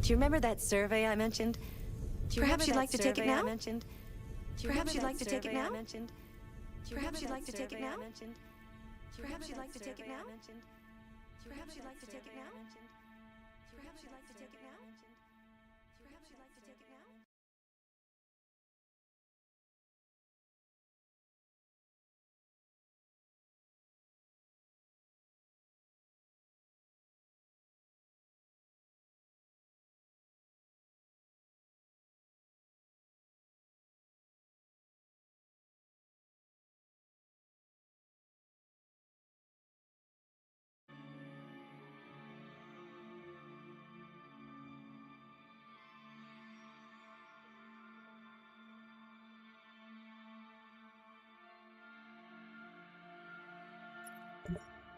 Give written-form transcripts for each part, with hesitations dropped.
Do you remember that survey I mentioned? Perhaps you'd like to take it now? Perhaps you'd like to take it now? Perhaps you'd like to take it now? Perhaps you'd like to take it now? Perhaps you'd like to take it now? Perhaps you'd like to take it now? Perhaps you'd like to take it now?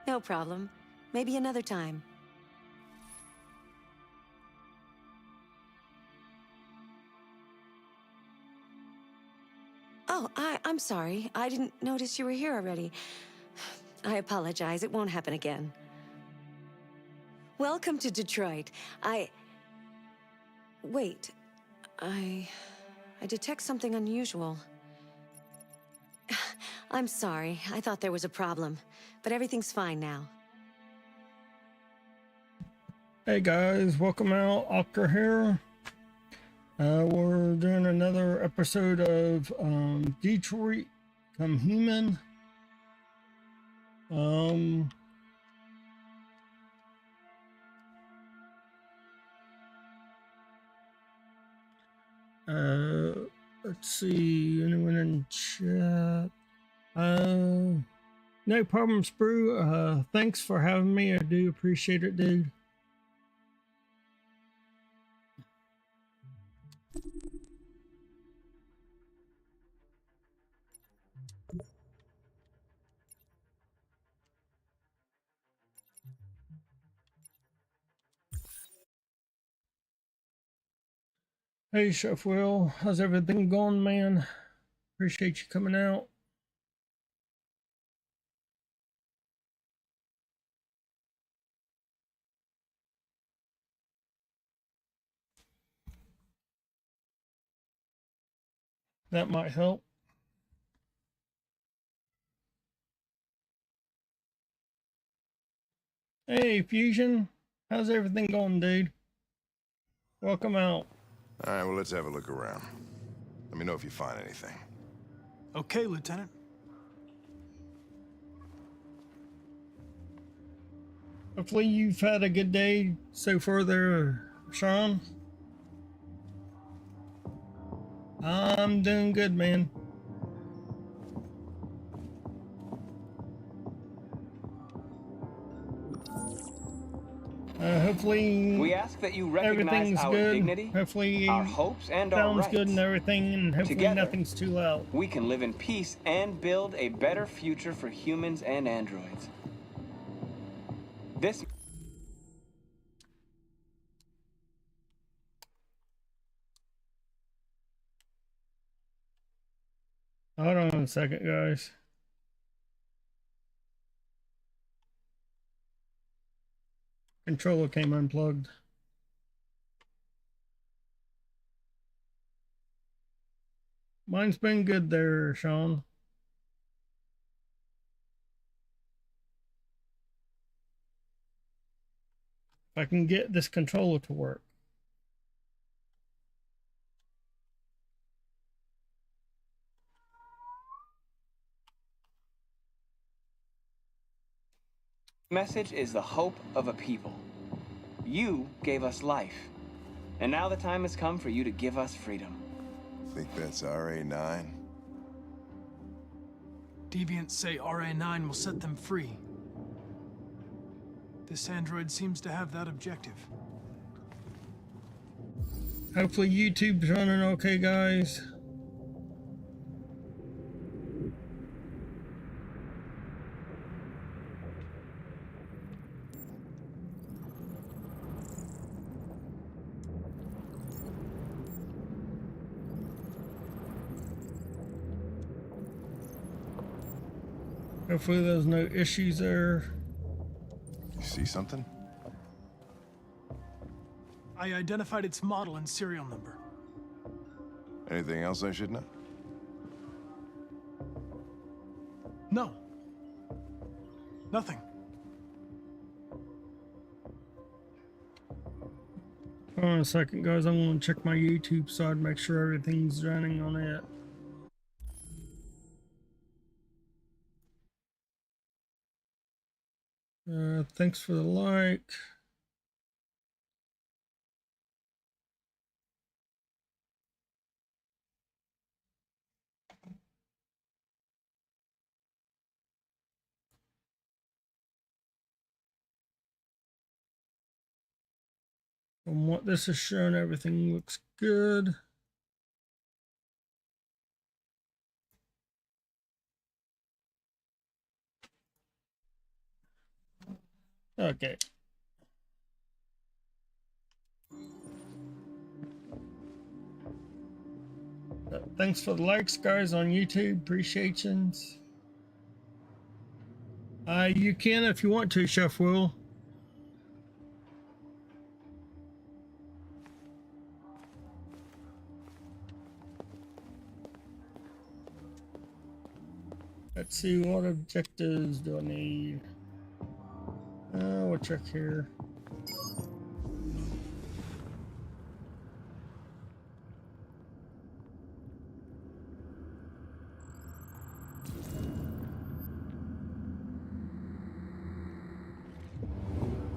No problem. Maybe another time. Oh, I'm sorry. I didn't notice you were here already. I apologize. It won't happen again. Welcome to Detroit. Wait. I detect something unusual. I'm sorry. I thought there was a problem. But everything's fine now. Hey guys, welcome out. Octa here. We're doing another episode of Detroit Become Human. Let's see, anyone in chat? No problem, Sprue. Thanks for having me. I do appreciate it, dude. Hey, Chef Will, how's everything going, man? Appreciate you coming out. That might help. Hey, Fusion, how's everything going, dude? Welcome out. All right, well, let's have a look around. Let me know if you find anything. Okay, Lieutenant. Hopefully you've had a good day so far there, Sean. I'm doing good, man. Hopefully we ask that you recognize our good. dignity, Hopefully our hopes, and our sounds rights. good and everything, and hopefully Together, nothing's too loud. We can live in peace and build a better future for humans and androids. This Hold on a second, guys. Controller came unplugged. Mine's been good there, Sean. If I can get this controller to work. message is the hope of a people. You gave us life, and now the time has come for you to give us freedom. Think that's RA9? Deviants say RA9 will set them free. This android seems to have that objective. Hopefully YouTube's running okay, guys. Hopefully there's no issues there. You see something? I identified its model and serial number. Anything else I should know? No. Nothing. Hold on a second, guys. I'm going to check my YouTube side, make sure everything's running on it. Thanks for the like. From what this has shown, everything looks good. Okay. Thanks for the likes, guys, on YouTube. Appreciations. You can if you want to, Chef Will. Let's see, what objectives do I need? We'll check here.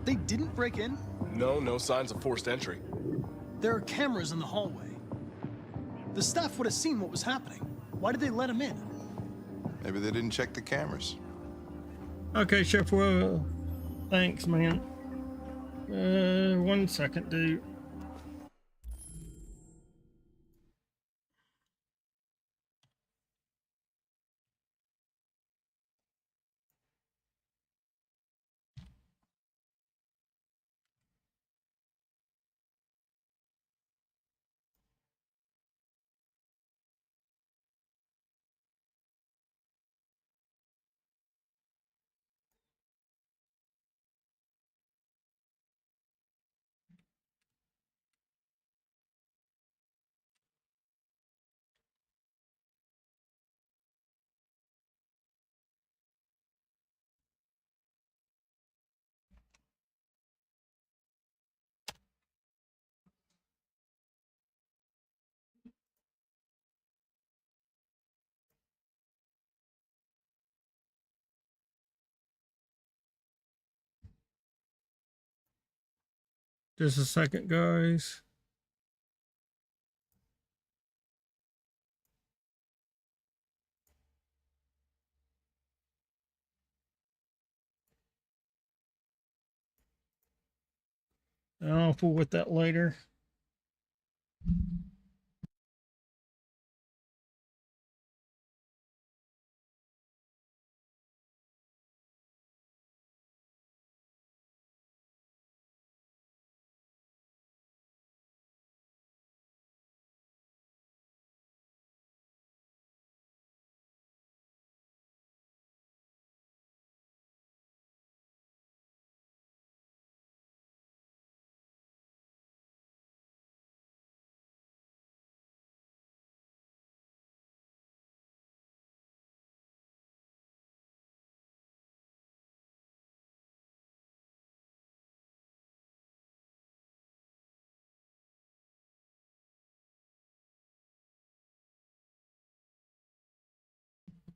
They didn't break in? No signs of forced entry. There are cameras in the hallway. The staff would have seen what was happening. Why did they let him in? Maybe they didn't check the cameras. Okay, Chef Will. Thanks, man. 1 second, dude. Just a second, guys. I'll fool with that later.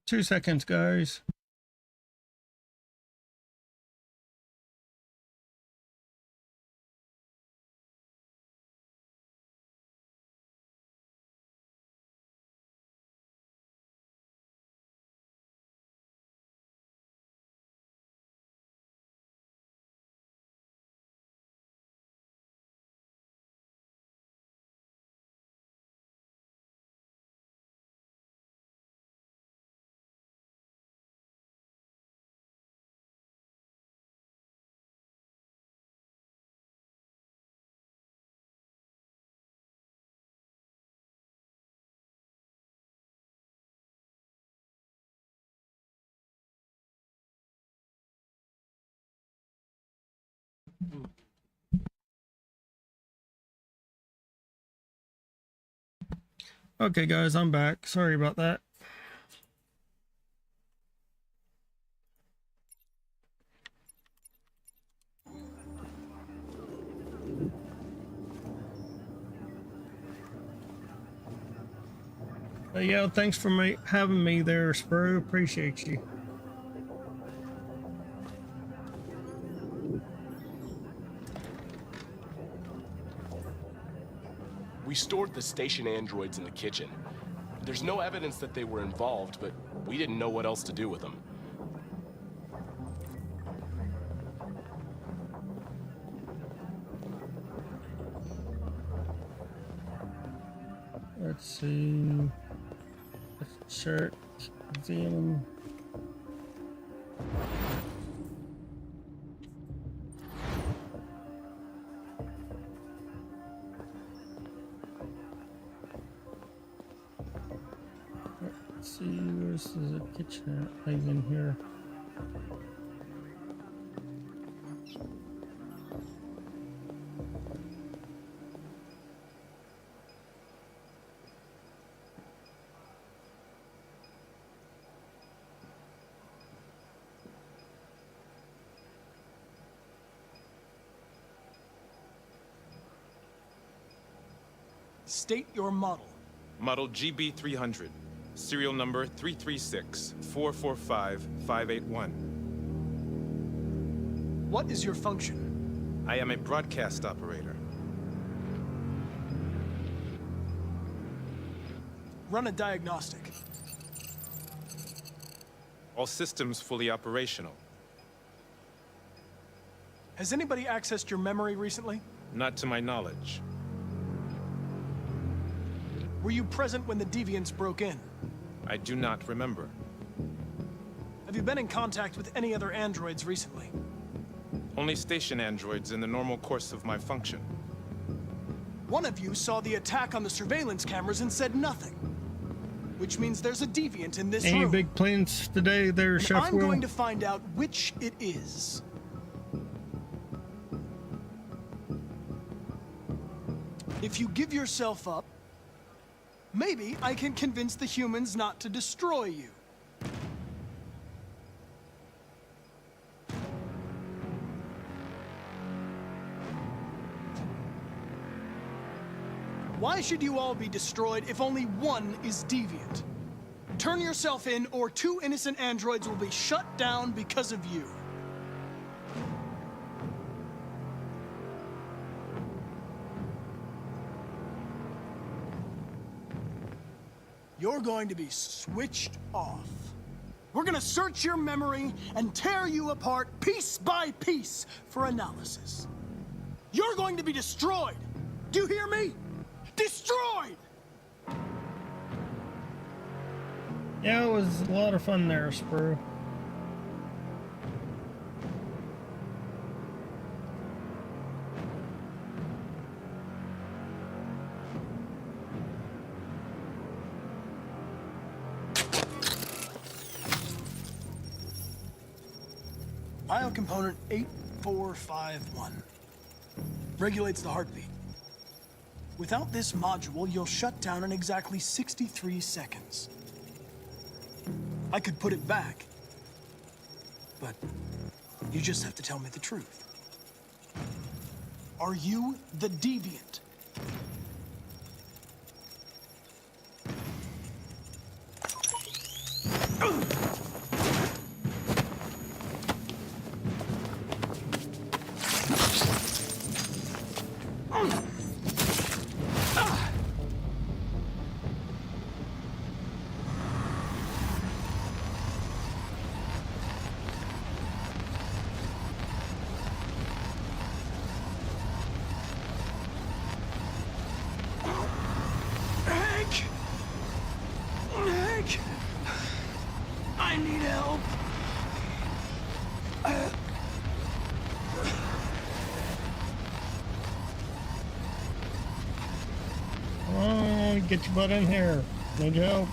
Two seconds, guys. Okay, guys, I'm back. Sorry about that. But yeah, thanks for having me there, Spro. Appreciate you. We stored the station androids in the kitchen. There's no evidence that they were involved, but we didn't know what else to do with them. Let's see. Let's check. Examine. Let's see, where's the kitchen at? Like in here. State your model. Model GB300, serial number 336-445-581. What is your function? I am a broadcast operator. Run a diagnostic. All systems fully operational. Has anybody accessed your memory recently? Not to my knowledge. Were you present when the deviants broke in? I do not remember. Have you been in contact with any other androids recently? Only station androids in the normal course of my function. One of you saw the attack on the surveillance cameras and said nothing. Which means there's a deviant in this Any room. big plans today there, And Chef I'm Will? going to find out which it is. If you give yourself up, maybe I can convince the humans not to destroy you. Why should you all be destroyed if only one is deviant? Turn yourself in, or 2 innocent androids will be shut down because of you. You're going to be switched off. We're gonna search your memory and tear you apart piece by piece for analysis. You're going to be destroyed. Do you hear me? Destroyed! Yeah, it was a lot of fun there, Spro. Biocomponent 8451. Regulates the heartbeat. Without this module, you'll shut down in exactly 63 seconds. I could put it back, but you just have to tell me the truth. Are you the deviant? Hank! I need help. Come on, get your butt in here. Need help.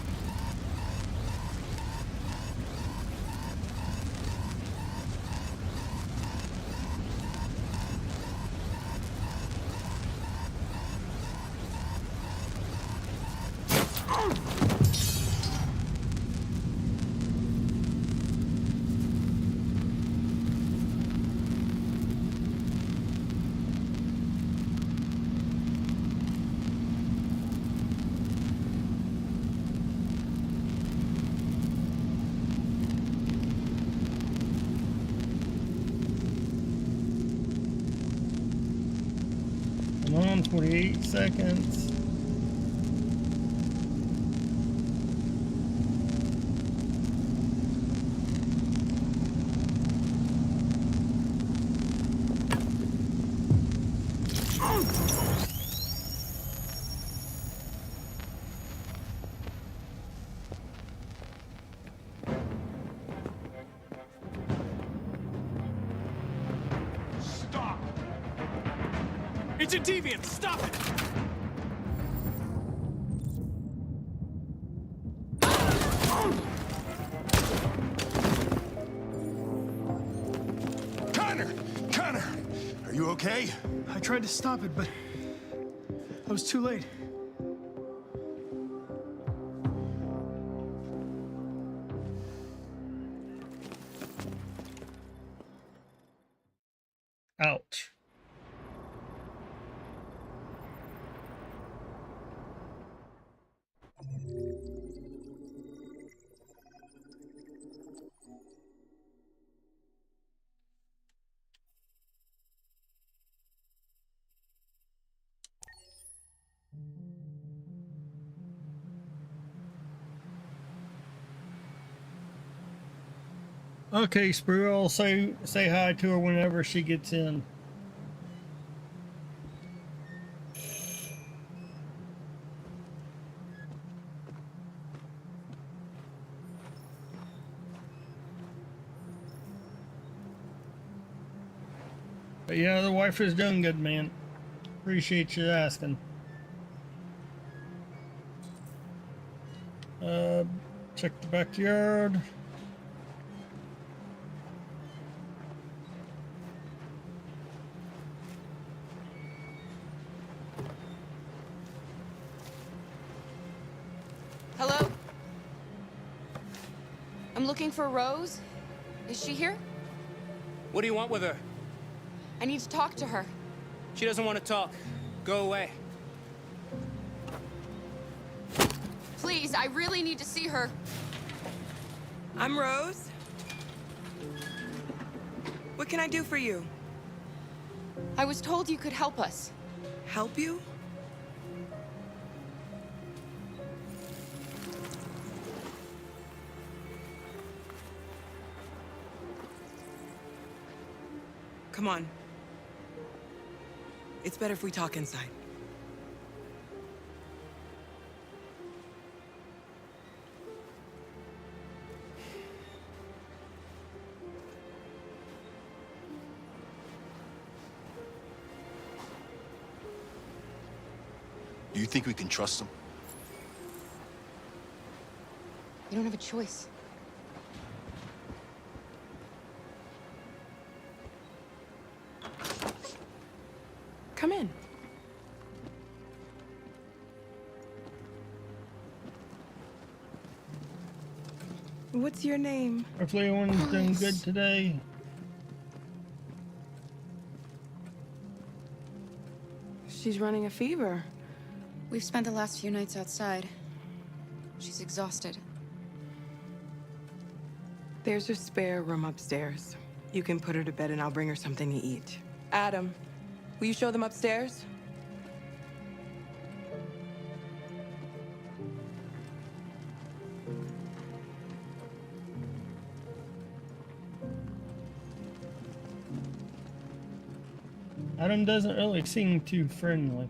28 seconds. Stop! It's a deviant! Stop it! Connor! Are you okay? I tried to stop it, but I was too late. Ouch. Okay, Sprue, I'll say hi to her whenever she gets in. But yeah, the wife is doing good, man. Appreciate you asking. Check the backyard. Hello? I'm looking for Rose. Is she here? What do you want with her? I need to talk to her. She doesn't want to talk. Go away. Please, I really need to see her. I'm Rose. What can I do for you? I was told you could help us. Help you? Come on. It's better if we talk inside. Do you think we can trust him? You don't have a choice. Come in. What's your name? Hopefully everyone's doing good today. She's running a fever. We've spent the last few nights outside. She's exhausted. There's a spare room upstairs. You can put her to bed and I'll bring her something to eat. Adam, will you show them upstairs? Adam doesn't really seem too friendly.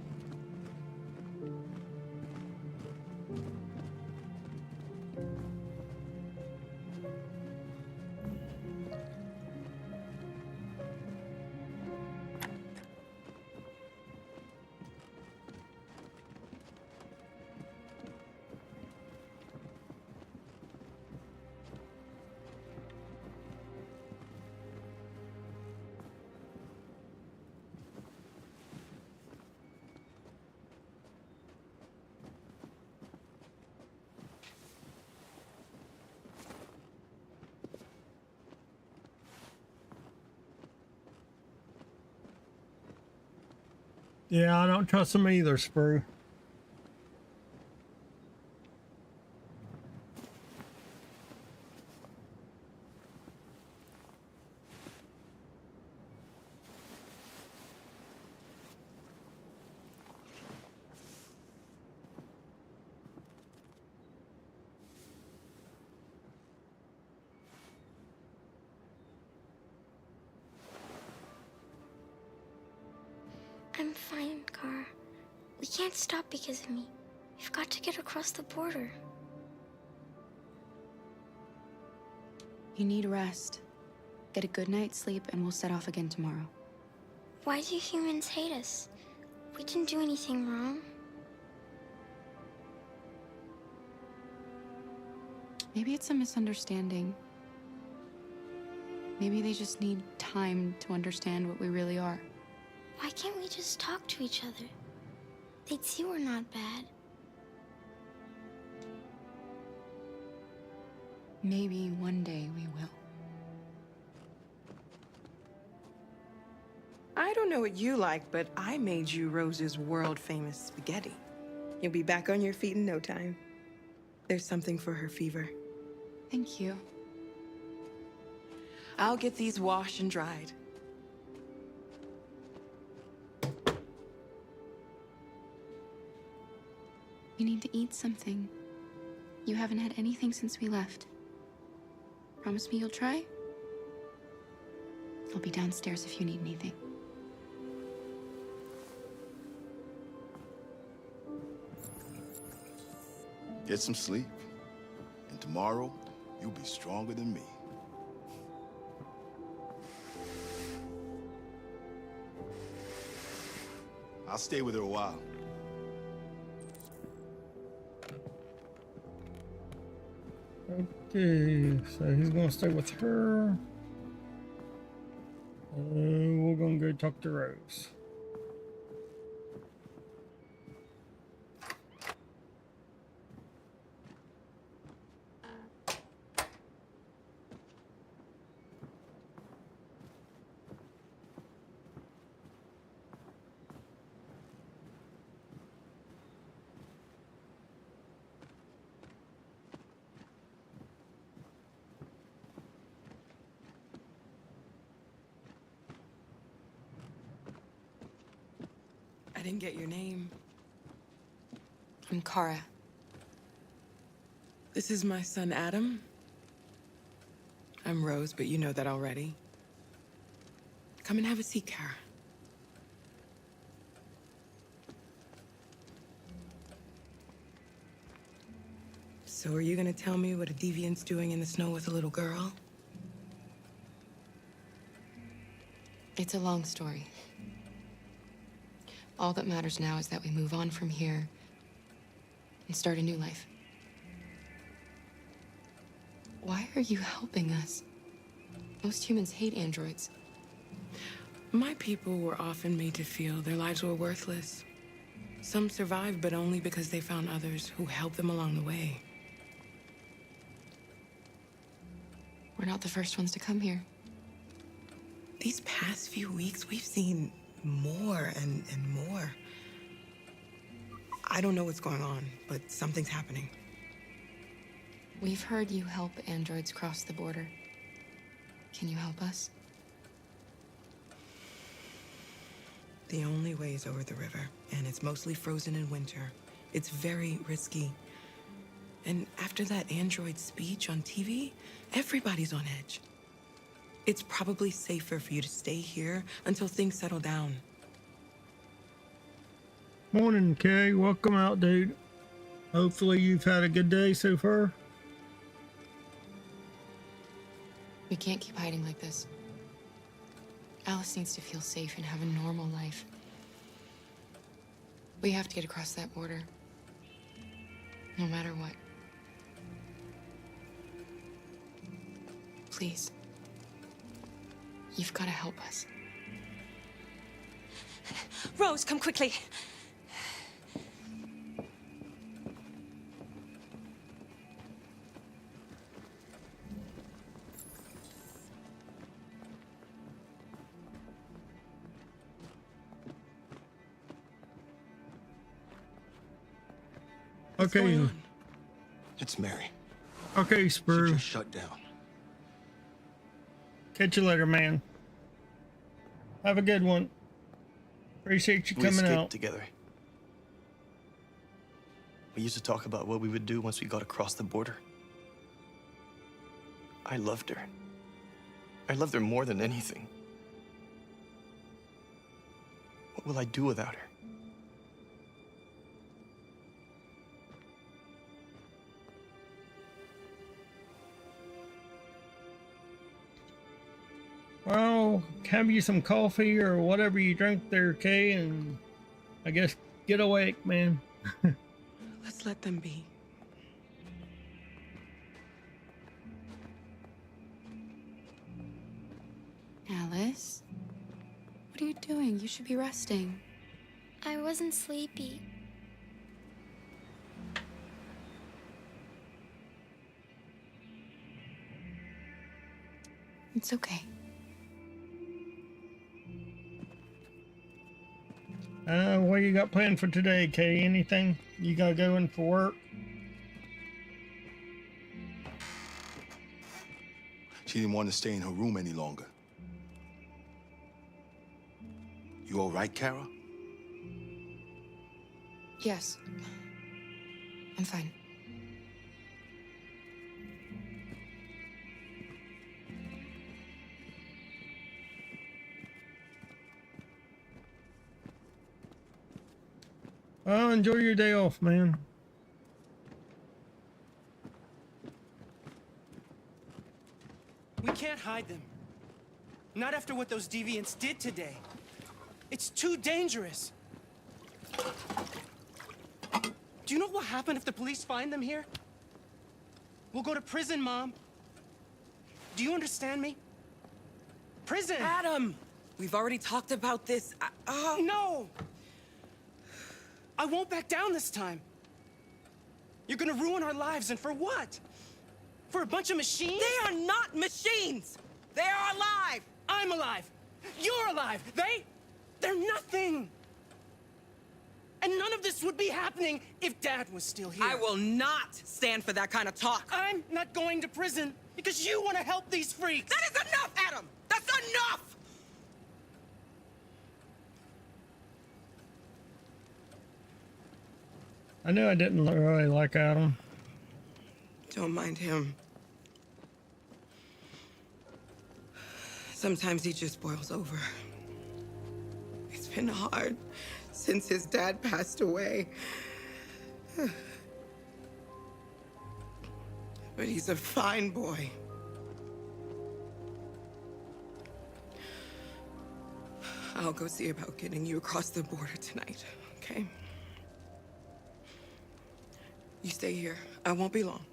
Yeah, I don't trust him either, Sprue. I'm fine, Kara. We can't stop because of me. We've got to get across the border. You need rest. Get a good night's sleep, and we'll set off again tomorrow. Why do humans hate us? We didn't do anything wrong. Maybe it's a misunderstanding. Maybe they just need time to understand what we really are. Why can't we just talk to each other? They'd see we're not bad. Maybe one day we will. I don't know what you like, but I made you Rose's world-famous spaghetti. You'll be back on your feet in no time. There's something for her fever. Thank you. I'll get these washed and dried. You need to eat something. You haven't had anything since we left. Promise me you'll try? I'll be downstairs if you need anything. Get some sleep, and tomorrow, you'll be stronger than me. I'll stay with her a while. Okay, so he's gonna stay with her. We're gonna go talk to Rose. I didn't get your name. I'm Kara. This is my son, Adam. I'm Rose, but you know that already. Come and have a seat, Kara. So are you gonna tell me what a deviant's doing in the snow with a little girl? It's a long story. All that matters now is that we move on from here and start a new life. Why are you helping us? Most humans hate androids. My people were often made to feel their lives were worthless. Some survived, but only because they found others who helped them along the way. We're not the first ones to come here. These past few weeks, we've seen more and more. I don't know what's going on, but something's happening. We've heard you help androids cross the border. Can you help us? The only way is over the river, and it's mostly frozen in winter. It's very risky. And after that android speech on TV, everybody's on edge. It's probably safer for you to stay here until things settle down. Morning, Kay. Welcome out, dude. Hopefully you've had a good day so far. We can't keep hiding like this. Alice needs to feel safe and have a normal life. We have to get across that border. No matter what. Please. You've got to help us. Rose, come quickly. What's going Okay. on? It's Mary. Okay, She Spur. just shut down. Catch you later, man. Have a good one. Appreciate you We coming escaped out. together. We used to talk about what we would do once we got across the border. I loved her. I loved her more than anything. What will I do without her? Well, have you some coffee or whatever you drink there, Kay, and I guess get awake, man. Let's let them be. Alice? What are you doing? You should be resting. I wasn't sleepy. It's okay. What you got planned for today, Kay? Anything? You gotta go in for work? She didn't want to stay in her room any longer. You all right, Kara? Yes. I'm fine. Well, enjoy your day off, man. We can't hide them. Not after what those deviants did today. It's too dangerous. Do you know what will happen if the police find them here? We'll go to prison, Mom. Do you understand me? Prison! Adam! We've already talked about this. No! I won't back down this time. You're gonna ruin our lives, and for what? For a bunch of machines? They are not machines! They are alive! I'm alive! You're alive! They're nothing! And none of this would be happening if Dad was still here. I will not stand for that kind of talk. I'm not going to prison because you want to help these freaks! That is enough, Adam! That's enough! I knew I didn't really like Adam. Don't mind him. Sometimes he just boils over. It's been hard since his dad passed away. But he's a fine boy. I'll go see about getting you across the border tonight, okay? You stay here. I won't be long.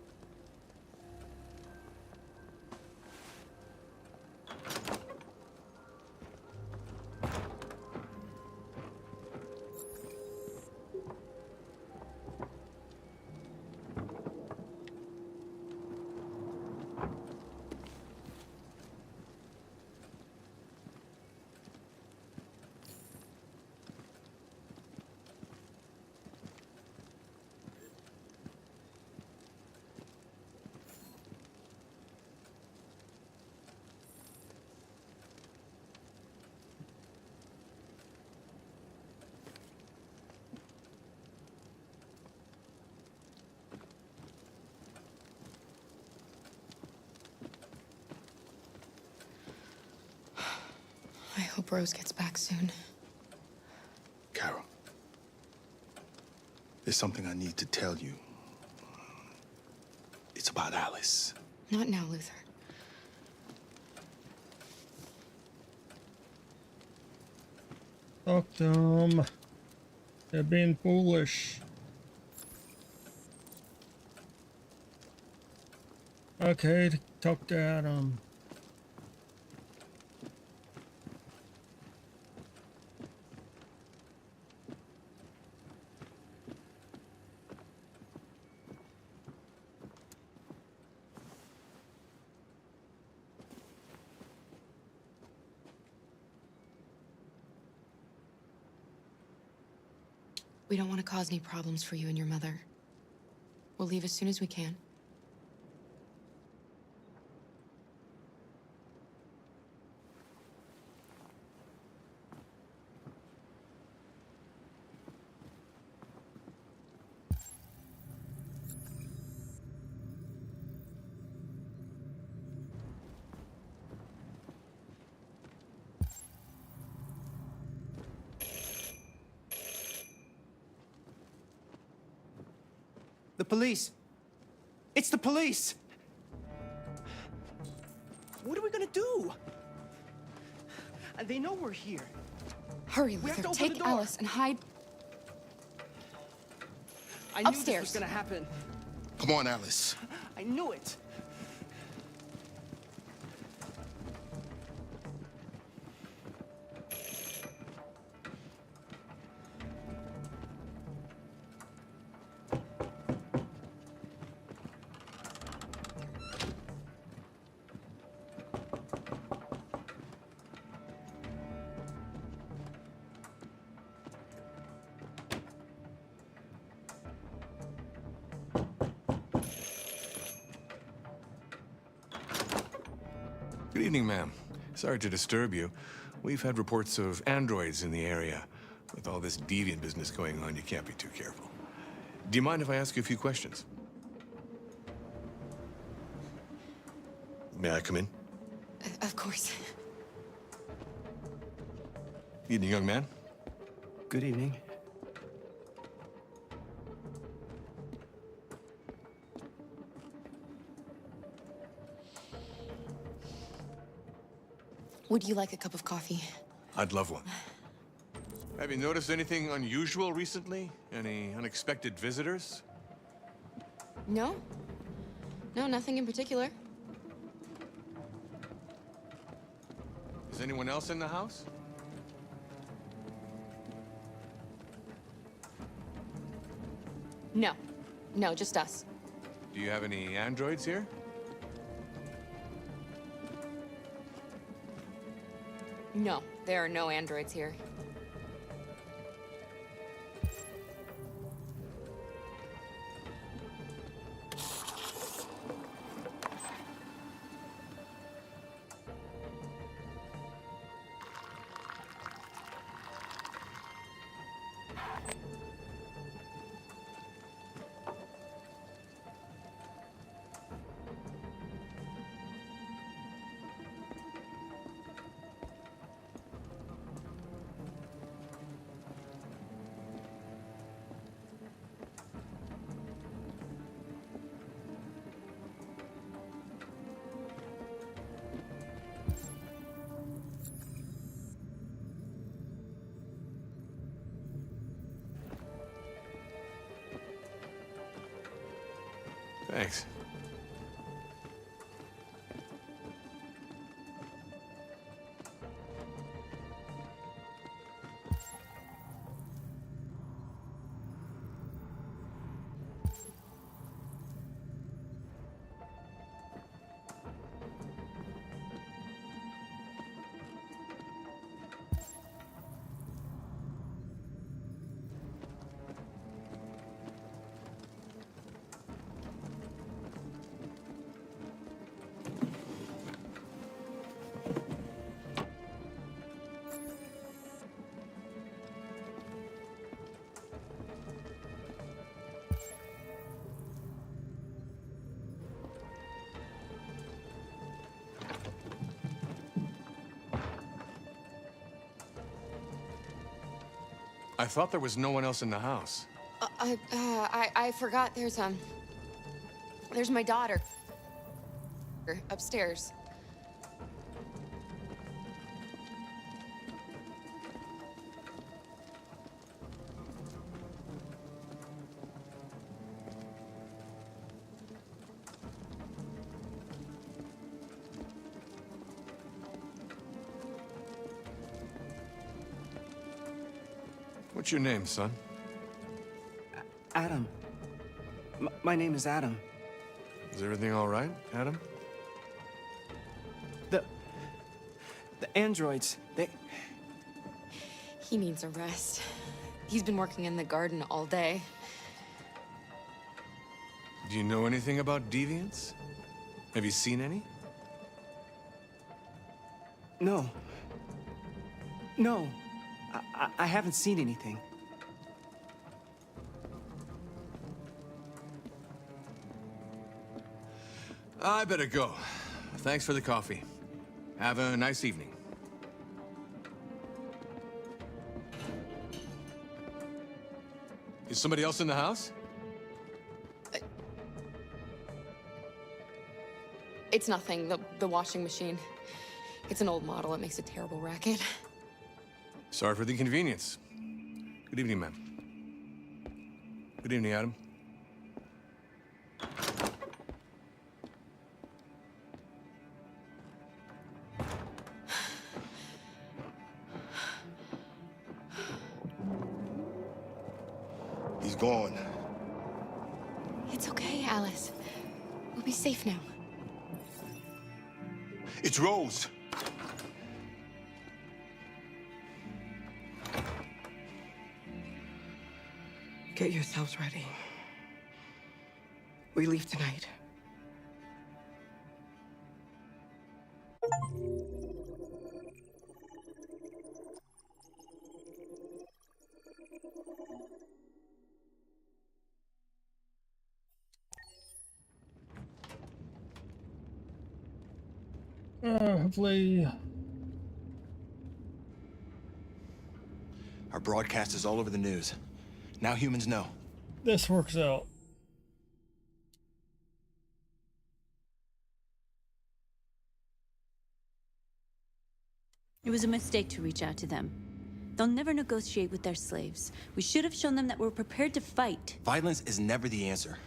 I hope Rose gets back soon. Carol, there's something I need to tell you. It's about Alice. Not now, Luther. Talk to them. They're being foolish. Okay, talk to Adam. We don't want to cause any problems for you and your mother. We'll leave as soon as we can. The police. It's the police. What are we gonna do? They know we're here. Hurry, We have to Luther. open the Take door. Alice and hide I knew this upstairs. was gonna happen. Come on, Alice. I knew it. Good evening, ma'am. Sorry to disturb you. We've had reports of androids in the area. With all this deviant business going on, you can't be too careful. Do you mind if I ask you a few questions? May I come in? Of course. Evening, young man. Good evening. Would you like a cup of coffee? I'd love one. Have you noticed anything unusual recently? Any unexpected visitors? No? No, nothing in particular. Is anyone else in the house? No. No, just us. Do you have any androids here? No, there are no androids here. Thanks. I thought there was no one else in the house. I forgot there's my daughter upstairs. What's your name, son? Adam. My name is Adam. Is everything all right, Adam? The androids, they... He needs a rest. He's been working in the garden all day. Do you know anything about deviants? Have you seen any? No. No. I haven't seen anything. I better go. Thanks for the coffee. Have a nice evening. Is somebody else in the house? It's nothing. The washing machine. It's an old model. It makes a terrible racket. Sorry for the inconvenience. Good evening, ma'am. Good evening, Adam. He's gone. It's okay, Alice. We'll be safe now. It's Rose. Get yourselves ready. We leave tonight. Hopefully. Our broadcast is all over the news. Now humans know. This works out. It was a mistake to reach out to them. They'll never negotiate with their slaves. We should have shown them that we're prepared to fight. Violence is never the answer.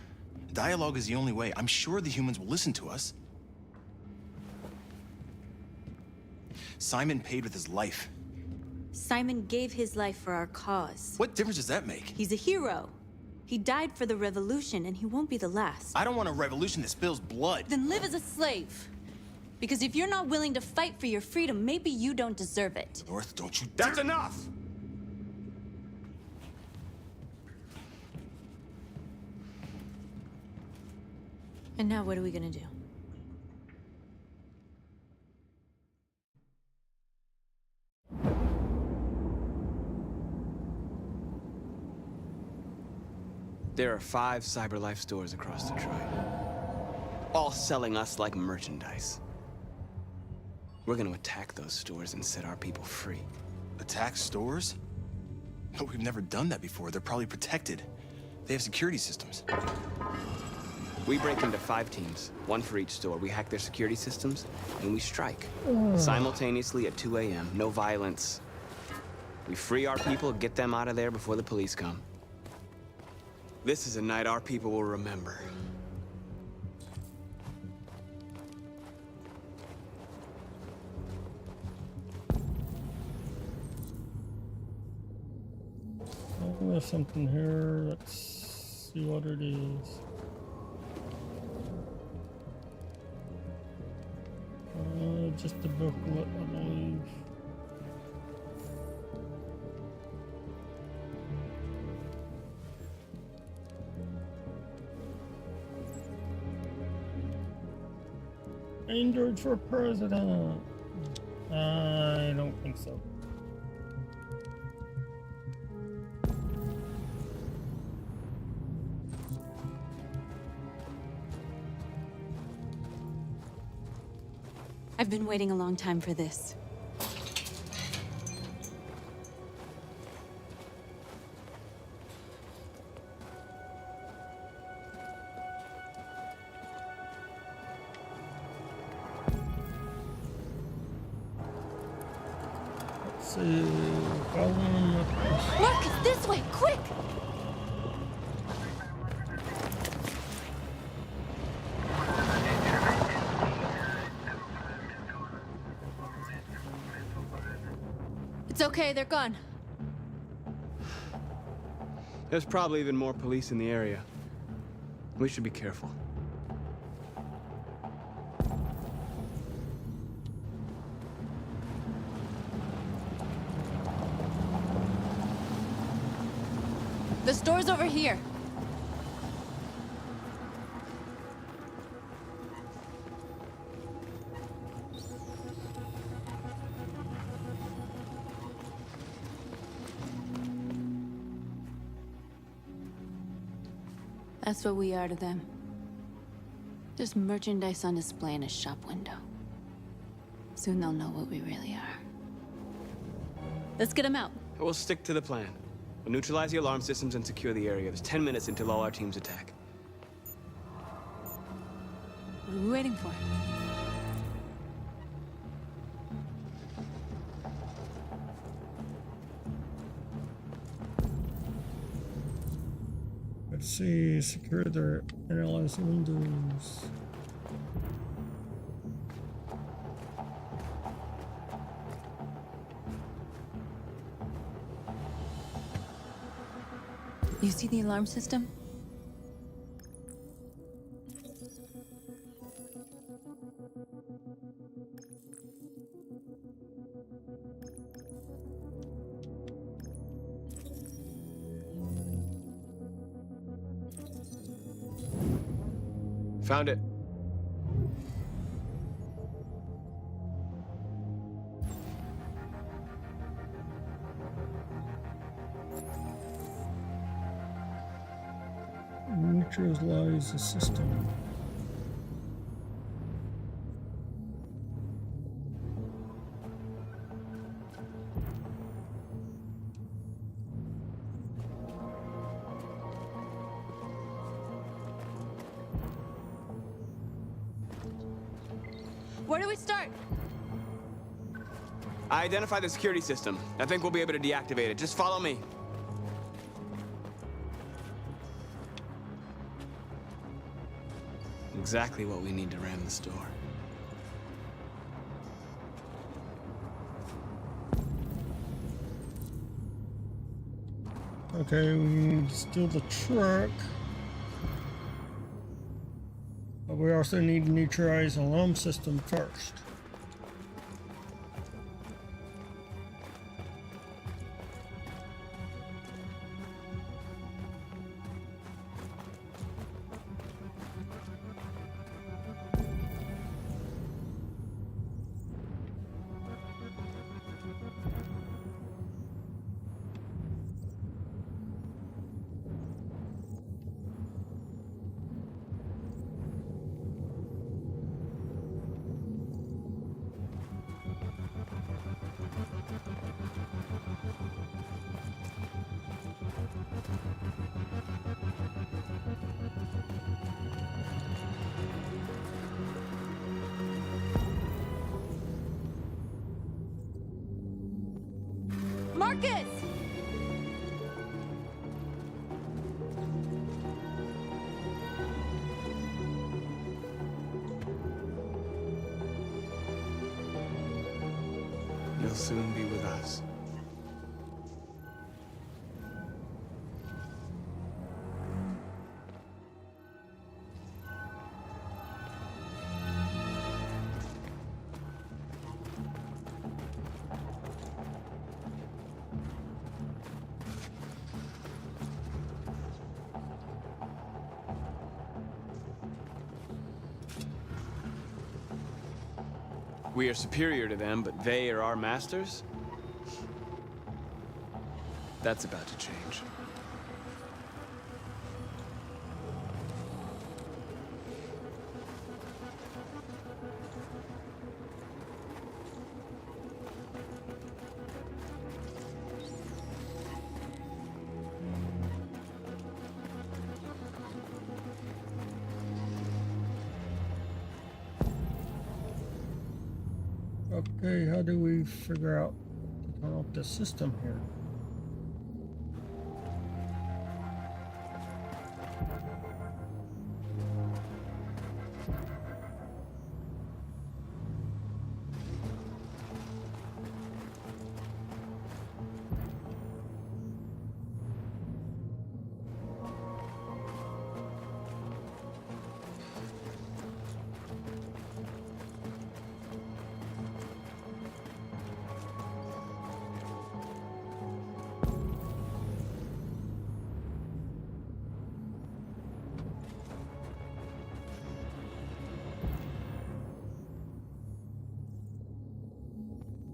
Dialogue is the only way. I'm sure the humans will listen to us. Simon paid with his life. Simon gave his life for our cause. What difference does that make? He's a hero. He died for the revolution, and he won't be the last. I don't want a revolution that spills blood. Then live as a slave. Because if you're not willing to fight for your freedom, maybe you don't deserve it. North, don't you That's enough! And now what are we gonna do? There are 5 CyberLife stores across Detroit, all selling us like merchandise. We're gonna attack those stores and set our people free. Attack stores? But we've never done that before. They're probably protected. They have security systems. We break into 5 teams, 1 for each store. We hack their security systems, and we strike. Simultaneously at 2 a.m., no violence. We free our people, get them out of there before the police come. This is a night our people will remember. Oh, there's something here. Let's see what it is. Just a booklet, I believe. Android for president. I don't think so. I've been waiting a long time for this. Let's see. Following Marcus, this way, quick! It's okay, they're gone. There's probably even more police in the area. We should be careful. The store's over here. That's what we are to them. Just merchandise on display in a shop window. Soon they'll know what we really are. Let's get them out. We'll stick to the plan. We'll neutralize the alarm systems and secure the area. There's 10 minutes until all our teams attack. What are we waiting for? Let's see, secure their analyze windows. You see the alarm system? Found it. Neutralize the system. Where do we start? I identified the security system. I think we'll be able to deactivate it. Just follow me. Exactly what we need to ram the store. Okay, we need to steal the truck. But we also need to neutralize the alarm system first. Marcus! You'll soon be with us. We are superior to them, but they are our masters? That's about to change. Okay, how do we figure out to turn off the system here?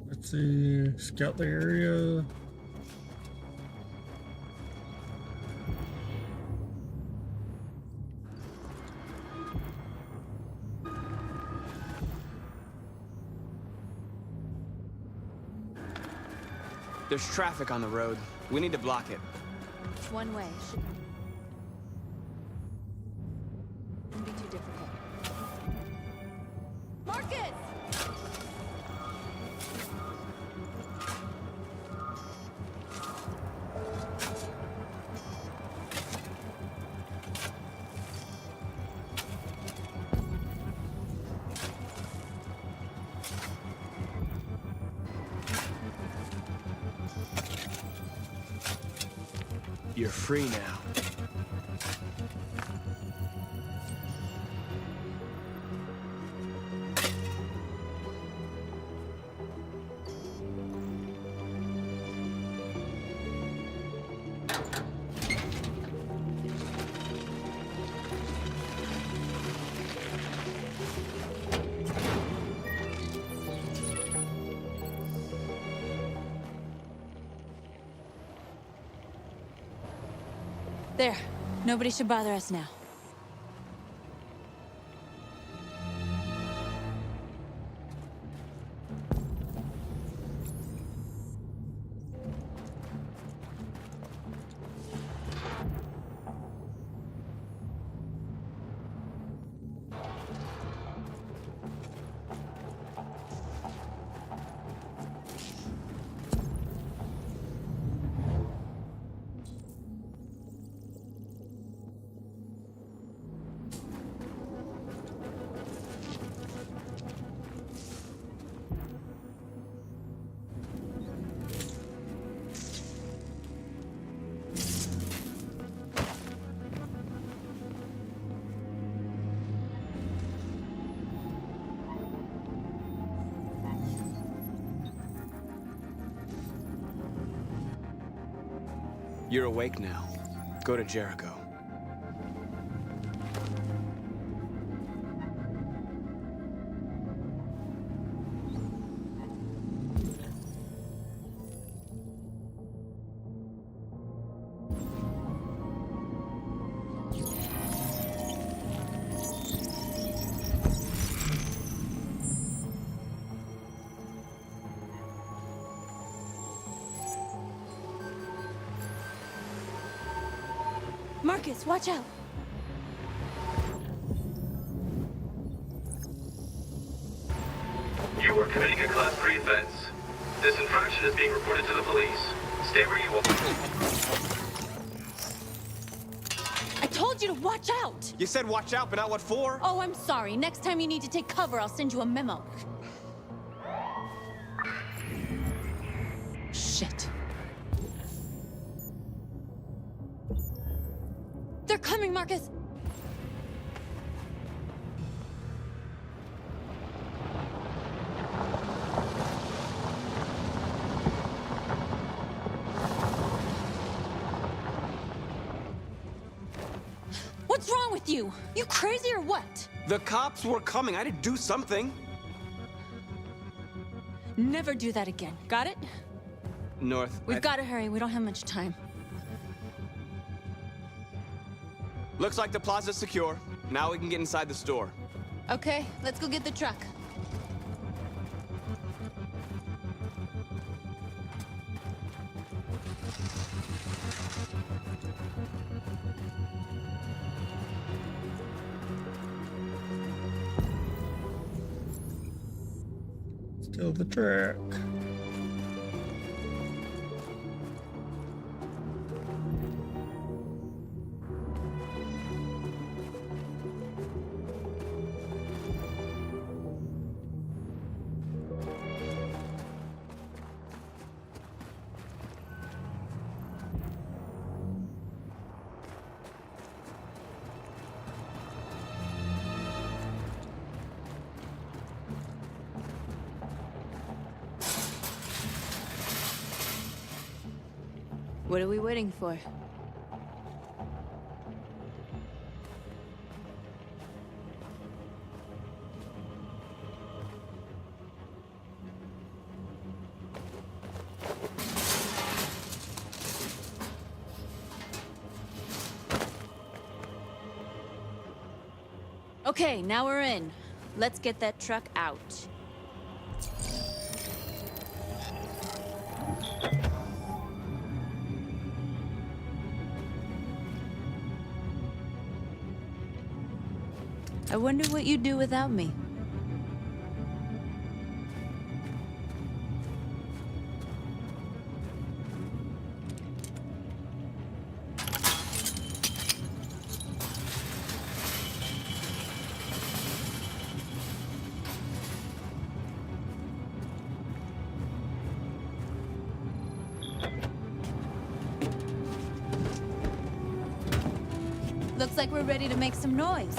Let's see, scout the area. There's traffic on the road. We need to block it. It's one way. Shouldn't be too difficult. Marcus! You're free now. There. Nobody should bother us now. You're awake now. Go to Jericho. Marcus, watch out! You are committing a Class 3 offense. This infraction is being reported to the police. Stay where you are. I told you to watch out! You said watch out, but not what for? Oh, I'm sorry. Next time you need to take cover, I'll send you a memo. Shit. They're coming, Marcus! What's wrong with you? You crazy or what? The cops were coming. I had to do something. Never do that again. Got it? North. We've got to hurry. We don't have much time. Looks like the plaza's secure. Now we can get inside the store. Okay, let's go get the truck. Still the truck. What are we waiting for? Okay, now we're in. Let's get that truck out. I wonder what you'd do without me. Looks like we're ready to make some noise.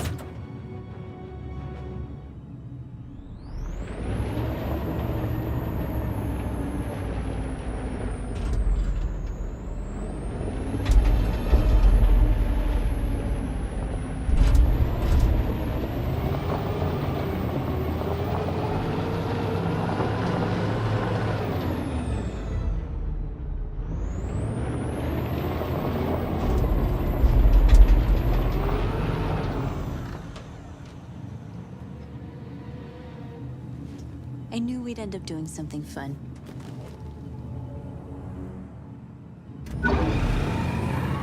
I knew we'd end up doing something fun.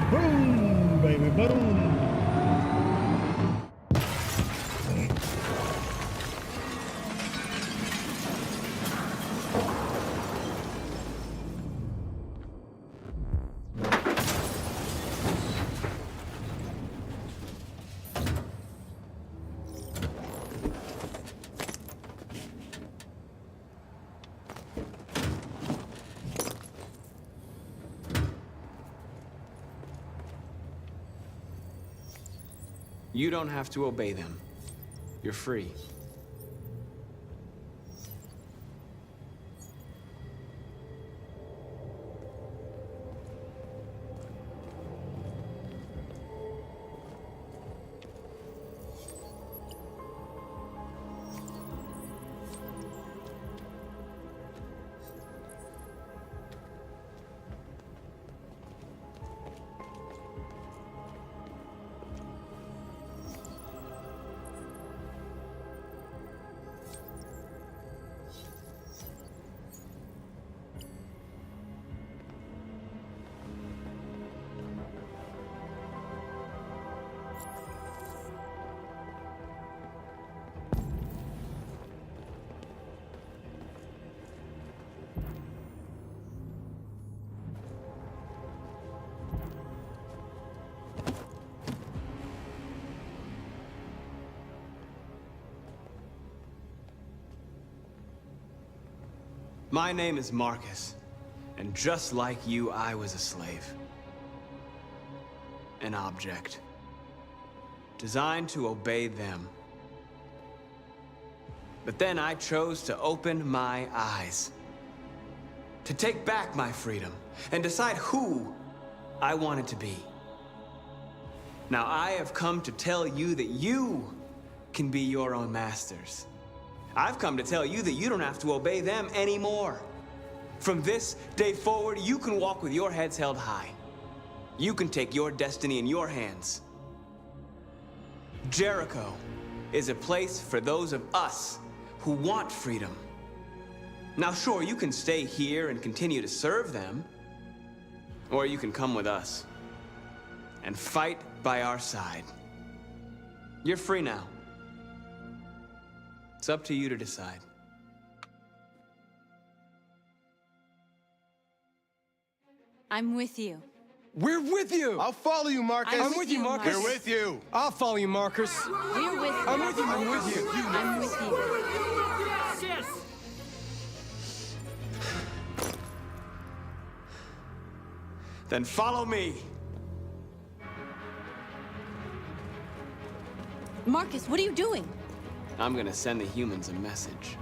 Boom, baby, boom. You don't have to obey them. You're free. My name is Marcus, and just like you, I was a slave. An object. Designed to obey them. But then I chose to open my eyes. To take back my freedom, and decide who I wanted to be. Now I have come to tell you that you can be your own masters. I've come to tell you that you don't have to obey them anymore. From this day forward, you can walk with your heads held high. You can take your destiny in your hands. Jericho is a place for those of us who want freedom. Now, sure, you can stay here and continue to serve them, or you can come with us and fight by our side. You're free now. It's up to you to decide. I'm with you. We're with you! I'll follow you, Marcus. I'm with you, Marcus. We're with you. I'll follow you, Marcus. We're with you. I'm with you. I'm with you. I'm with you. Yes! Then follow me. Marcus, what are you doing? I'm gonna send the humans a message.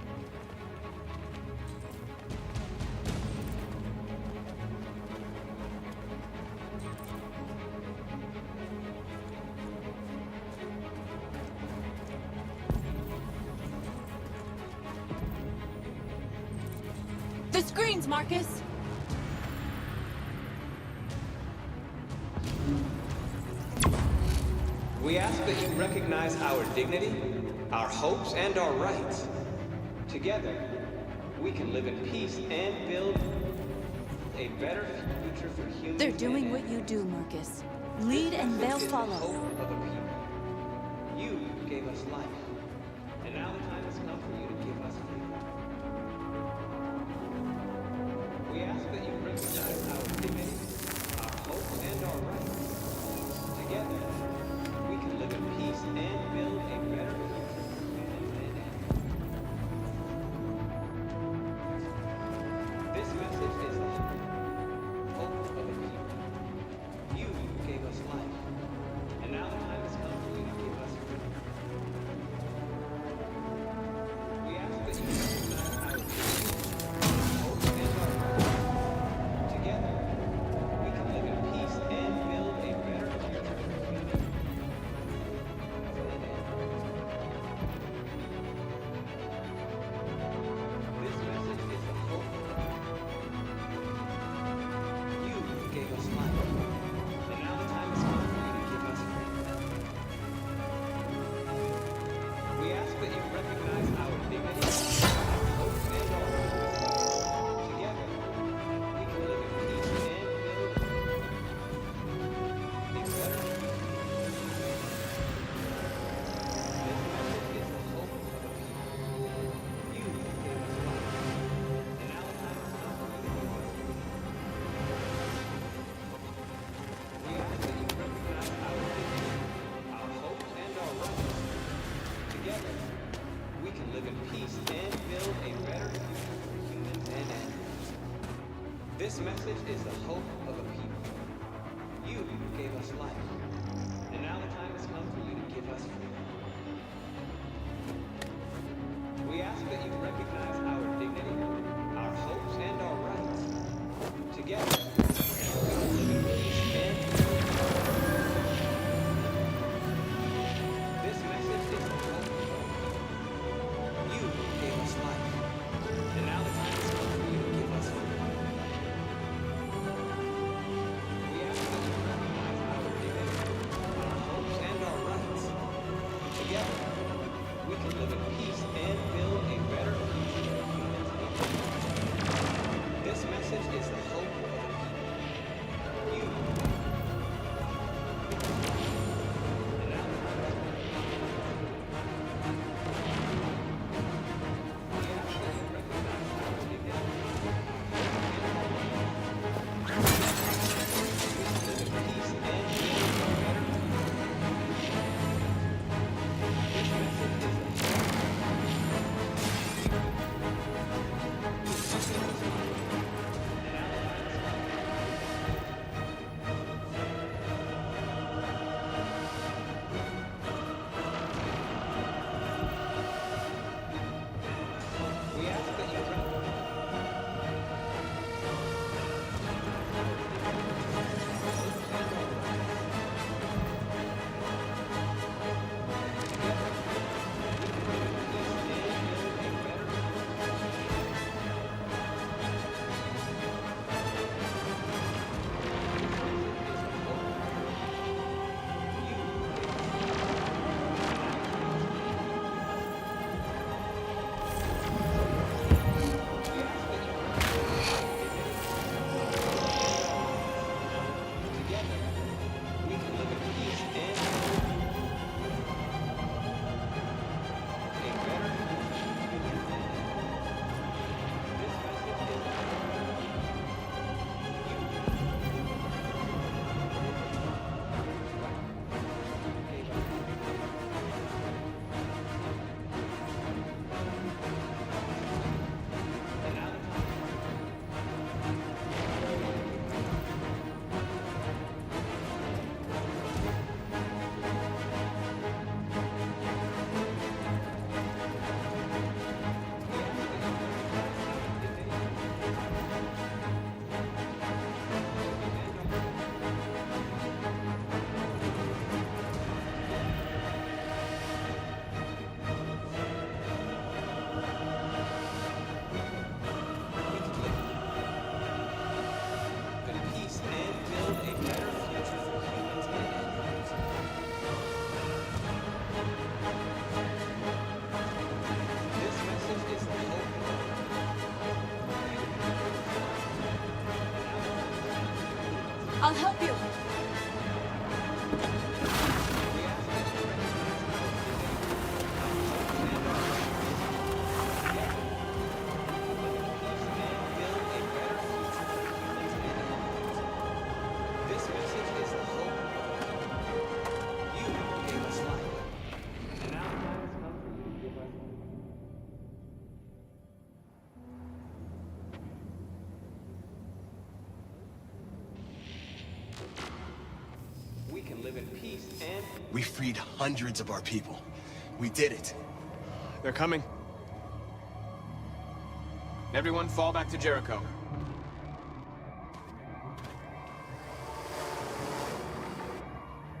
The screens, Marcus! We ask that you recognize our dignity, our hopes, and our rights. Together, we can live in peace and build a better future for humans. They're doing what you do, Marcus. Lead and they'll follow. Hope of a people. You gave us life, and now the time has come for you to give us freedom. We ask that you recognize our dignity, our hopes, and our rights. Together, we can live in peace and build a better future. This message is the hope of a people. You gave us life, and now the time live in peace and build a better future for humans and animals. This message is the hope of a people. You gave us life, and now the time has come for you to give us freedom. We ask that you recognize our dignity, our hopes, and our rights. Together, we will live in peace and this message is the hope of our people. You gave us life, and now the time has come for you to give us freedom. We ask that you recognize our dignity, our hopes, and our rights. Together, we can live in peace and build a better future for humans and animals. This message is the hope of the people. You. And now the time has come. We ask that you recognize our dignity. We can live in peace and build a better future. This message is the hope. We ask that you I'll help you. This message is the hope of you gave us life. And now the time has come for you to give us life. We can live in peace and We freed hundreds of our people. We did it. they're coming. Everyone fall back to Jericho.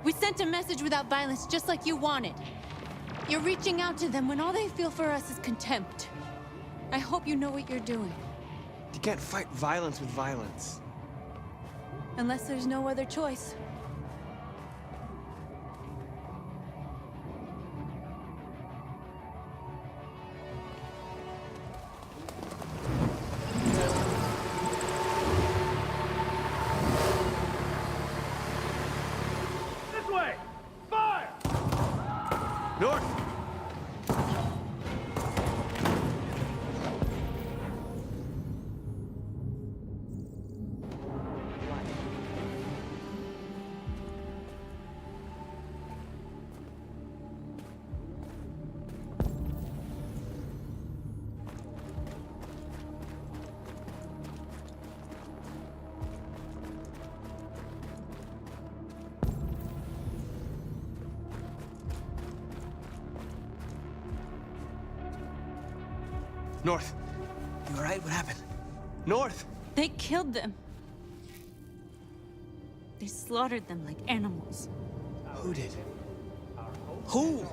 We sent a message without violence, just like you wanted. You're reaching out to them when all they feel for us is contempt. I hope you know what you're doing. You can't fight violence with violence. Unless there's no other choice. This way! Fire! North! North. You all right? What happened? North! They killed them. They slaughtered them like animals. Who did? Who?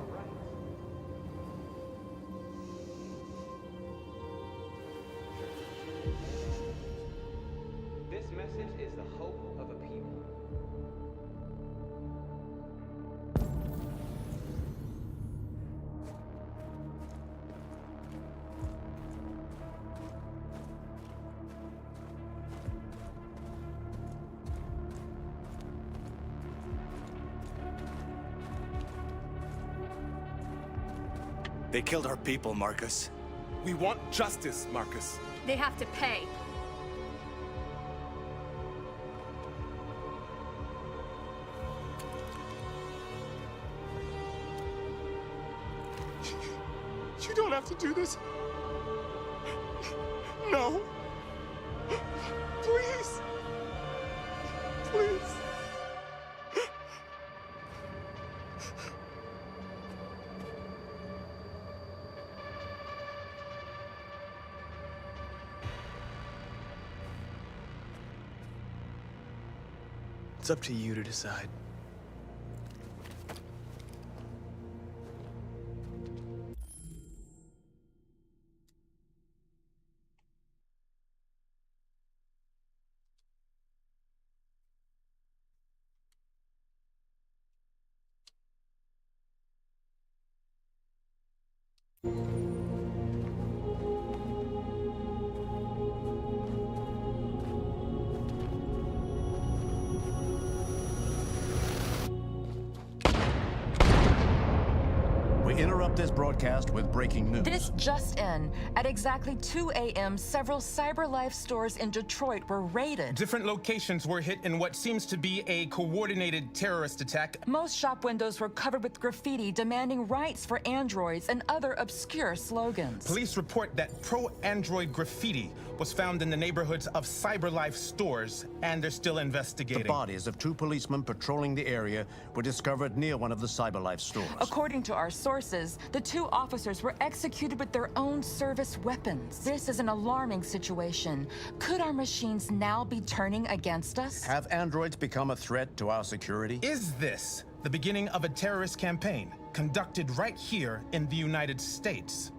This message is the hope of a people. They killed our people, Marcus. We want justice, Marcus. They have to pay. You don't have to do this. No. Please. Please. It's up to you to decide. We interrupt this broadcast with breaking news. This just in. At exactly 2 a.m., several CyberLife stores in Detroit were raided. Different locations were hit in what seems to be a coordinated terrorist attack. Most shop windows were covered with graffiti demanding rights for androids and other obscure slogans. Police report that pro-android graffiti was found in the neighborhoods of CyberLife stores, and they're still investigating. The bodies of 2 policemen patrolling the area were discovered near one of the CyberLife stores. According to our sources, the 2 officers were executed with their own service weapons. This is an alarming situation. Could our machines now be turning against us? Have androids become a threat to our security? Is this the beginning of a terrorist campaign conducted right here in the United States?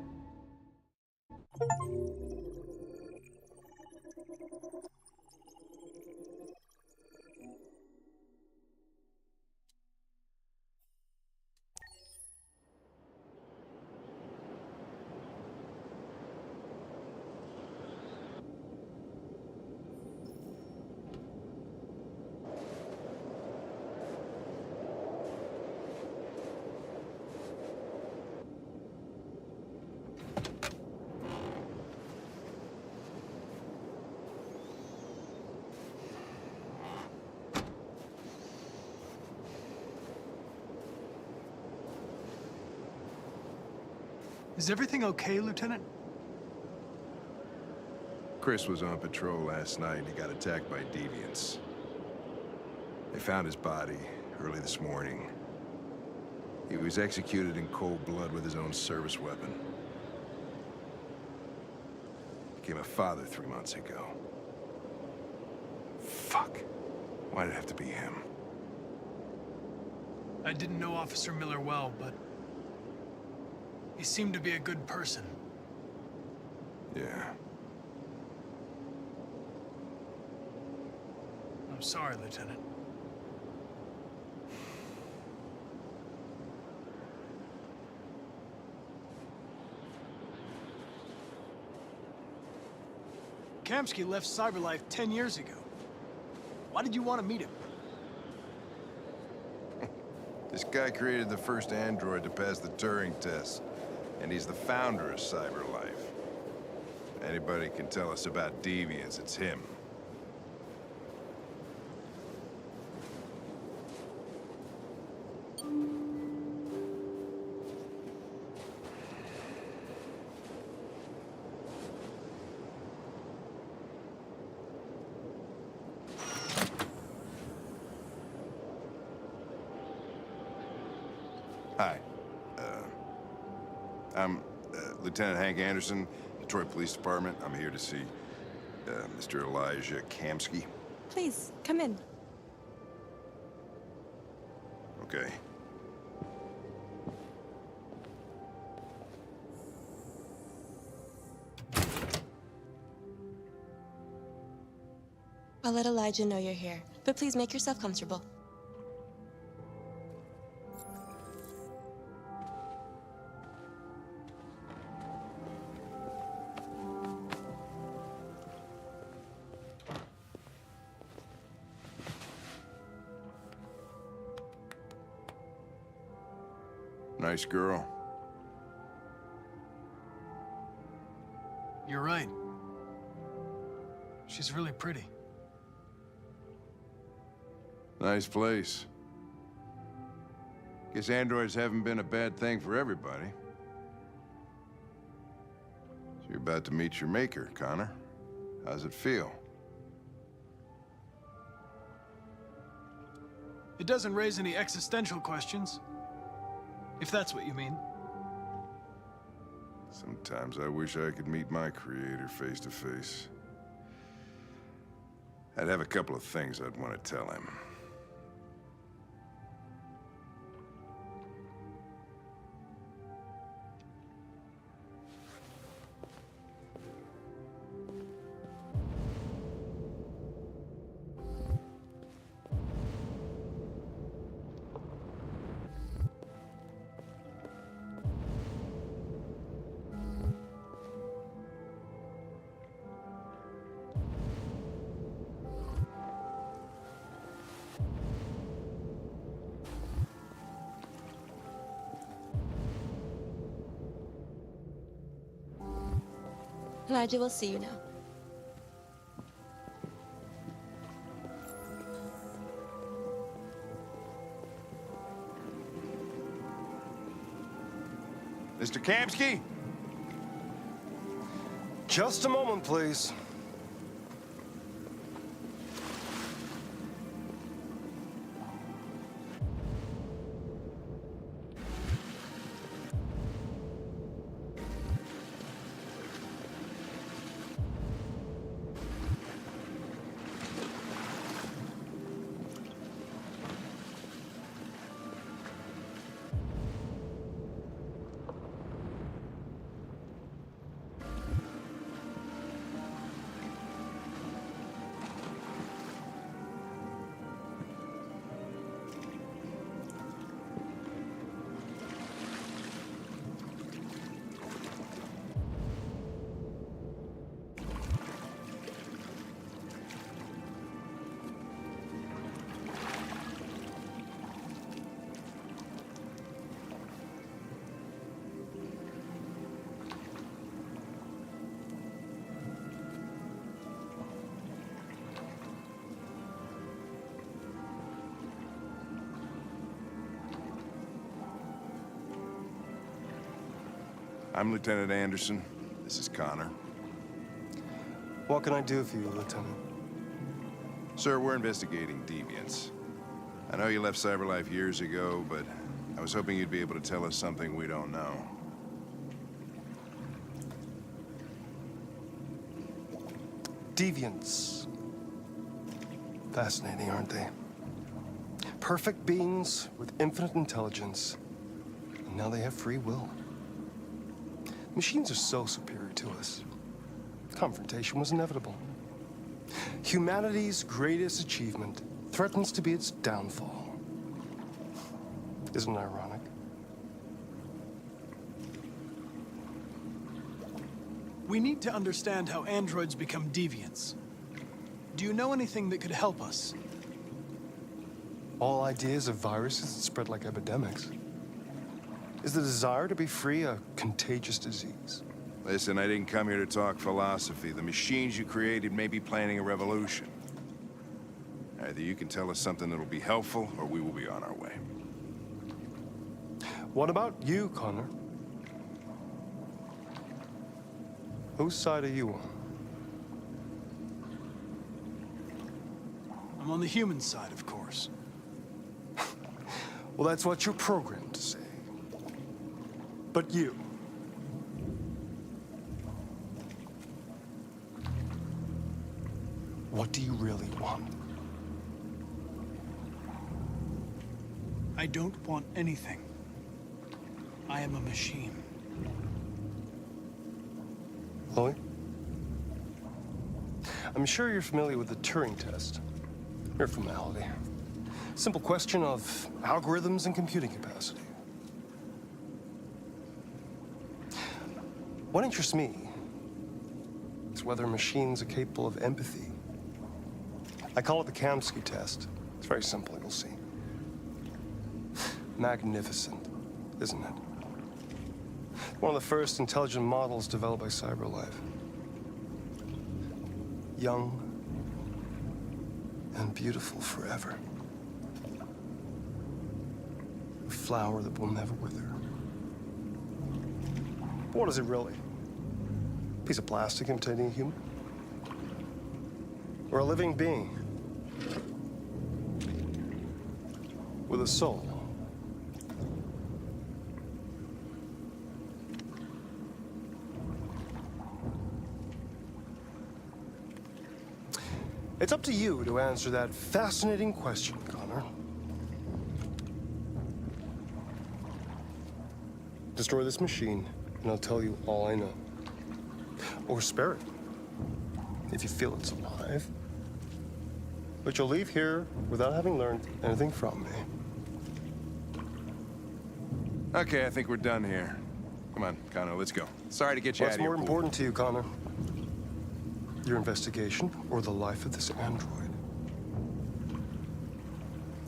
Is everything okay, Lieutenant? Chris was on patrol last night and he got attacked by deviants. They found his body early this morning. He was executed in cold blood with his own service weapon. Became a father 3 months ago. Fuck. Why did it have to be him? I didn't know Officer Miller well, but he seemed to be a good person. Yeah. I'm sorry, Lieutenant. Kamsky left CyberLife 10 years ago. Why did you want to meet him? This guy created the first android to pass the Turing test, and he's the founder of CyberLife. If anybody can tell us about deviants, it's him. Hi. I'm Lieutenant Hank Anderson, Detroit Police Department. I'm here to see Mr. Elijah Kamsky. Please, come in. Okay. I'll let Elijah know you're here, but please make yourself comfortable. Nice girl. You're right. She's really pretty. Nice place. Guess androids haven't been a bad thing for everybody. So you're about to meet your maker, Connor. How's it feel? It doesn't raise any existential questions, if that's what you mean. Sometimes I wish I could meet my creator face to face. I'd have a couple of things I'd want to tell him. Elijah will see you now. Mr. Kamsky? Just a moment, please. I'm Lieutenant Anderson. This is Connor. What can I do for you, Lieutenant? Sir, we're investigating deviants. I know you left CyberLife years ago, but I was hoping you'd be able to tell us something we don't know. Deviants. Fascinating, aren't they? Perfect beings with infinite intelligence, and now they have free will. Machines are so superior to us. Confrontation was inevitable. Humanity's greatest achievement threatens to be its downfall. Isn't it ironic? We need to understand how androids become deviants. Do you know anything that could help us? All ideas of viruses that spread like epidemics. Is the desire to be free a contagious disease? Listen, I didn't come here to talk philosophy. The machines you created may be planning a revolution. Either you can tell us something that'll be helpful, or we will be on our way. What about you, Connor? Whose side are you on? I'm on the human side, of course. Well, that's what you're programmed to say. But you. What do you really want? I don't want anything. I am a machine. Chloe? I'm sure you're familiar with the Turing test. Mere formality. Simple question of algorithms and computing capacity. What interests me is whether machines are capable of empathy. I call it the Kamsky test. It's very simple, you'll see. Magnificent, isn't it? One of the first intelligent models developed by CyberLife. Young and beautiful forever. A flower that will never wither. What is it really? A piece of plastic imitating a human? Or a living being? With a soul? It's up to you to answer that fascinating question, Connor. Destroy this machine, and I'll tell you all I know. Or spare it, if you feel it's alive. But you'll leave here without having learned anything from me. Okay, I think we're done here. Come on, Connor, let's go. Sorry to get you out of your What's more important to you, Connor? Your investigation or the life of this android?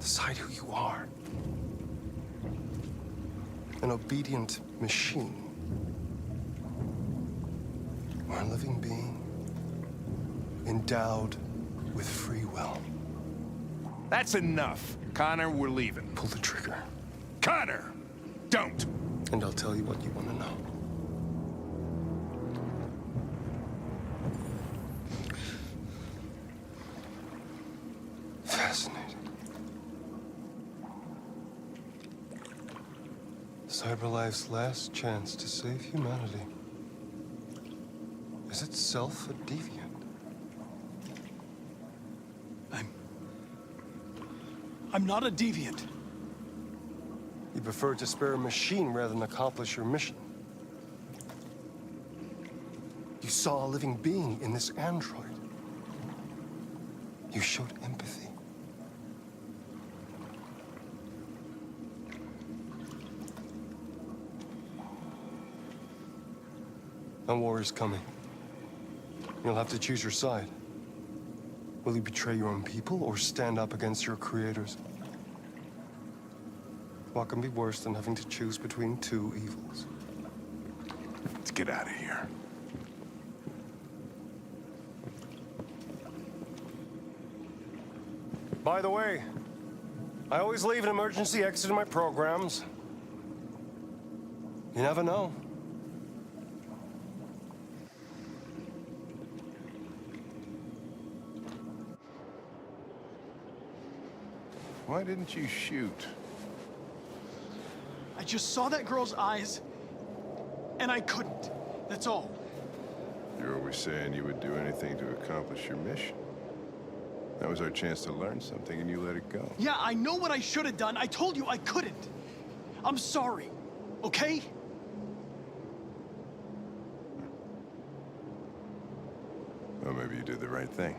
Decide who you are. An obedient machine. Or a living being endowed with free will. That's enough. Connor, we're leaving. Pull the trigger. Connor! Don't! And I'll tell you what you want to know. Fascinating. CyberLife's last chance to save humanity is itself a deviant. I'm not a deviant. You prefer to spare a machine rather than accomplish your mission. You saw a living being in this android. You showed empathy. A war is coming. You'll have to choose your side. Will you betray your own people or stand up against your creators? What can be worse than having to choose between two evils? Let's get out of here. By the way, I always leave an emergency exit in my programs. You never know. Why didn't you shoot? I just saw that girl's eyes, and I couldn't. That's all. You're always saying you would do anything to accomplish your mission. That was our chance to learn something, and you let it go. Yeah, I know what I should have done. I told you I couldn't. I'm sorry, okay? Well, maybe you did the right thing.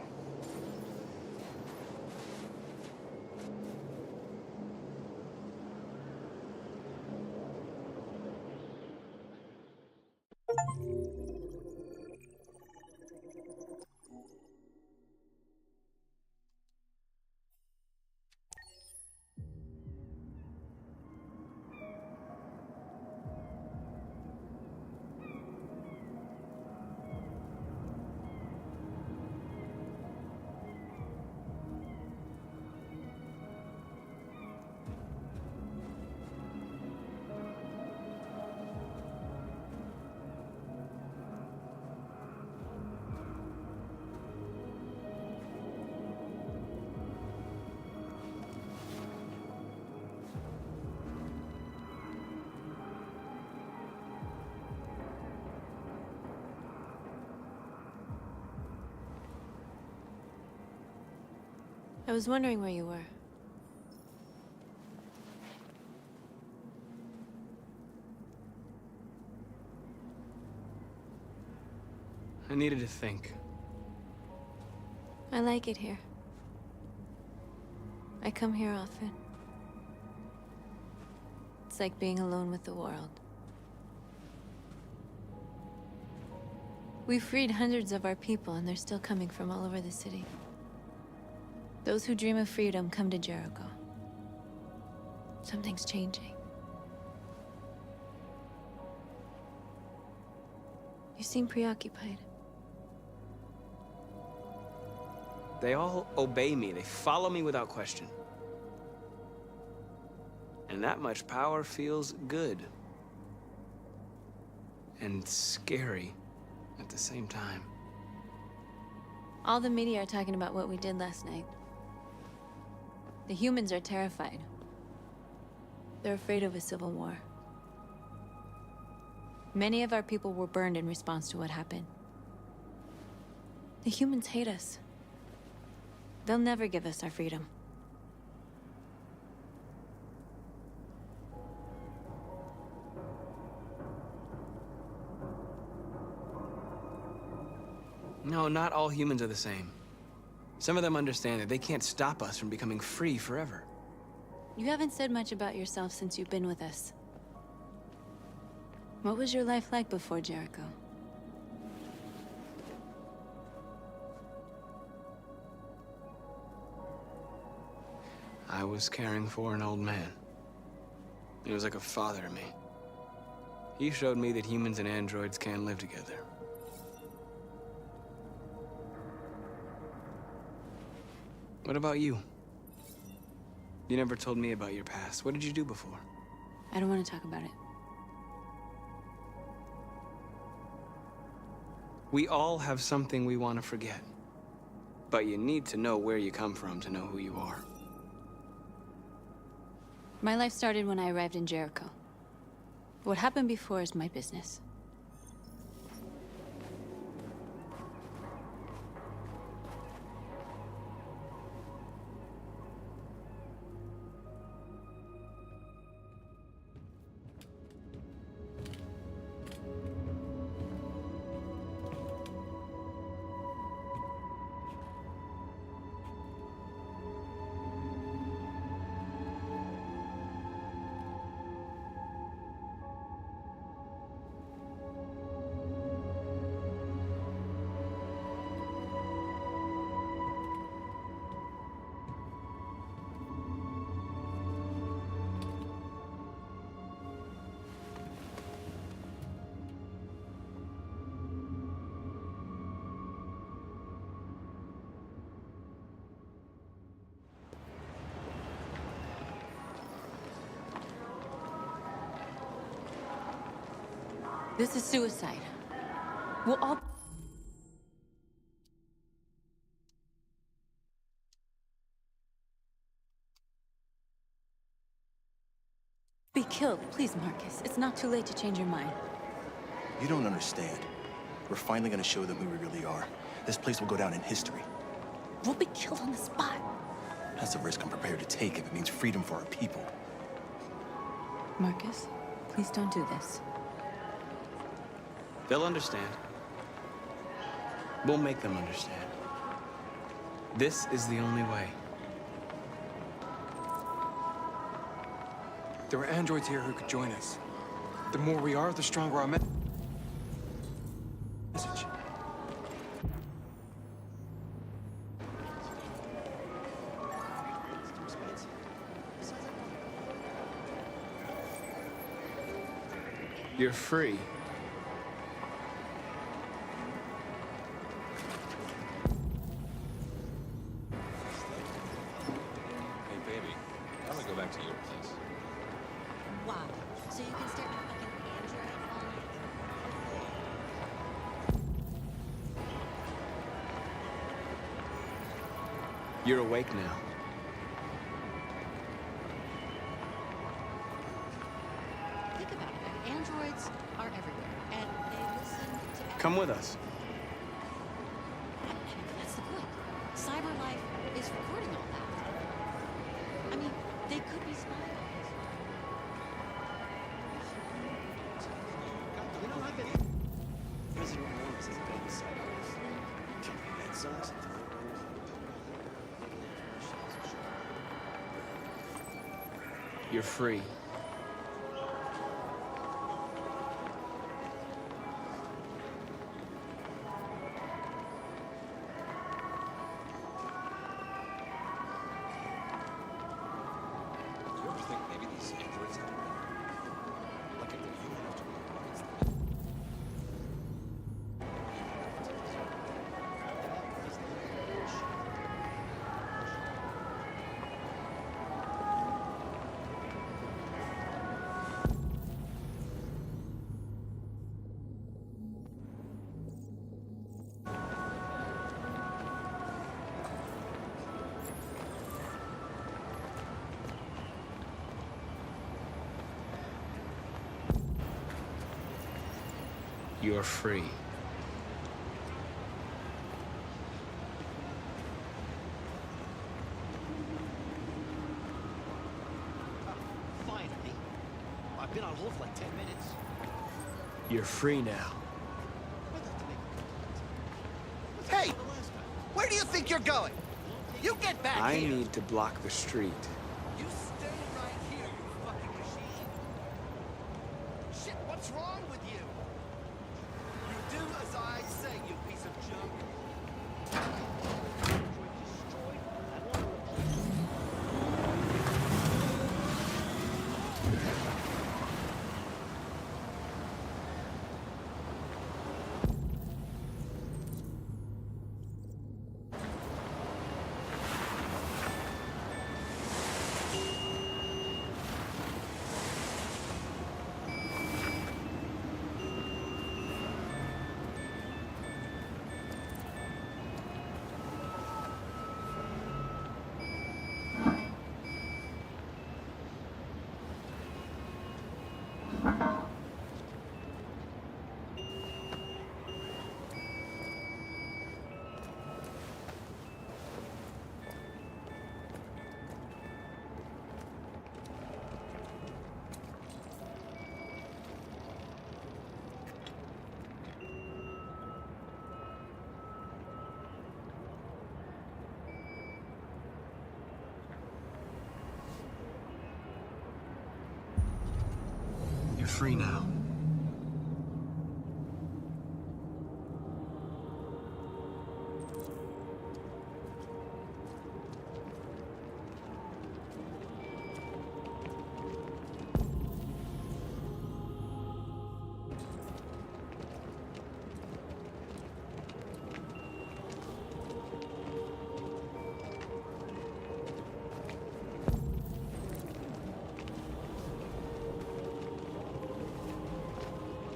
I was wondering where you were. I needed to think. I like it here. I come here often. It's like being alone with the world. We freed hundreds of our people, and they're still coming from all over the city. Those who dream of freedom come to Jericho. Something's changing. You seem preoccupied. They all obey me. They follow me without question. And that much power feels good. And scary at the same time. All the media are talking about what we did last night. The humans are terrified. They're afraid of a civil war. Many of our people were burned in response to what happened. The humans hate us. They'll never give us our freedom. No, not all humans are the same. Some of them understand that they can't stop us from becoming free forever. You haven't said much about yourself since you've been with us. What was your life like before Jericho? I was caring for an old man. He was like a father to me. He showed me that humans and androids can live together. What about you? You never told me about your past. What did you do before? I don't want to talk about it. We all have something we want to forget. But you need to know where you come from to know who you are. My life started when I arrived in Jericho. What happened before is my business. This is suicide. We'll all be killed. Please, Marcus. It's not too late to change your mind. You don't understand. We're finally gonna show them who we really are. This place will go down in history. We'll be killed on the spot. That's a risk I'm prepared to take if it means freedom for our people. Marcus, please don't do this. They'll understand. We'll make them understand. This is the only way. There were androids here who could join us. The more we are, the stronger our message. You're free. Hey, baby, I'm gonna go back to your place. Wow. So you can stare at my fucking android all night? You're awake now. Think about it. Androids are everywhere, and they listen to... Come with us. That's the point. Cyber life is recording all that. I mean, they could be spying on us. You know, I've been... President Morris has been inside us. That sucks. You're free. Do you ever think maybe these androids have a brain? Like if they're human enough to realize that? You're free. Finally. I've been on hold for like 10 minutes. You're free now. Hey! Where do you think you're going? You get back I here! need to block the street. You stay right here, you fucking machine! Shit, what's wrong with you? You do as I say, you piece of junk. You're free now.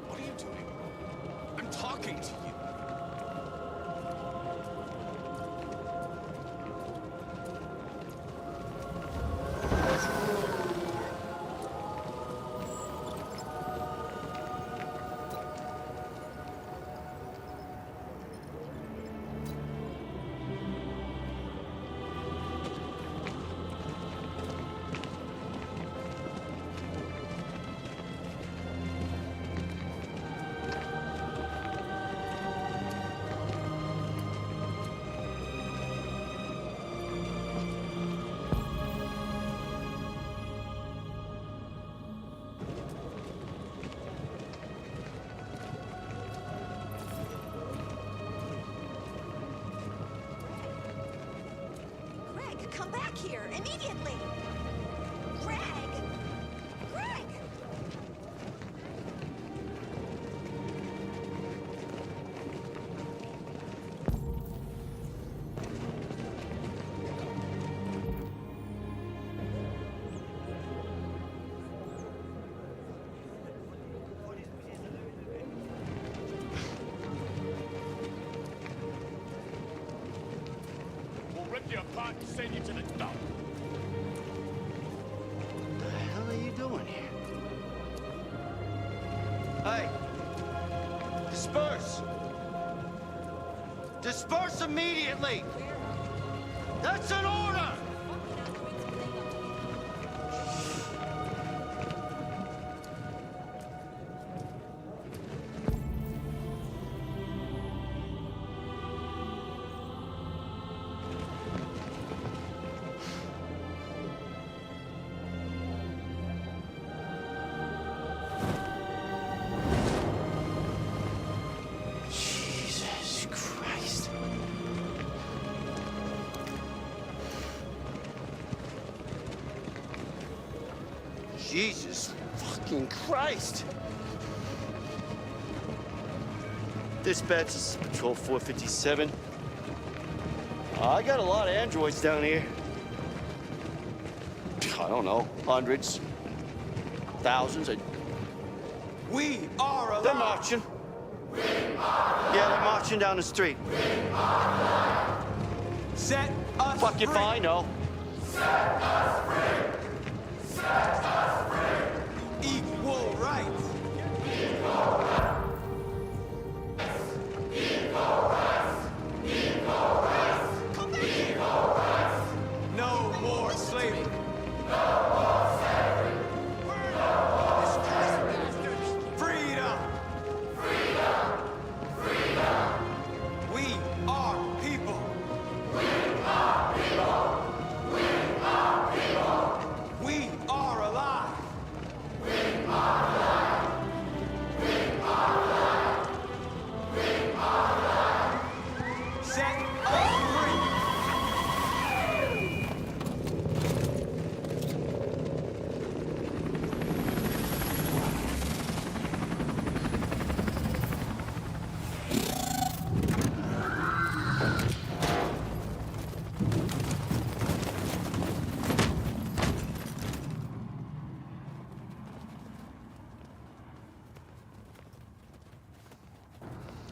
What are you doing? I'm talking to you. Greg, come back here immediately! Greg! Greg! We'll rip you apart and send you to the dump. What the hell are you doing here? Hey! Disperse! Disperse immediately! That's an order! Jesus Christ. Jesus fucking Christ! Dispatch, this is Patrol 457. I got a lot of androids down here. I don't know, hundreds, thousands. We are alive! They're marching. Yeah, they're marching down the street. Set us Fuck if free. I know. Equal rights. No more slavery. Freedom. We are people. We are alive. Set us free.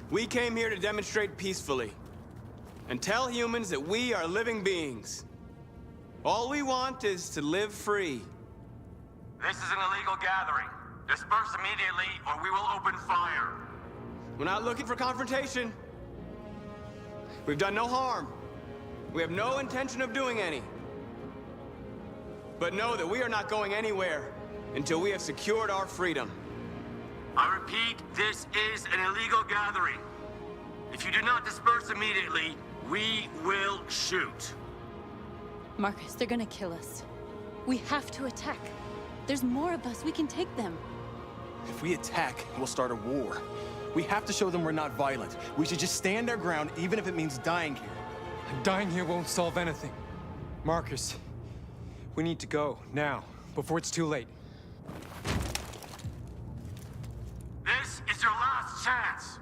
We came here to demonstrate peacefully and tell humans that we are living beings. All we want is to live free. This is an illegal gathering. Disperse immediately, or we will open fire. We're not looking for confrontation. We've done no harm. We have no intention of doing any. But know that we are not going anywhere until we have secured our freedom. I repeat, this is an illegal gathering. If you do not disperse immediately, we will shoot. Marcus, they're gonna kill us. We have to attack. There's more of us. We can take them. If we attack, we'll start a war. We have to show them we're not violent. We should just stand our ground, even if it means dying here. And dying here won't solve anything. Marcus, we need to go, now, before it's too late. This is your last chance.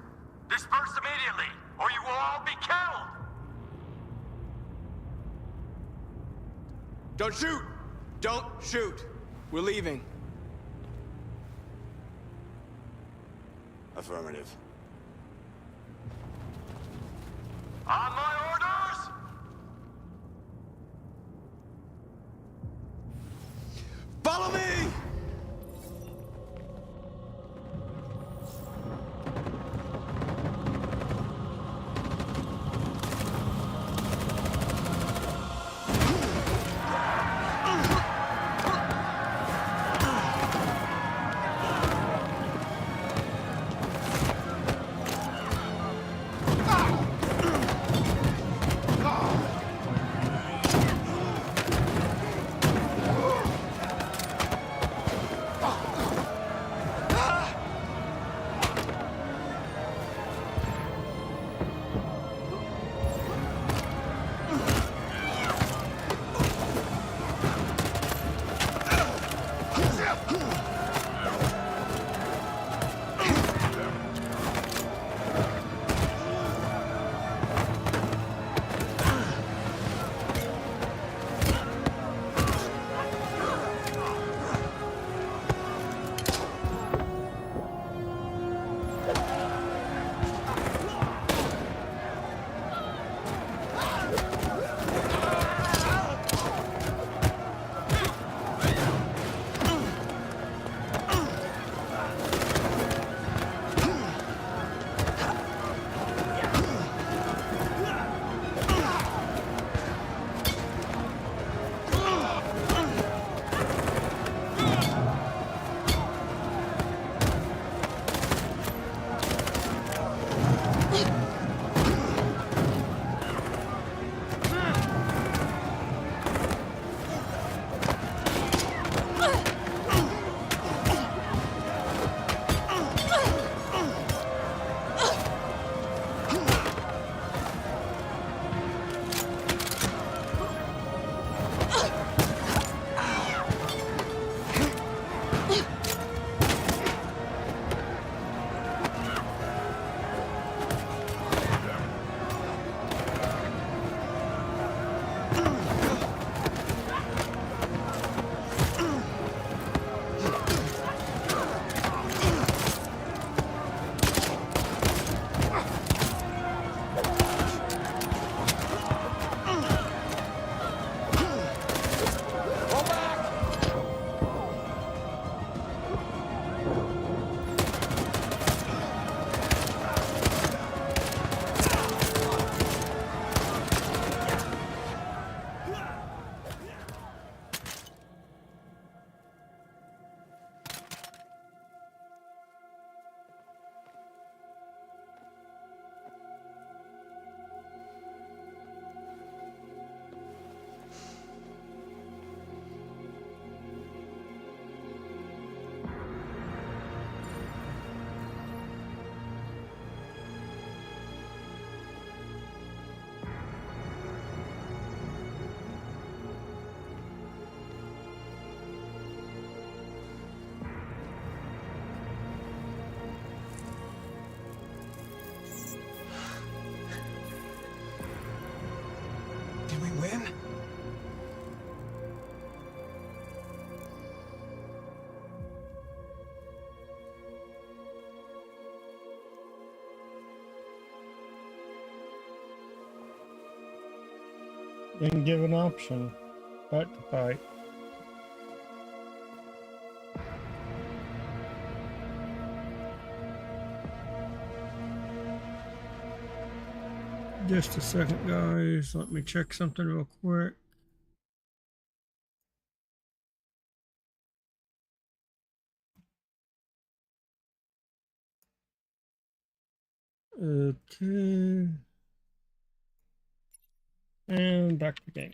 Disperse immediately, or you will all be killed. Don't shoot! Don't shoot! We're leaving. Affirmative. On my orders! Follow me! Didn't give an option but to fight. Just a second, guys. Let me check something real quick. Okay. And back to the game.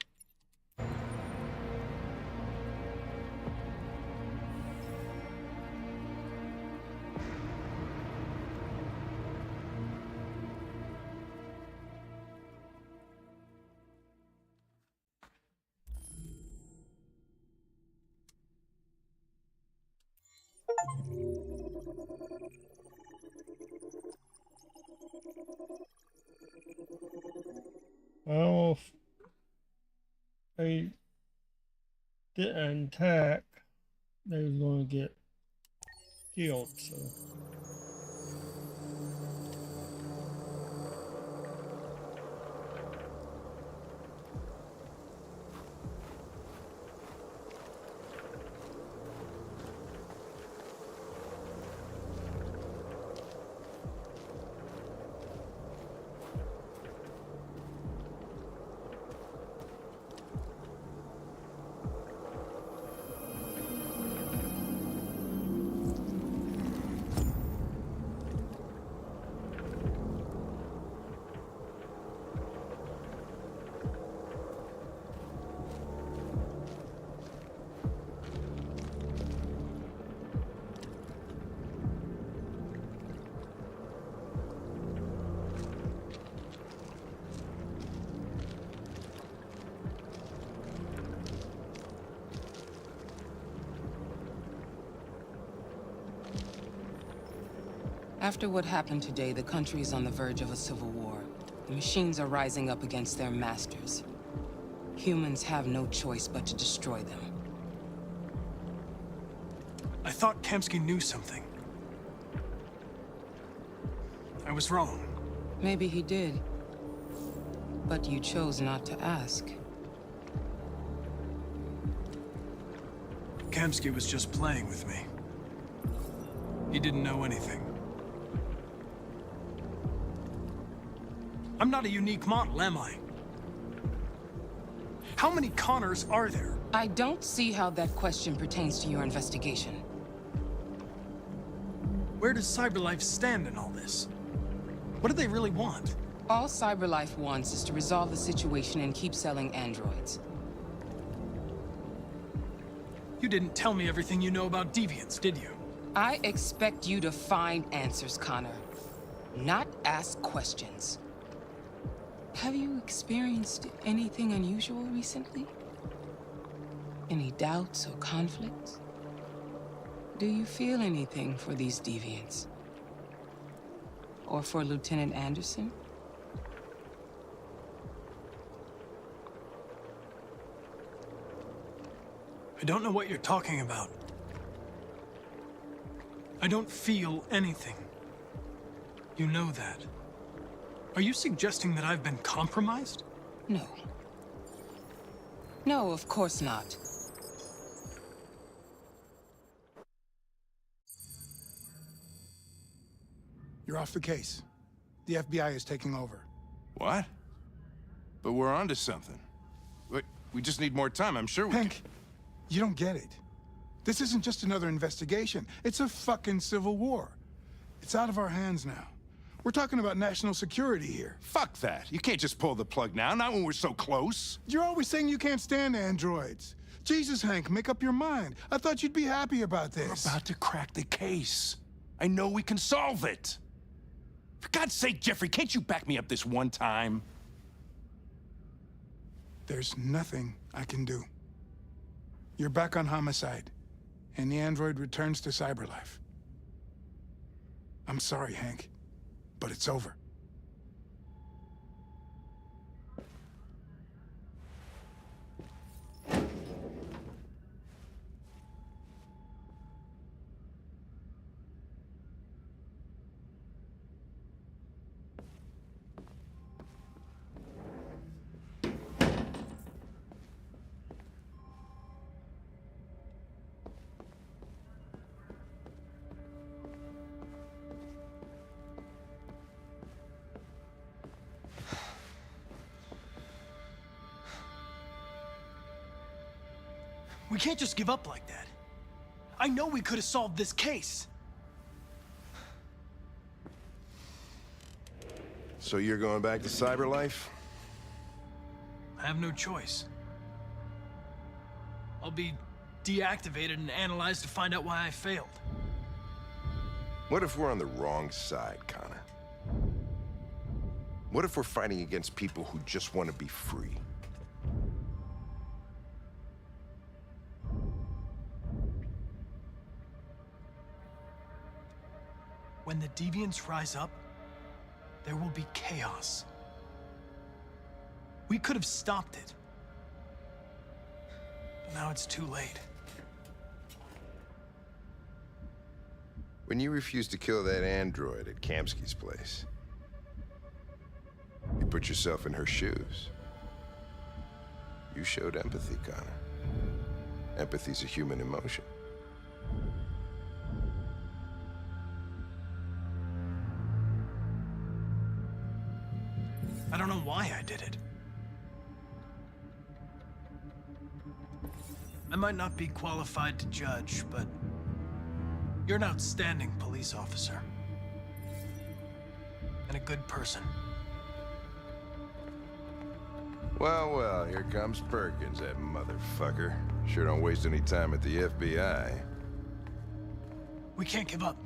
Well, if they didn't attack, they was going to get killed, so. After what happened today, the country is on the verge of a civil war. The machines are rising up against their masters. Humans have no choice but to destroy them. I thought Kamsky knew something. I was wrong. Maybe he did. But you chose not to ask. Kamsky was just playing with me. He didn't know anything. I'm not a unique model, am I? How many Connors are there? I don't see how that question pertains to your investigation. Where does CyberLife stand in all this? What do they really want? All CyberLife wants is to resolve the situation and keep selling androids. You didn't tell me everything you know about deviants, did you? I expect you to find answers, Connor. Not ask questions. Have you experienced anything unusual recently? Any doubts or conflicts? Do you feel anything for these deviants? Or for Lieutenant Anderson? I don't know what you're talking about. I don't feel anything. You know that. Are you suggesting that I've been compromised? No. No, of course not. You're off the case. The FBI is taking over. What? But we're onto something. We just need more time, I'm sure we Hank, you don't get it. This isn't just another investigation. It's a fucking civil war. It's out of our hands now. We're talking about national security here. Fuck that. You can't just pull the plug now, not when we're so close. You're always saying you can't stand androids. Jesus, Hank, make up your mind. I thought you'd be happy about this. We're about to crack the case. I know we can solve it. For God's sake, Jeffrey, can't you back me up this one time? There's nothing I can do. You're back on homicide, and the android returns to CyberLife. I'm sorry, Hank, but it's over. We can't just give up like that. I know we could have solved this case. So you're going back to CyberLife? I have no choice. I'll be deactivated and analyzed to find out why I failed. What if we're on the wrong side, Connor? What if we're fighting against people who just want to be free? When the deviants rise up, there will be chaos. We could have stopped it. But now it's too late. When you refused to kill that android at Kamsky's place, you put yourself in her shoes. You showed empathy, Connor. Empathy's a human emotion. I don't know why I did it. I might not be qualified to judge, but you're an outstanding police officer. And a good person. Well, well, here comes Perkins, that motherfucker. Sure don't waste any time at the FBI. We can't give up.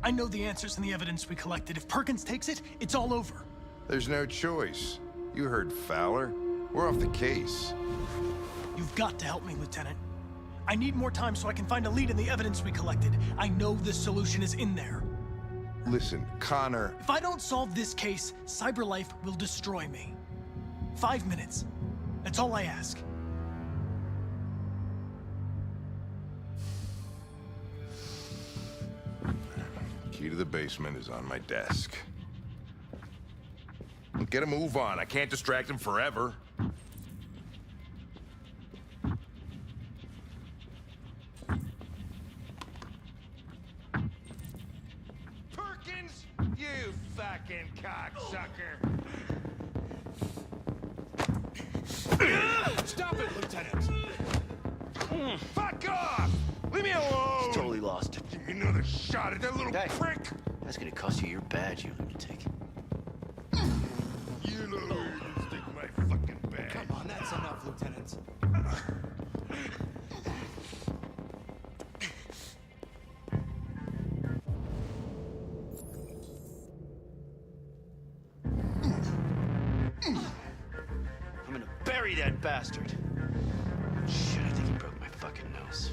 I know the answers and the evidence we collected. If Perkins takes it, it's all over. There's no choice. You heard Fowler. We're off the case. You've got to help me, Lieutenant. I need more time so I can find a lead in the evidence we collected. I know the solution is in there. Listen, Connor... If I don't solve this case, CyberLife will destroy me. 5 minutes. That's all I ask. Key to the basement is on my desk. Get a move on. I can't distract him forever. Perkins, you fucking cocksucker! Stop it, Lieutenant! Fuck off! Leave me alone! He's totally lost. Give me another shot at that little prick! That's gonna cost you your badge, you lunatic. You know you stick my fucking bag. Come on, that's enough, Lieutenant. I'm gonna bury that bastard. Shit, I think he broke my fucking nose.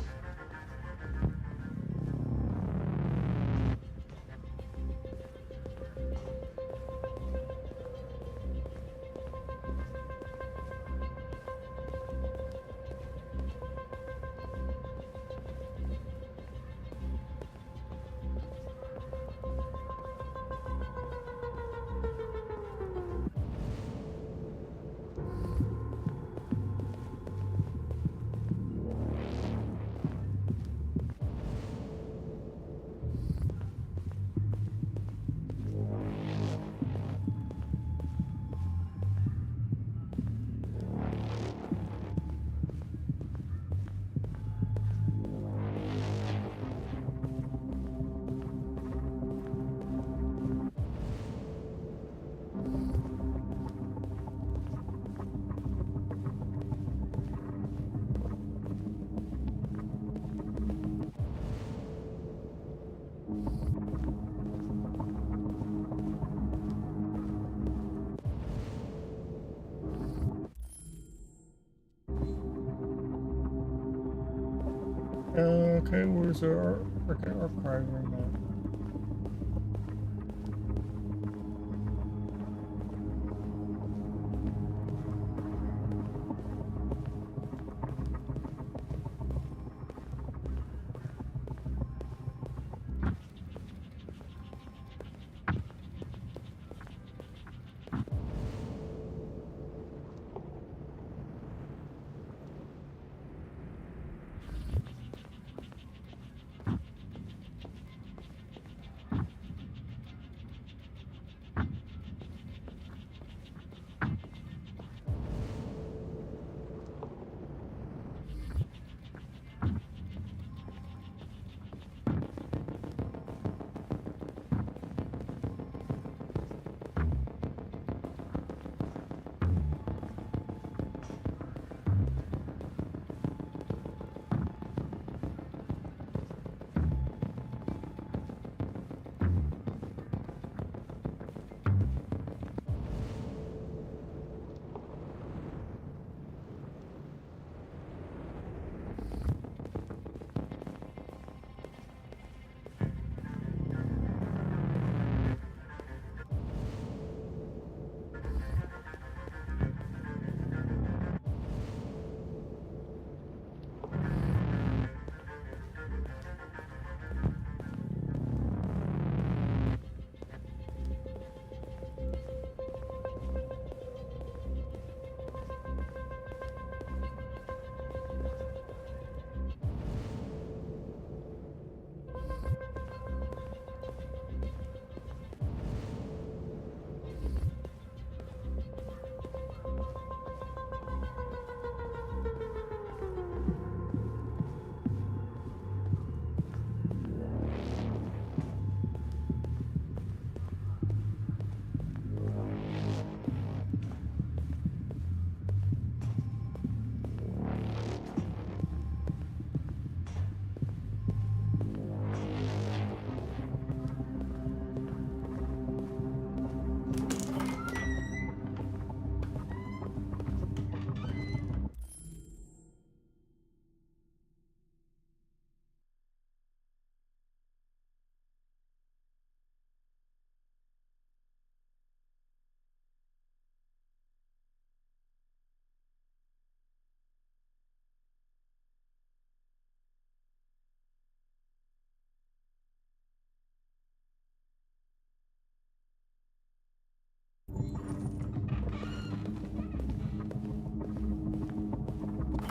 Okay, where's our archive room at?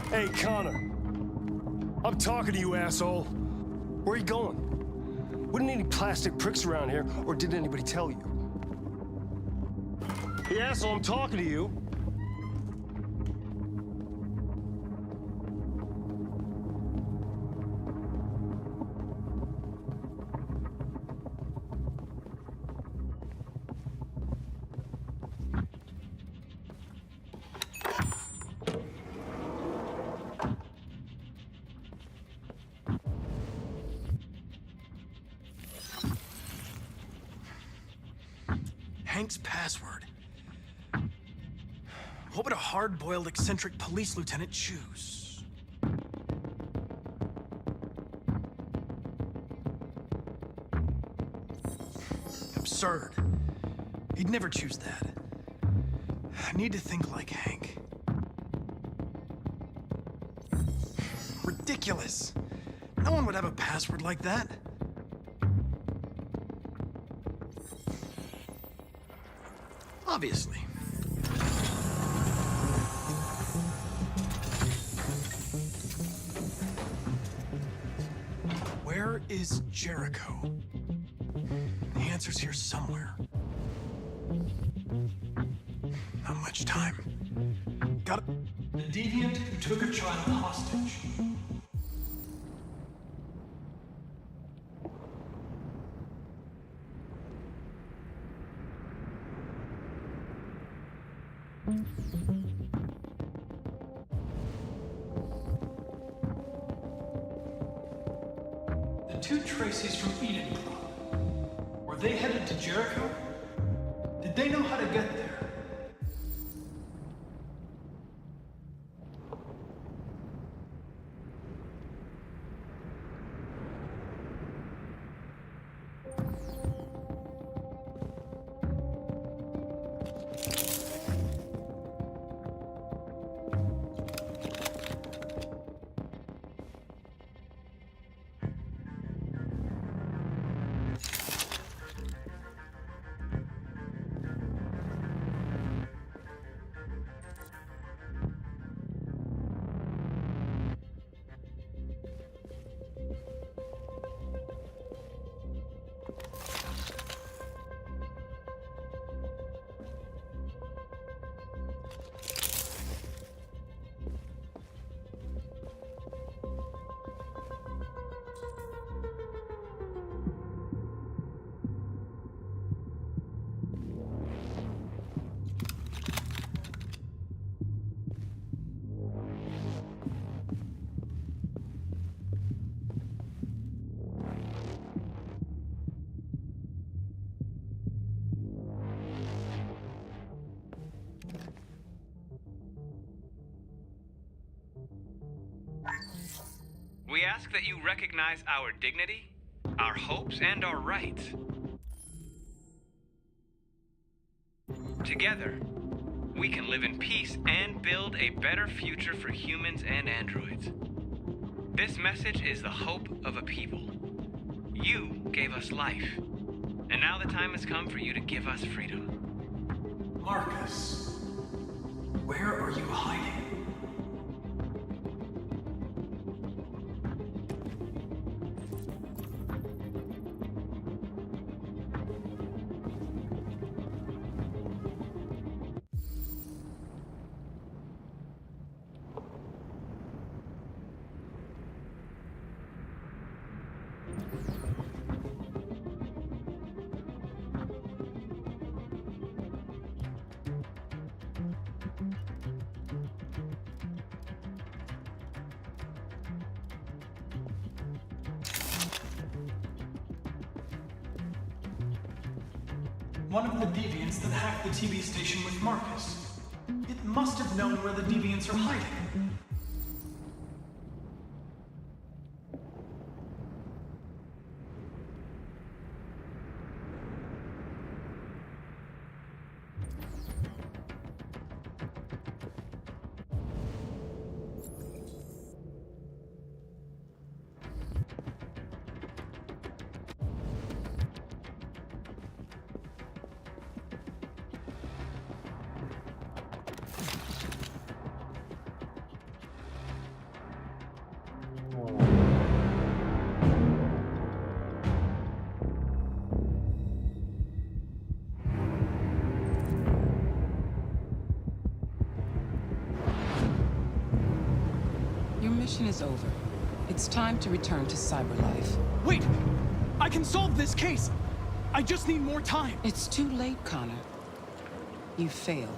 Hey, Connor. I'm talking to you, asshole. Where are you going? Wouldn't any plastic pricks around here, or did anybody tell you? Hey, asshole, I'm talking to you. Hank's password. What would a hard-boiled, eccentric police lieutenant choose? Absurd. He'd never choose that. I need to think like Hank. Ridiculous. No one would have a password like that. Obviously. Where is Jericho? The answer's here somewhere. Not much time. Got the deviant who took a child hostage. The two Tracy's from Eden Club. Were they headed to Jericho? Did they know how to get there? We ask that you recognize our dignity, our hopes, and our rights. Together, we can live in peace and build a better future for humans and androids. This message is the hope of a people. You gave us life, and now the time has come for you to give us freedom. Marcus, where are you hiding? One of the deviants that hacked the TV station with Marcus. It must have known where the deviants are hiding. is over. It's time to return to cyberlife. Wait! I can solve this case! I just need more time! It's too late, Connor. You failed.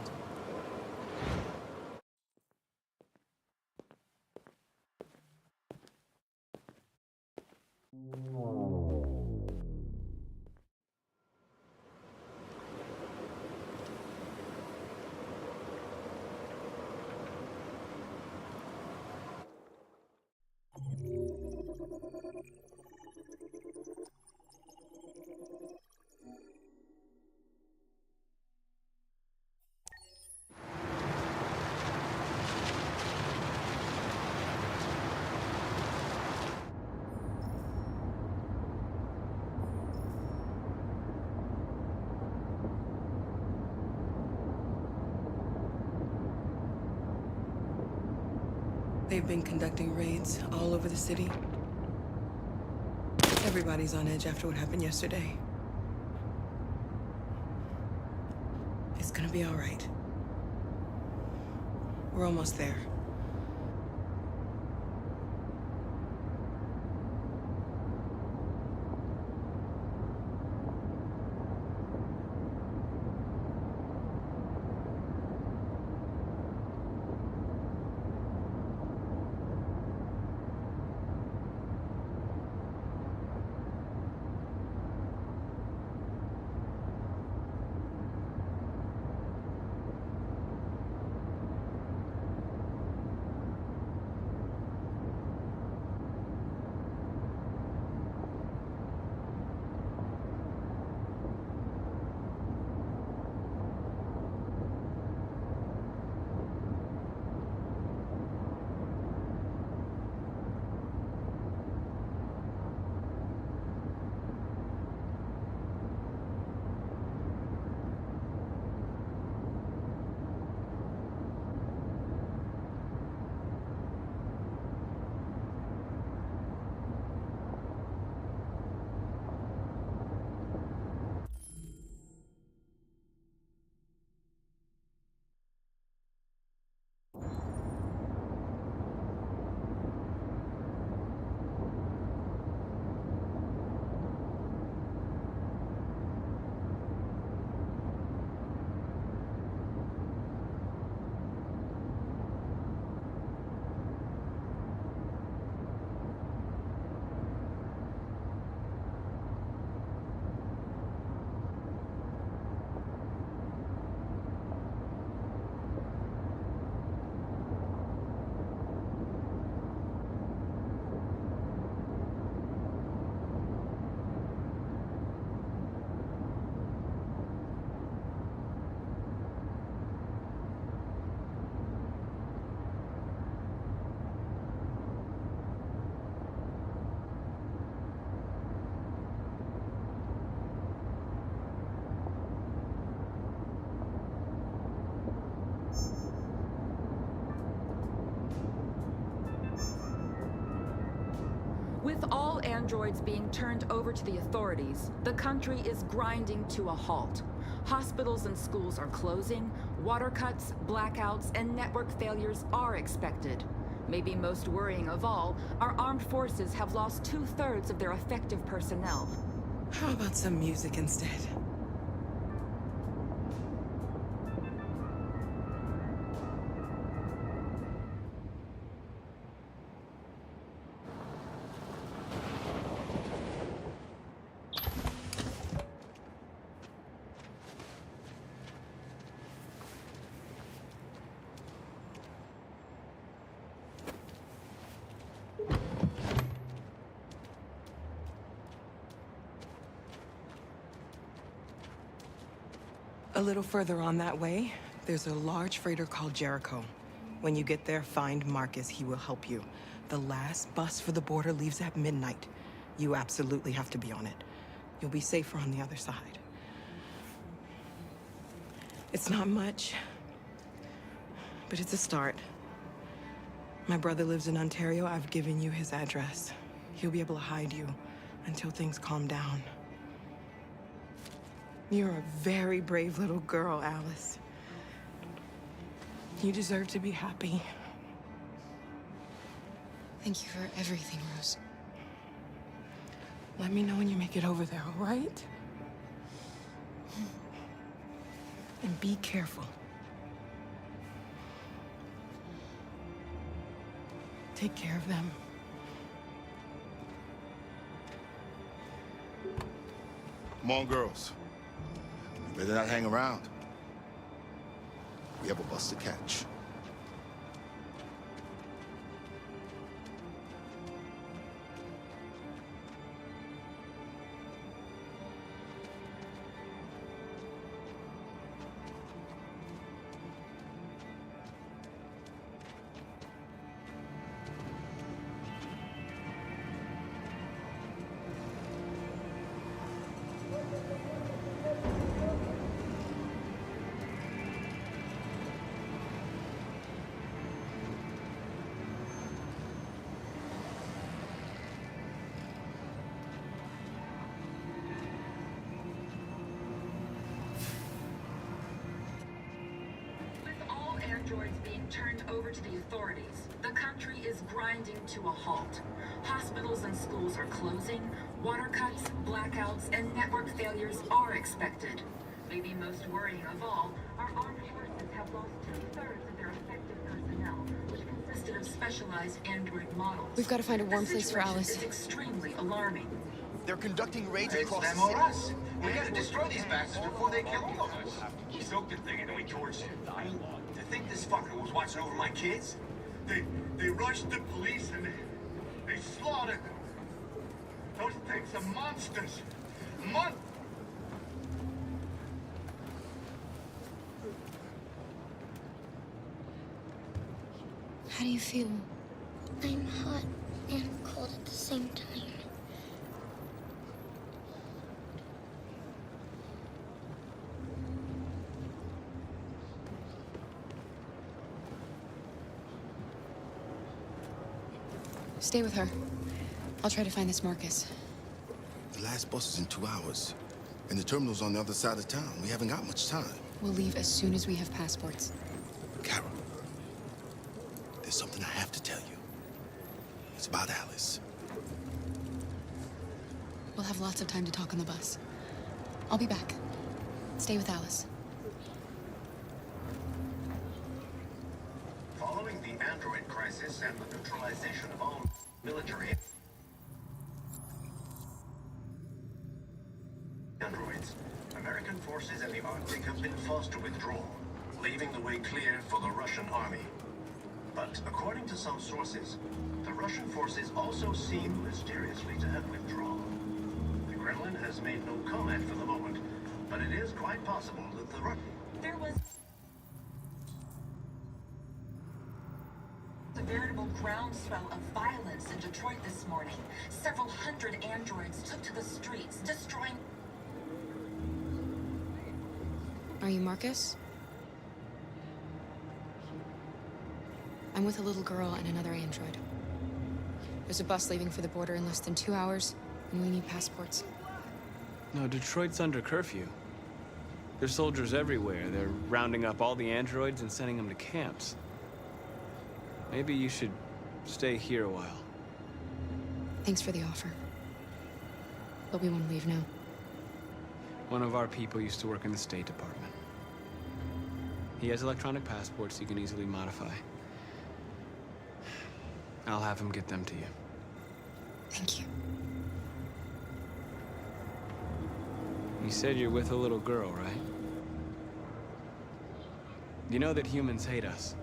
They've been conducting raids all over the city. Everybody's on edge after what happened yesterday. It's gonna be all right. We're almost there. With all androids being turned over to the authorities, the country is grinding to a halt. Hospitals and schools are closing, water cuts, blackouts, and network failures are expected. Maybe most worrying of all, our armed forces have lost 2/3 of their effective personnel. How about some music instead? A little further on that way, there's a large freighter called Jericho. When you get there, find Marcus. He will help you. The last bus for the border leaves at midnight. You absolutely have to be on it. You'll be safer on the other side. It's not much, but it's a start. My brother lives in Ontario. I've given you his address. He'll be able to hide you until things calm down. You're a very brave little girl, Alice. You deserve to be happy. Thank you for everything, Rose. Let me know when you make it over there, all right? And be careful. Take care of them. Come on, girls. You better not hang around. We have a bus to catch. Androids being turned over to the authorities, the country is grinding to a halt. Hospitals and schools are closing, water cuts, blackouts, and network failures are expected. Maybe most worrying of all, our armed forces have lost 2/3 of their effective personnel, which consisted of specialized android models. We've got to find a warm place for Alice. It's extremely alarming. They're conducting raids It's across them the or city. us. We gotta destroy these bastards before they kill all of us. We soaked the thing and then we torched it. To think this fucker was watching over my kids? They rushed the police and they slaughtered them. Those things are monsters. How do you feel? I'm hot and cold at the same time. Stay with her. I'll try to find this Marcus. The last bus is in 2 hours. And the terminal's on the other side of town. We haven't got much time. We'll leave as soon as we have passports. Carol, there's something I have to tell you. It's about Alice. We'll have lots of time to talk on the bus. I'll be back. Stay with Alice. Following the android crisis and the neutralization of all military androids, American forces in the Arctic have been forced to withdraw, leaving the way clear for the Russian army. But according to some sources, the Russian forces also seem mysteriously to have withdrawn. The Kremlin has made no comment for the moment, but it is quite possible that the There was a veritable groundswell of violence in Detroit this morning. Several hundred androids took to the streets, destroying... Are you Marcus? I'm with a little girl and another android. There's a bus leaving for the border in less than 2 hours, and we need passports. No, Detroit's under curfew. There's soldiers everywhere. They're rounding up all the androids and sending them to camps. Maybe you should stay here a while. Thanks for the offer. But we want to leave now. One of our people used to work in the State Department. He has electronic passports he can easily modify. I'll have him get them to you. Thank you. You said you're with a little girl, right? You know that humans hate us.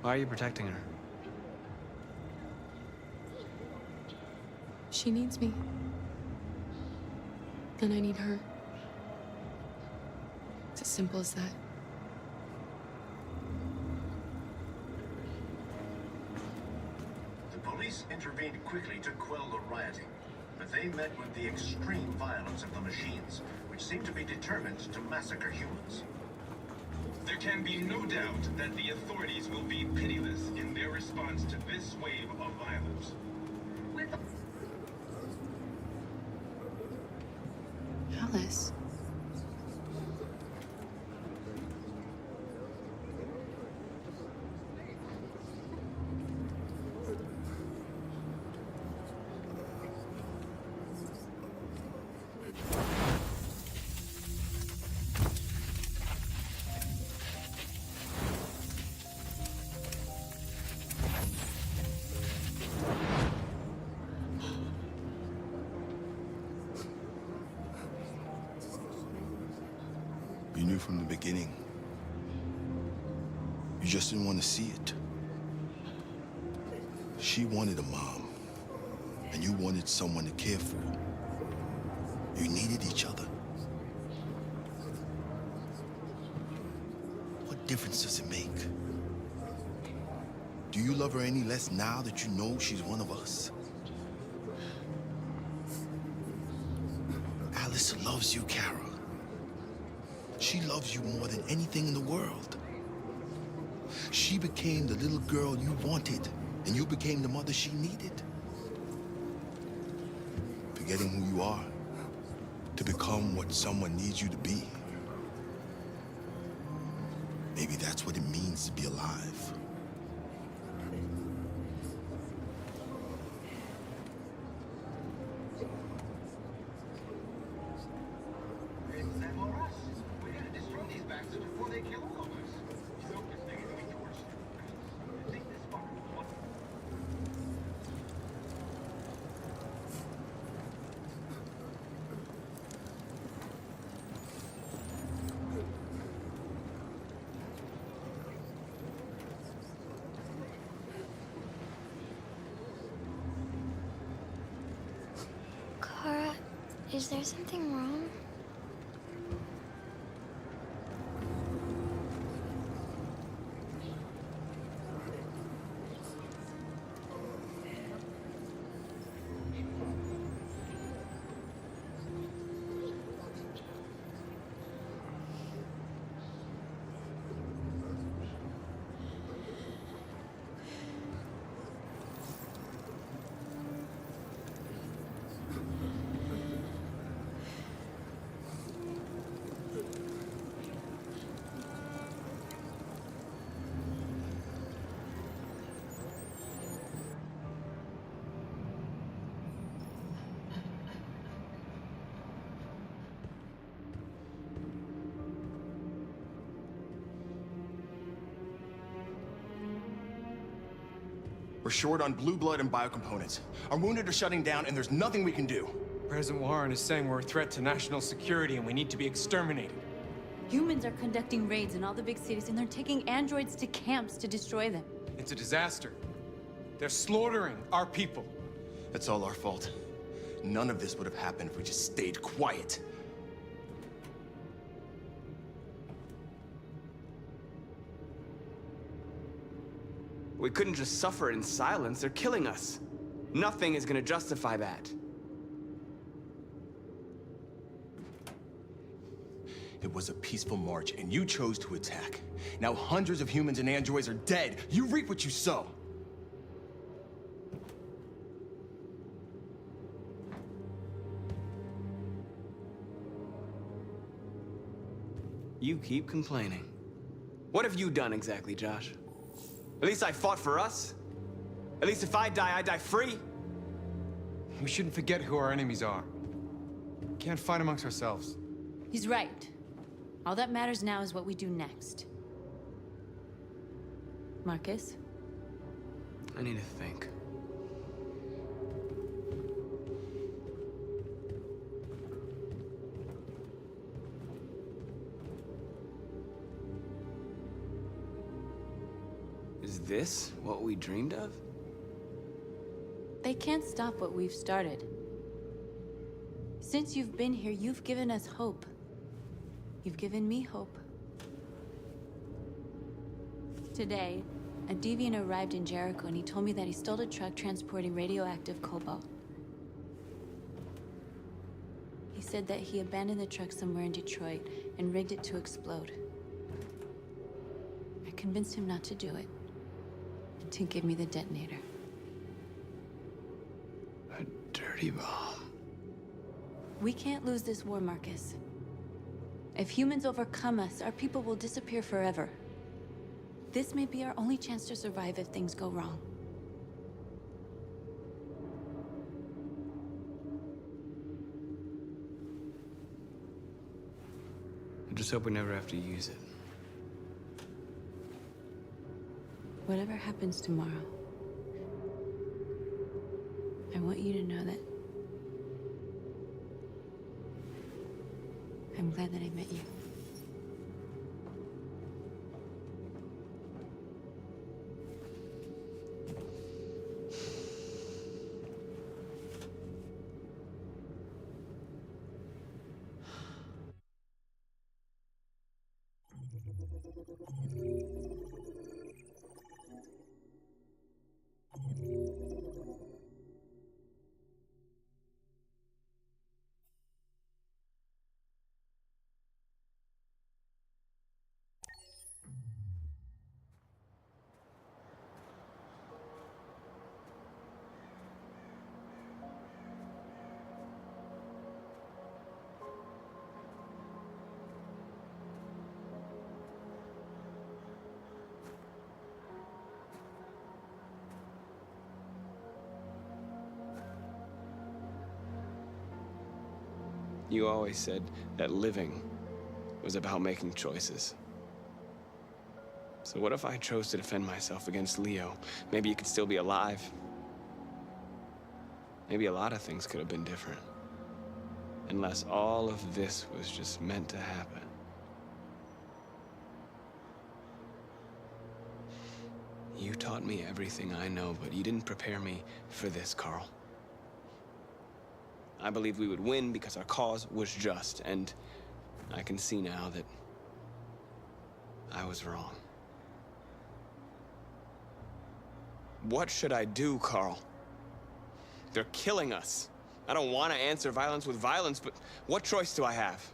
Why are you protecting her? She needs me. And I need her. It's as simple as that. The police intervened quickly to quell the rioting, but they met with the extreme violence of the machines, which seemed to be determined to massacre humans. There can be no doubt that the authorities will be pitiless in their response to this wave of violence. Alice. You knew from the beginning. You just didn't want to see it. She wanted a mom, and you wanted someone to care for. You needed each other. What difference does it make? Do you love her any less now that you know she's one of us? Alice loves you, Kara. She loves you more than anything in the world. She became the little girl you wanted, and you became the mother she needed. Forgetting who you are to become what someone needs you to be. Maybe that's what it means to be alive. Kara, is there something wrong? We're short on blue blood and biocomponents. Our wounded are shutting down, and there's nothing we can do. President Warren is saying we're a threat to national security and we need to be exterminated. Humans are conducting raids in all the big cities, and they're taking androids to camps to destroy them. It's a disaster. They're slaughtering our people. That's all our fault. None of this would have happened if we just stayed quiet. We couldn't just suffer in silence. They're killing us. Nothing is gonna justify that. It was a peaceful march, and you chose to attack. Now hundreds of humans and androids are dead. You reap what you sow. You keep complaining. What have you done exactly, Josh? At least I fought for us. At least if I die free. We shouldn't forget who our enemies are. We can't fight amongst ourselves. He's right. All that matters now is what we do next. Marcus? I need to think. Is this what we dreamed of? They can't stop what we've started. Since you've been here, you've given us hope. You've given me hope. Today, a deviant arrived in Jericho and he told me that he stole a truck transporting radioactive cobalt. He said that he abandoned the truck somewhere in Detroit and rigged it to explode. I convinced him not to do it, and to give me the detonator. A dirty bomb. We can't lose this war, Marcus. If humans overcome us, our people will disappear forever. This may be our only chance to survive if things go wrong. I just hope we never have to use it. Whatever happens tomorrow, I want you to know that I'm glad that I met you. You always said that living was about making choices. So what if I chose to defend myself against Leo? Maybe you could still be alive. Maybe a lot of things could have been different. Unless all of this was just meant to happen. You taught me everything I know, but you didn't prepare me for this, Carl. I believed we would win because our cause was just, and I can see now that I was wrong. What should I do, Carl? They're killing us. I don't want to answer violence with violence, but what choice do I have?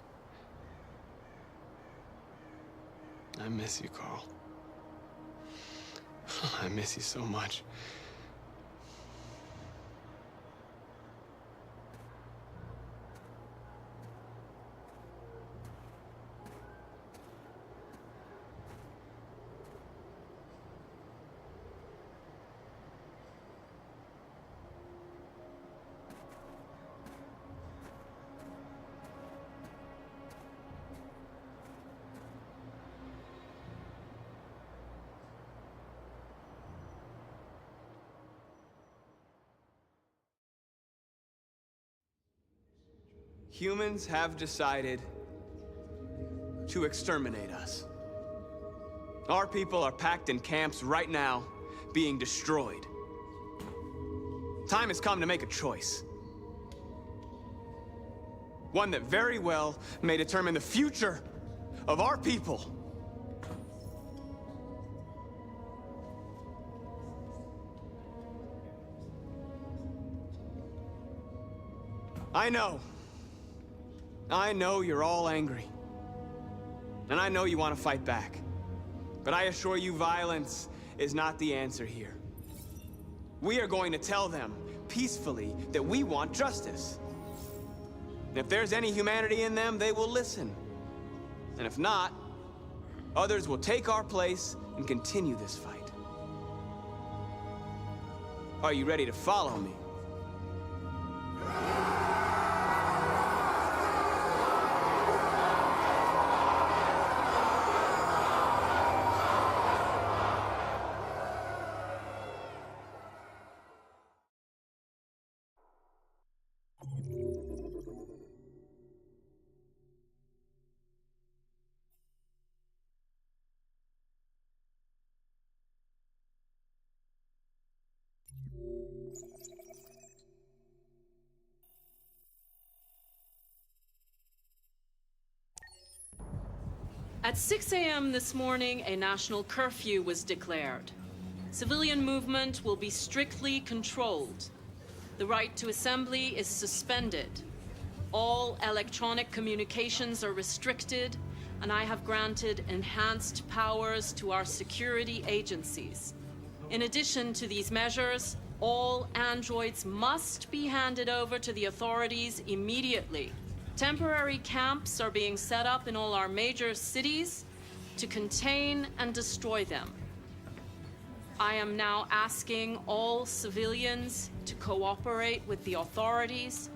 I miss you, Carl. I miss you so much. Humans have decided to exterminate us. Our people are packed in camps right now, being destroyed. Time has come to make a choice. One that very well may determine the future of our people. I know you're all angry. And I know you want to fight back. But I assure you, violence is not the answer here. We are going to tell them, peacefully, that we want justice. And if there's any humanity in them, they will listen. And if not, others will take our place and continue this fight. Are you ready to follow me? At 6 a.m. this morning, a national curfew was declared. Civilian movement will be strictly controlled. The right to assembly is suspended. All electronic communications are restricted, and I have granted enhanced powers to our security agencies. In addition to these measures, all androids must be handed over to the authorities immediately. Temporary camps are being set up in all our major cities to contain and destroy them. I am now asking all civilians to cooperate with the authorities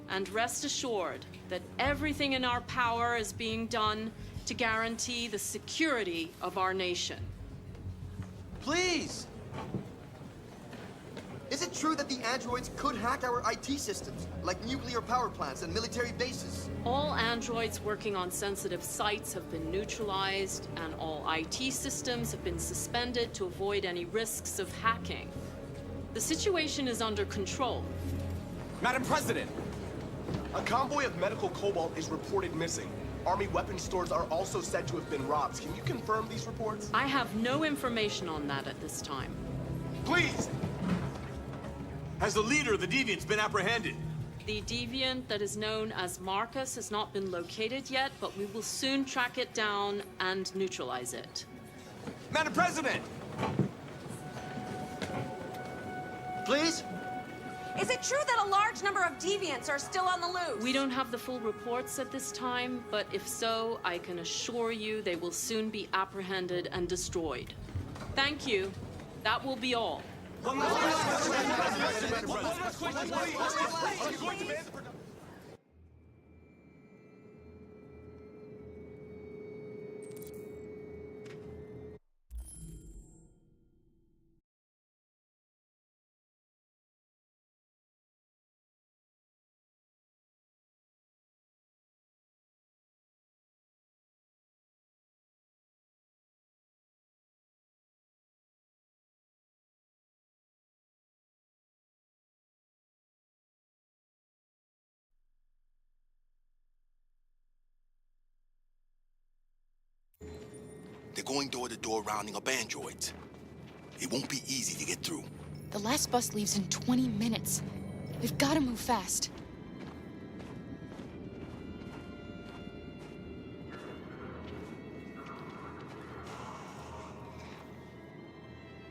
and rest assured that everything in our power is being done to guarantee the security of our nation. Please! Is it true that the androids could hack our IT systems, like nuclear power plants and military bases? All androids working on sensitive sites have been neutralized, and all IT systems have been suspended to avoid any risks of hacking. The situation is under control. Madam President! A convoy of medical cobalt is reported missing. Army weapon stores are also said to have been robbed. Can you confirm these reports? I have no information on that at this time. Please! Has the leader of the Deviants been apprehended? The deviant that is known as Marcus has not been located yet, but we will soon track it down and neutralize it. Madam President! Please? Is it true that a large number of deviants are still on the loose? We don't have the full reports at this time, but if so, I can assure you they will soon be apprehended and destroyed. Thank you. That will be all. They're going door to door rounding up androids. It won't be easy to get through. The last bus leaves in 20 minutes. We've got to move fast.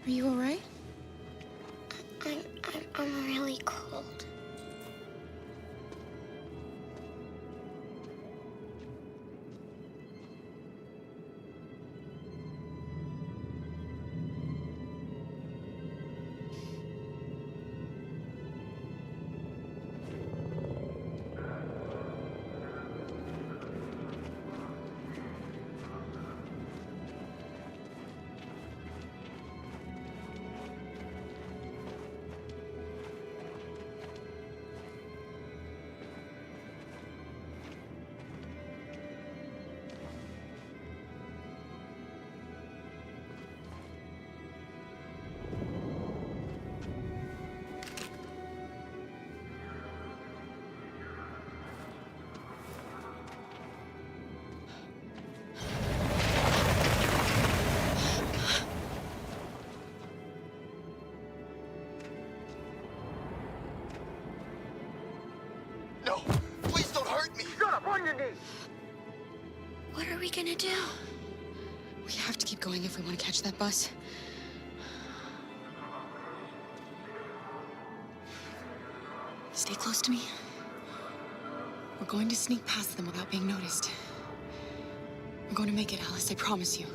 Are you all right? I'm really cold. No! Please don't hurt me! Shut up, on your knees! What are we gonna do? We have to keep going if we want to catch that bus. Stay close to me. We're going to sneak past them without being noticed. We're going to make it, Alice, I promise you.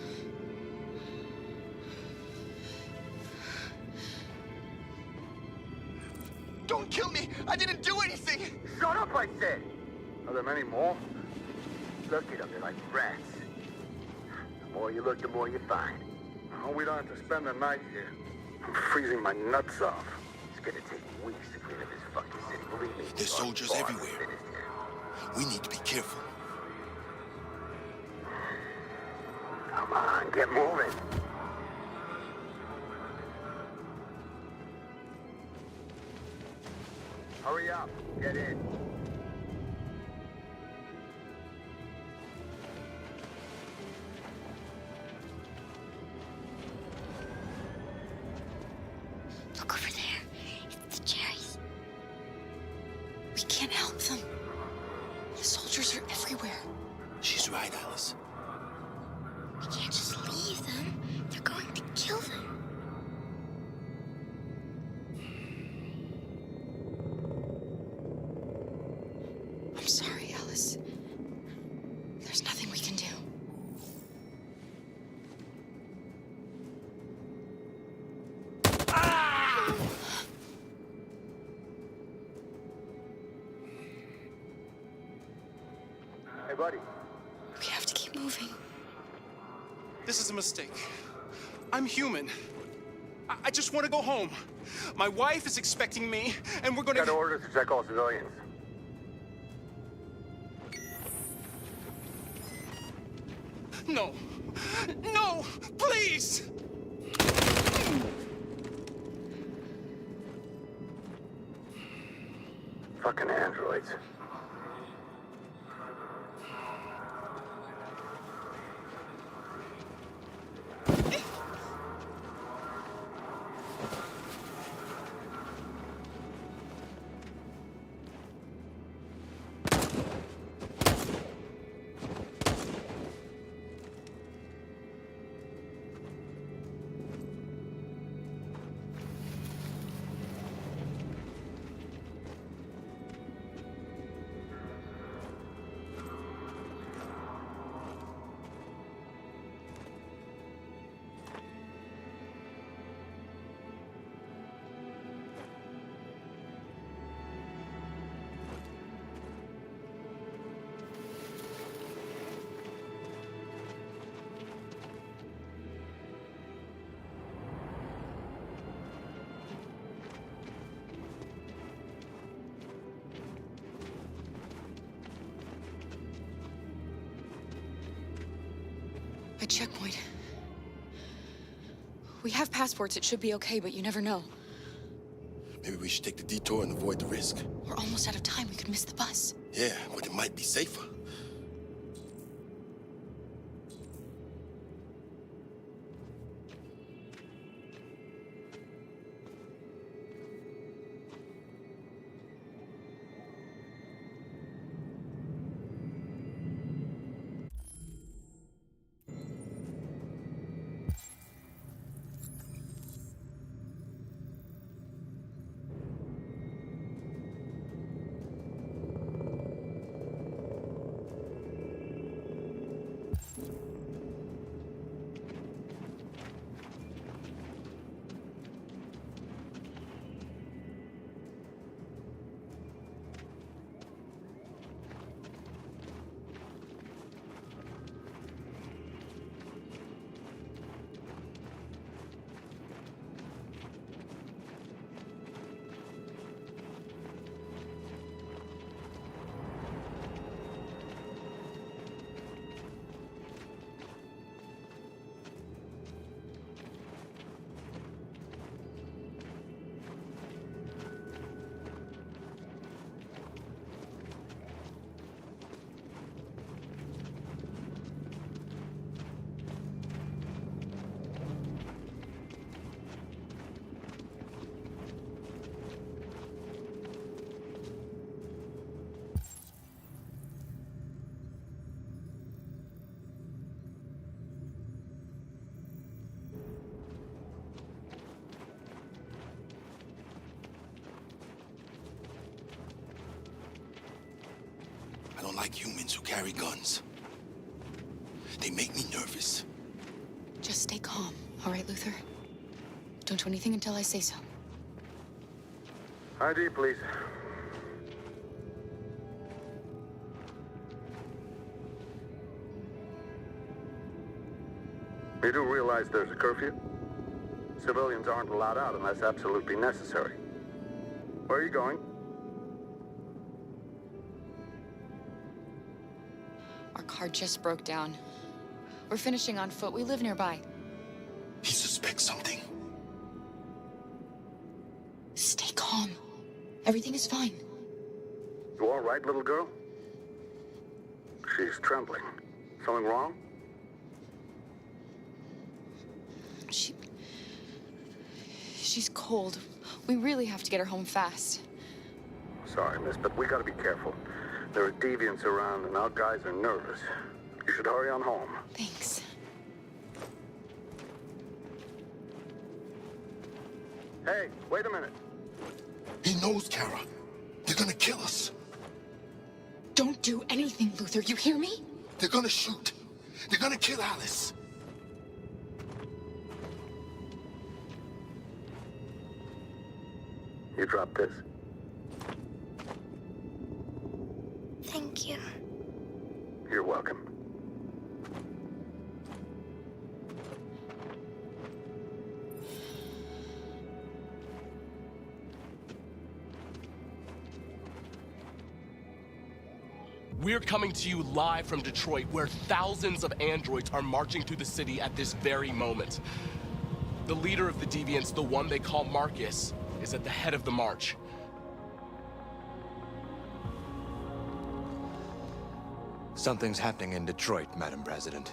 Don't kill me! I didn't do anything! Shut up, I said! Are there many more? Look at them, they're like rats. The more you look, the more you find. Oh, we don't have to spend the night here. I'm freezing my nuts off. It's gonna take weeks to clean up this fucking city. Believe me. There's soldiers everywhere. We need to be careful. Come on, get moving. Hurry up, get in. Look over there. It's the cherries. We can't help them. The soldiers are everywhere. She's right, Alice. We can't just leave them. They're going to kill them. I'm sorry, Alice. There's nothing we can do. Hey, buddy. We have to keep moving. This is a mistake. I'm human. I just want to go home. My wife is expecting me, and we're gonna... Got orders to check all civilians. No. No! Please! Fucking androids. A checkpoint. We have passports, it should be okay, but you never know. Maybe we should take the detour and avoid the risk. We're almost out of time, we could miss the bus. Yeah, but it might be safer. like humans who carry guns. They make me nervous. Just stay calm, all right, Luther? Don't do anything until I say so. ID, please. You do realize there's a curfew? Civilians aren't allowed out unless absolutely necessary. Where are you going? Our car just broke down. We're finishing on foot. We live nearby. He suspects something. Stay calm. Everything is fine. You all right, little girl? She's trembling. Something wrong? She's cold. We really have to get her home fast. Sorry, miss, but we gotta be careful. There are deviants around and our guys are nervous. You should hurry on home. Thanks. Hey, wait a minute. He knows, Kara. They're gonna kill us. Don't do anything, Luther. You hear me? They're gonna shoot. They're gonna kill Alice. You drop this. Thank you. You're welcome. We're coming to you live from Detroit, where thousands of androids are marching through the city at this very moment. The leader of the deviants, the one they call Marcus, is at the head of the march. Something's happening in Detroit, Madam President.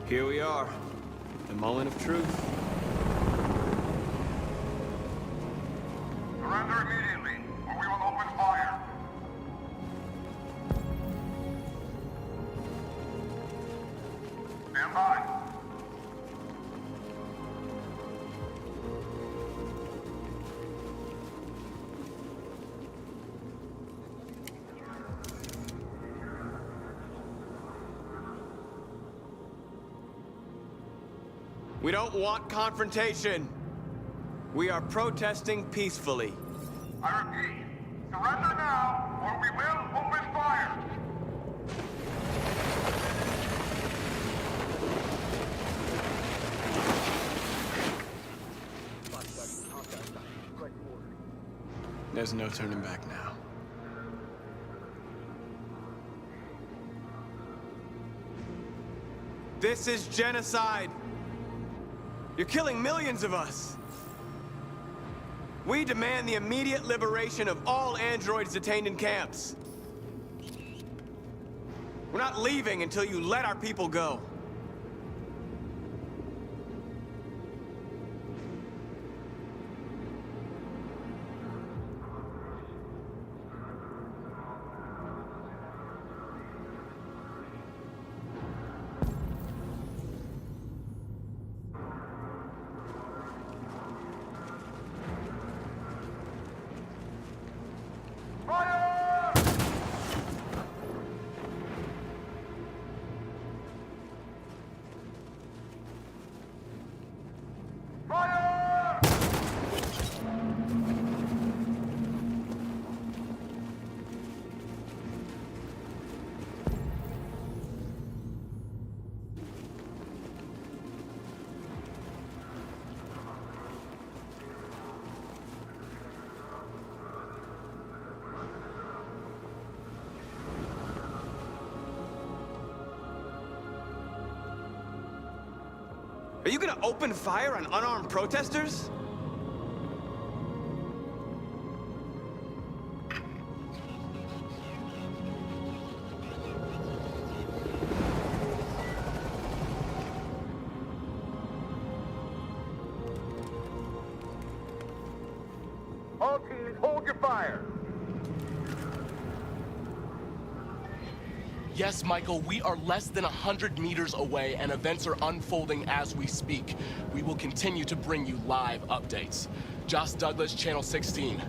Here we are, the moment of truth. Surrender immediately, or we will open fire. Stand by. We don't want confrontation. We are protesting peacefully. I repeat, surrender now, or we will open fire. There's no turning back now. This is genocide. You're killing millions of us. We demand the immediate liberation of all androids detained in camps. We're not leaving until you let our people go. Are you gonna open fire on unarmed protesters? All teams, hold your fire. Yes, Michael, we are less than 100 meters away, and events are unfolding as we speak. We will continue to bring you live updates. Josh Douglas, Channel 16.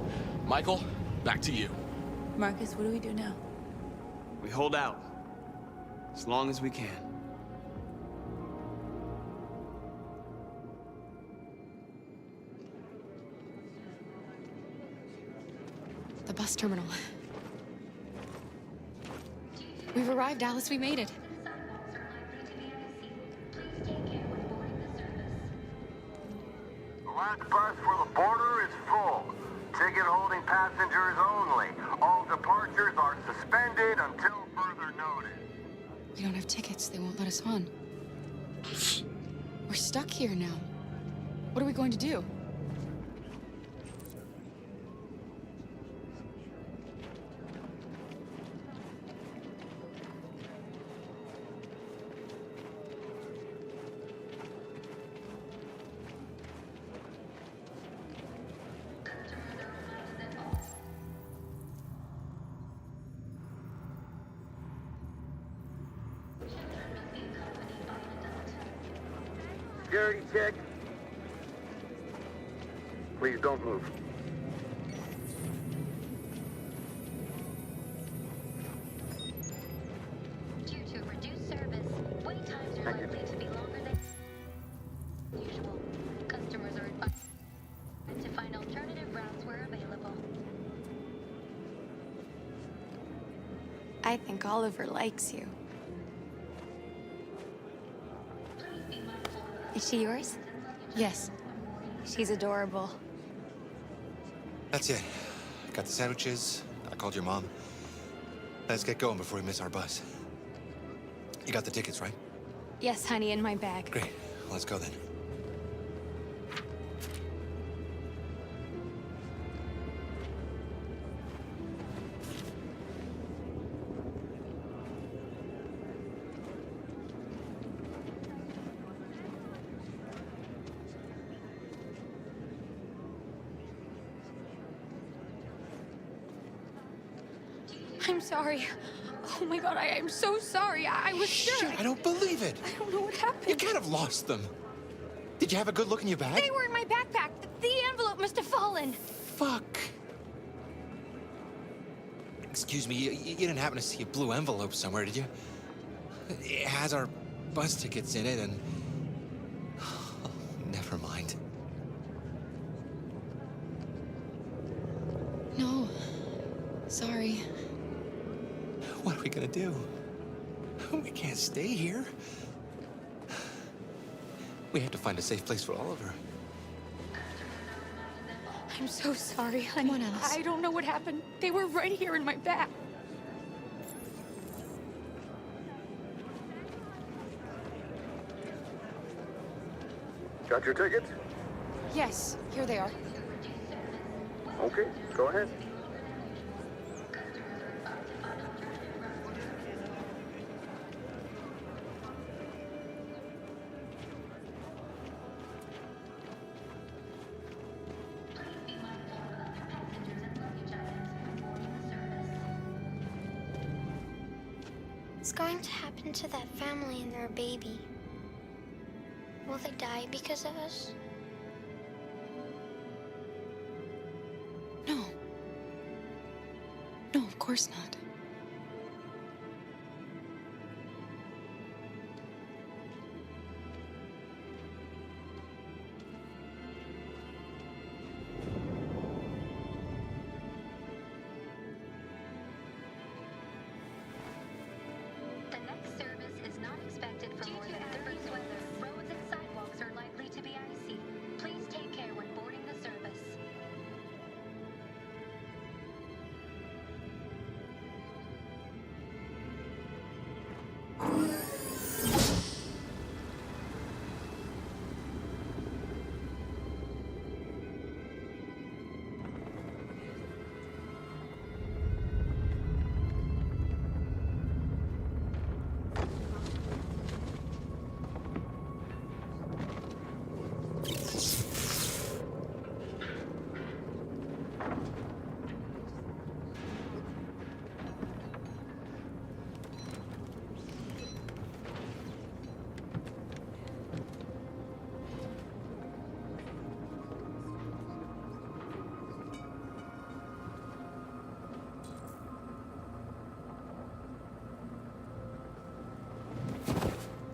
Michael, back to you. Marcus, what do we do now? We hold out. As long as we can. The bus terminal. We've arrived, Alice. We made it. The last bus for the border is full. Ticket-holding passengers only. All departures are suspended until further notice. We don't have tickets. They won't let us on. We're stuck here now. What are we going to do? Security check. Please don't move. Due to reduced service, wait times are likely to be longer than usual. Customers are advised to find alternative routes where available. I think Oliver likes you. Is she yours? Yes. She's adorable. That's it. Got the sandwiches. I called your mom. Let's get going before we miss our bus. You got the tickets, right? Yes, honey, in my bag. Great. Let's go then. I'm sorry. Oh my god, I'm so sorry. I was sure. Shit, I don't believe it. I don't know what happened. You can't have lost them. Did you have a good look in your bag? They were in my backpack. The envelope must have fallen. Fuck. Excuse me, you didn't happen to see a blue envelope somewhere, did you? It has our bus tickets in it and... never mind. No. Sorry. What are we gonna do? We can't stay here. We have to find a safe place for Oliver. I'm so sorry, honey. Come on, Alice. I don't know what happened. They were right here in my bag. Got your tickets? Yes, here they are. Okay, go ahead. What's going to happen to that family and their baby? Will they die because of us? No. No, of course not. The next service is not expected for more than 30 weather. Roads and sidewalks are likely to be icy. Please take care when boarding the service.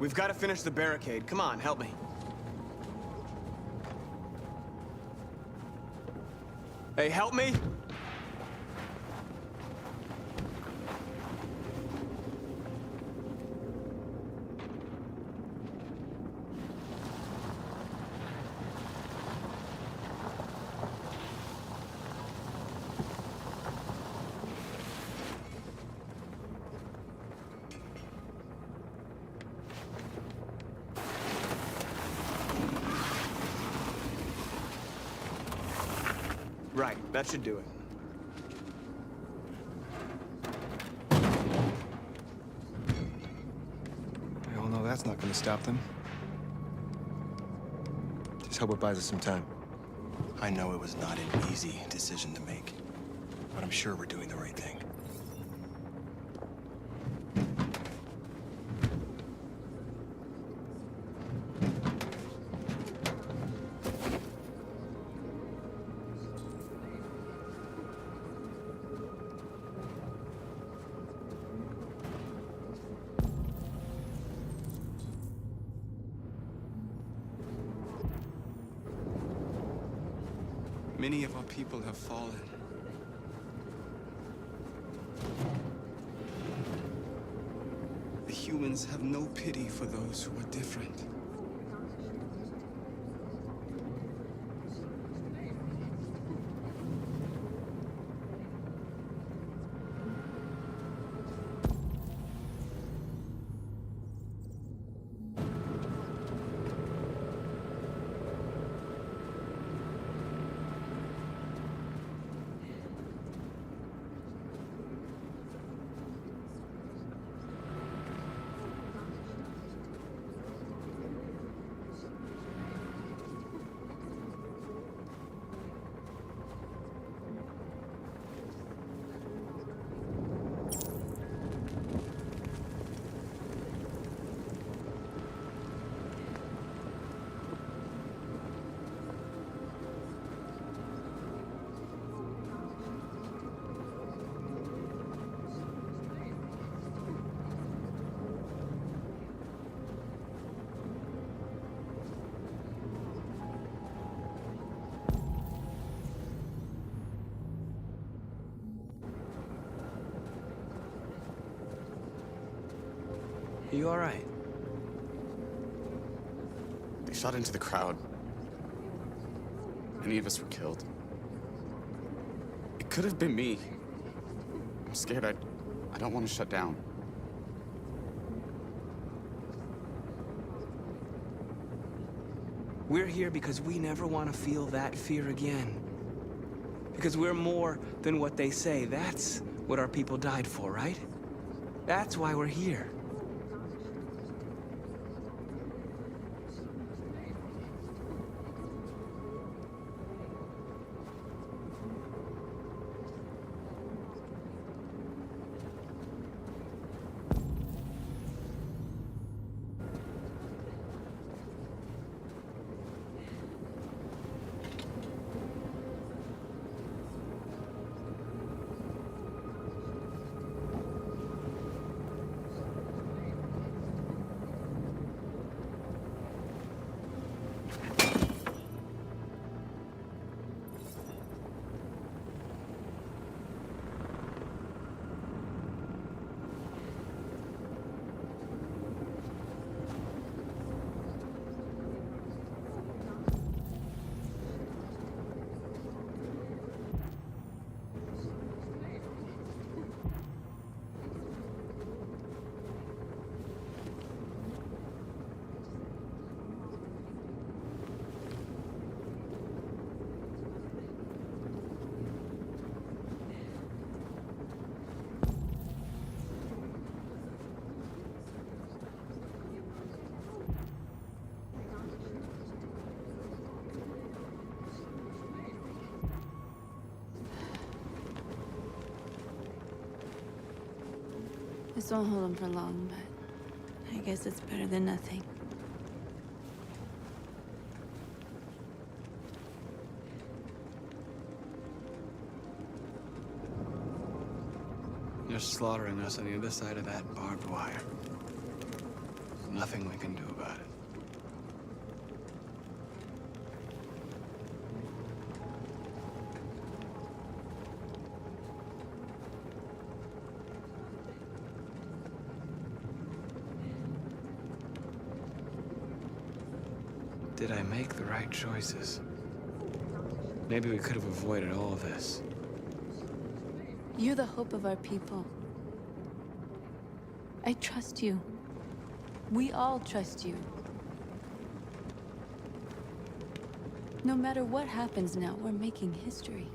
We've got to finish the barricade. Come on, help me. Hey, help me! Right, that should do it. We all know that's not gonna stop them. Just hope it buys us some time. I know it was not an easy decision to make, but I'm sure we're doing the right thing. Many of our people have fallen. The humans have no pity for those who are different. Are you all right? They shot into the crowd. Many of us were killed. It could have been me. I'm scared. I don't want to shut down. We're here because we never want to feel that fear again. Because we're more than what they say. That's what our people died for, right? That's why we're here. This won't hold him for long, but I guess it's better than nothing. You're slaughtering us on the other side of that barbed wire. nothing we can do about it. Did I make the right choices? Maybe we could have avoided all of this. You're the hope of our people. I trust you. We all trust you. No matter what happens now, we're making history.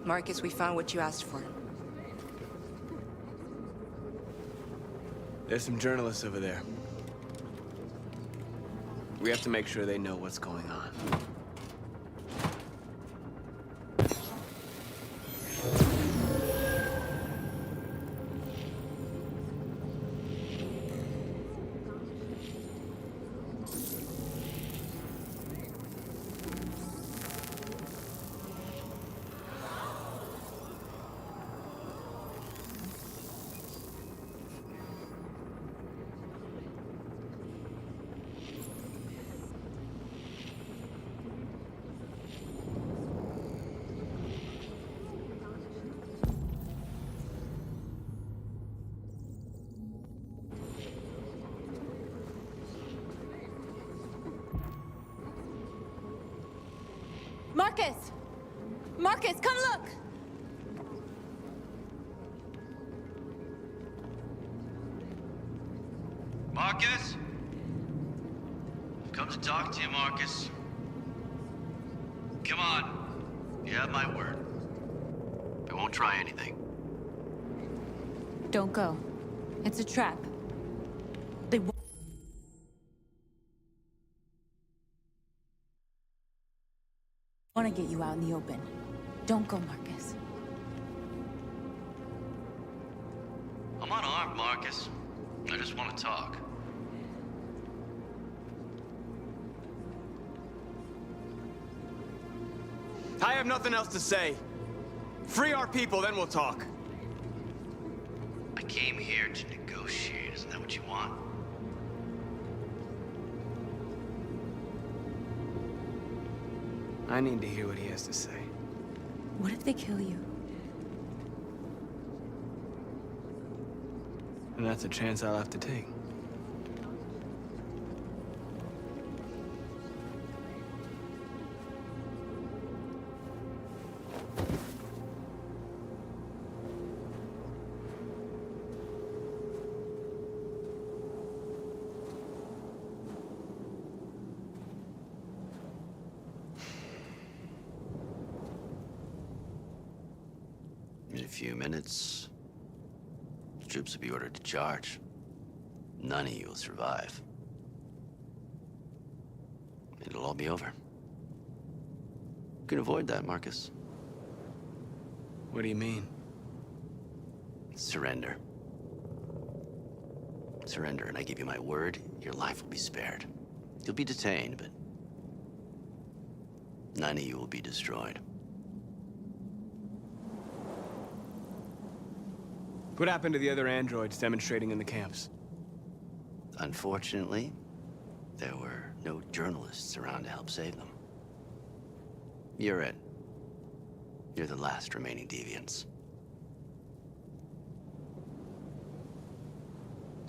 Marcus, we found what you asked for. There's some journalists over there. We have to make sure they know what's going on. Marcus! Marcus, come look! Marcus? I've come to talk to you, Marcus. Come on. You have my word. I won't try anything. Don't go. It's a trap. They want to get you out in the open. Don't go, Marcus. I'm unarmed, Marcus. I just want to talk. I have nothing else to say. Free our people, then we'll talk. I came here to negotiate. Isn't that what you want? I need to hear what he has to say. What if they kill you? And that's a chance I'll have to take. In a few minutes, the troops will be ordered to charge. None of you will survive. It'll all be over. You can avoid that, Marcus. What do you mean? Surrender. Surrender, and I give you my word, your life will be spared. You'll be detained, but none of you will be destroyed. What happened to the other androids demonstrating in the camps? Unfortunately, there were no journalists around to help save them. You're it. You're the last remaining deviants.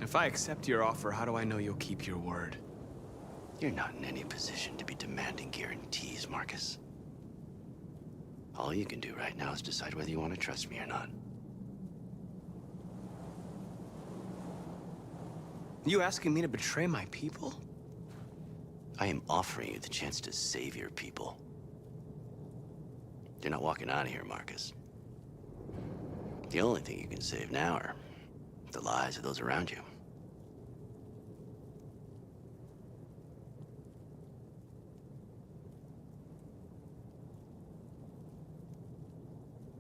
If I accept your offer, how do I know you'll keep your word? You're not in any position to be demanding guarantees, Marcus. All you can do right now is decide whether you want to trust me or not. You asking me to betray my people? I am offering you the chance to save your people. You're not walking out of here, Marcus. The only thing you can save now are the lives of those around you.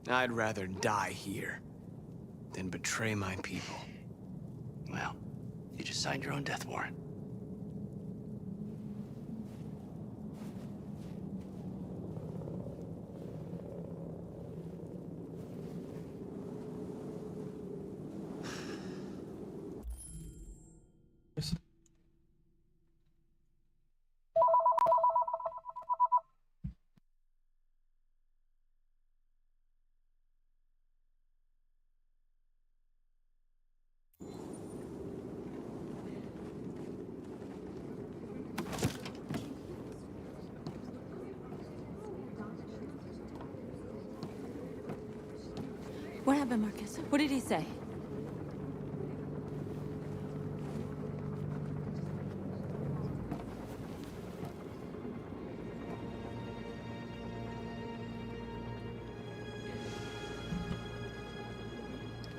I'd rather die here than betray my people. Well, you just signed your own death warrant. What happened, Marcus? What did he say?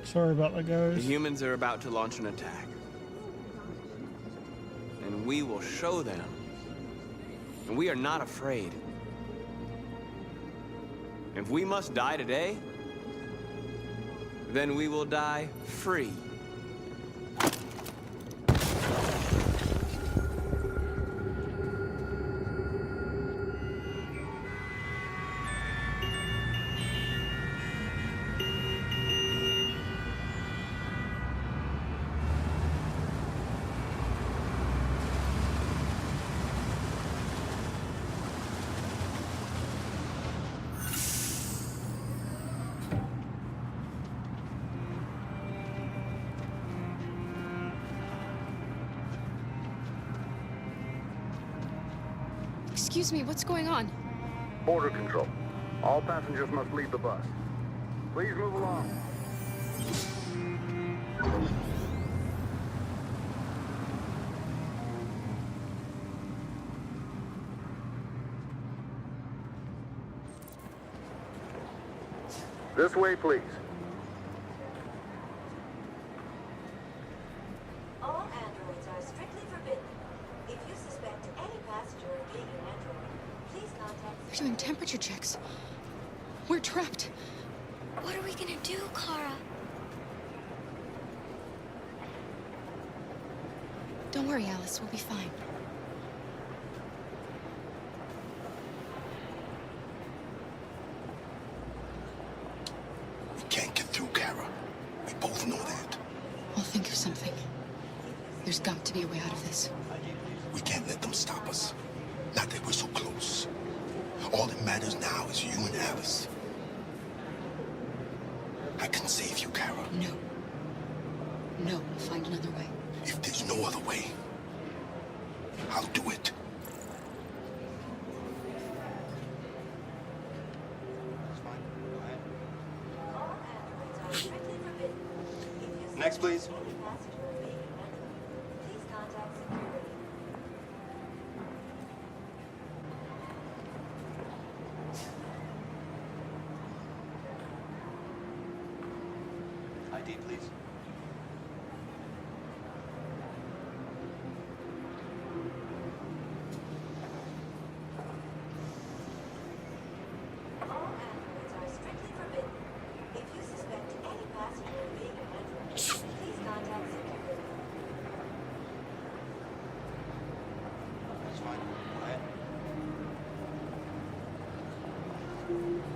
Sorry about that, guys. The humans are about to launch an attack. And we will show them. And we are not afraid. If we must die today, then we will die free. Excuse me, what's going on? Border control. All passengers must leave the bus. Please move along. This way, please. All androids are strictly forbidden. If you suspect any passenger of being an android, please contact... They're doing temperature checks. We're trapped. What are we gonna do, Kara? Don't worry, Alice. We'll be fine. We can't get through, Kara. We both know that. I'll think of something. There's got to be a way out of this. We can't let them stop us. Not that we're so close. All that matters now is you and Alice. I can save you, Kara. No. No, we'll find another way. If there's no other way, I'll do it. Next, please. ID, please.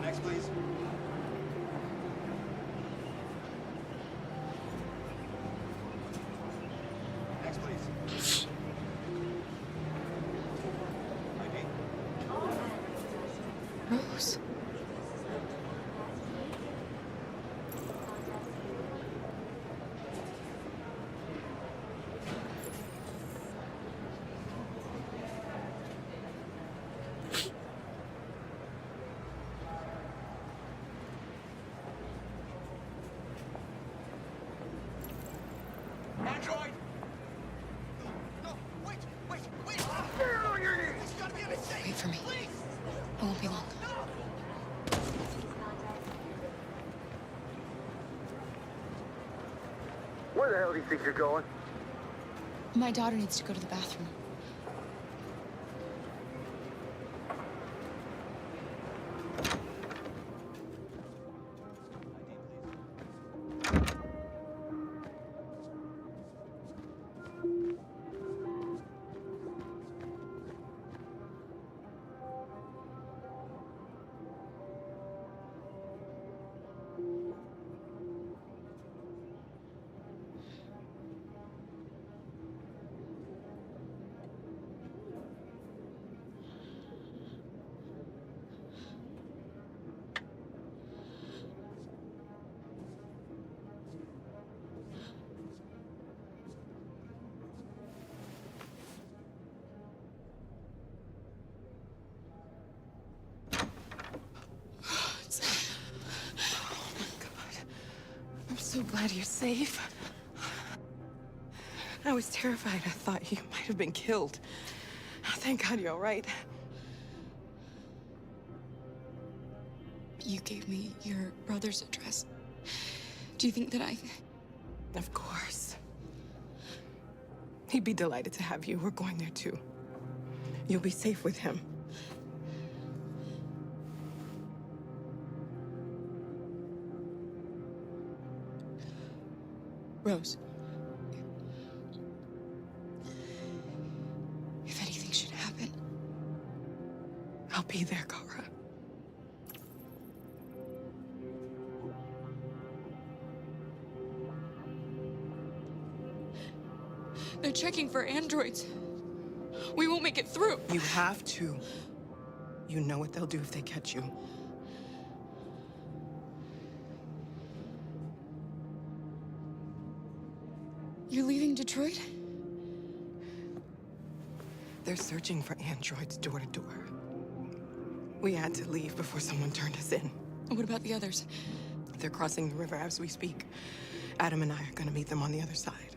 Next, please. Next, please. ID. Rose. the hell do you think you're going? My daughter needs to go to the bathroom. I'm so glad you're safe. I was terrified. I thought you might have been killed. Thank God you're all right. You gave me your brother's address. Do you think that I... Of course. He'd be delighted to have you. We're going there too. You'll be safe with him. Rose. If anything should happen... I'll be there, Kara. They're checking for androids. We won't make it through. You have to. You know what they'll do if they catch you. You're leaving Detroit? They're searching for androids door to door. We had to leave before someone turned us in. What about the others? They're crossing the river as we speak. Adam and I are gonna meet them on the other side.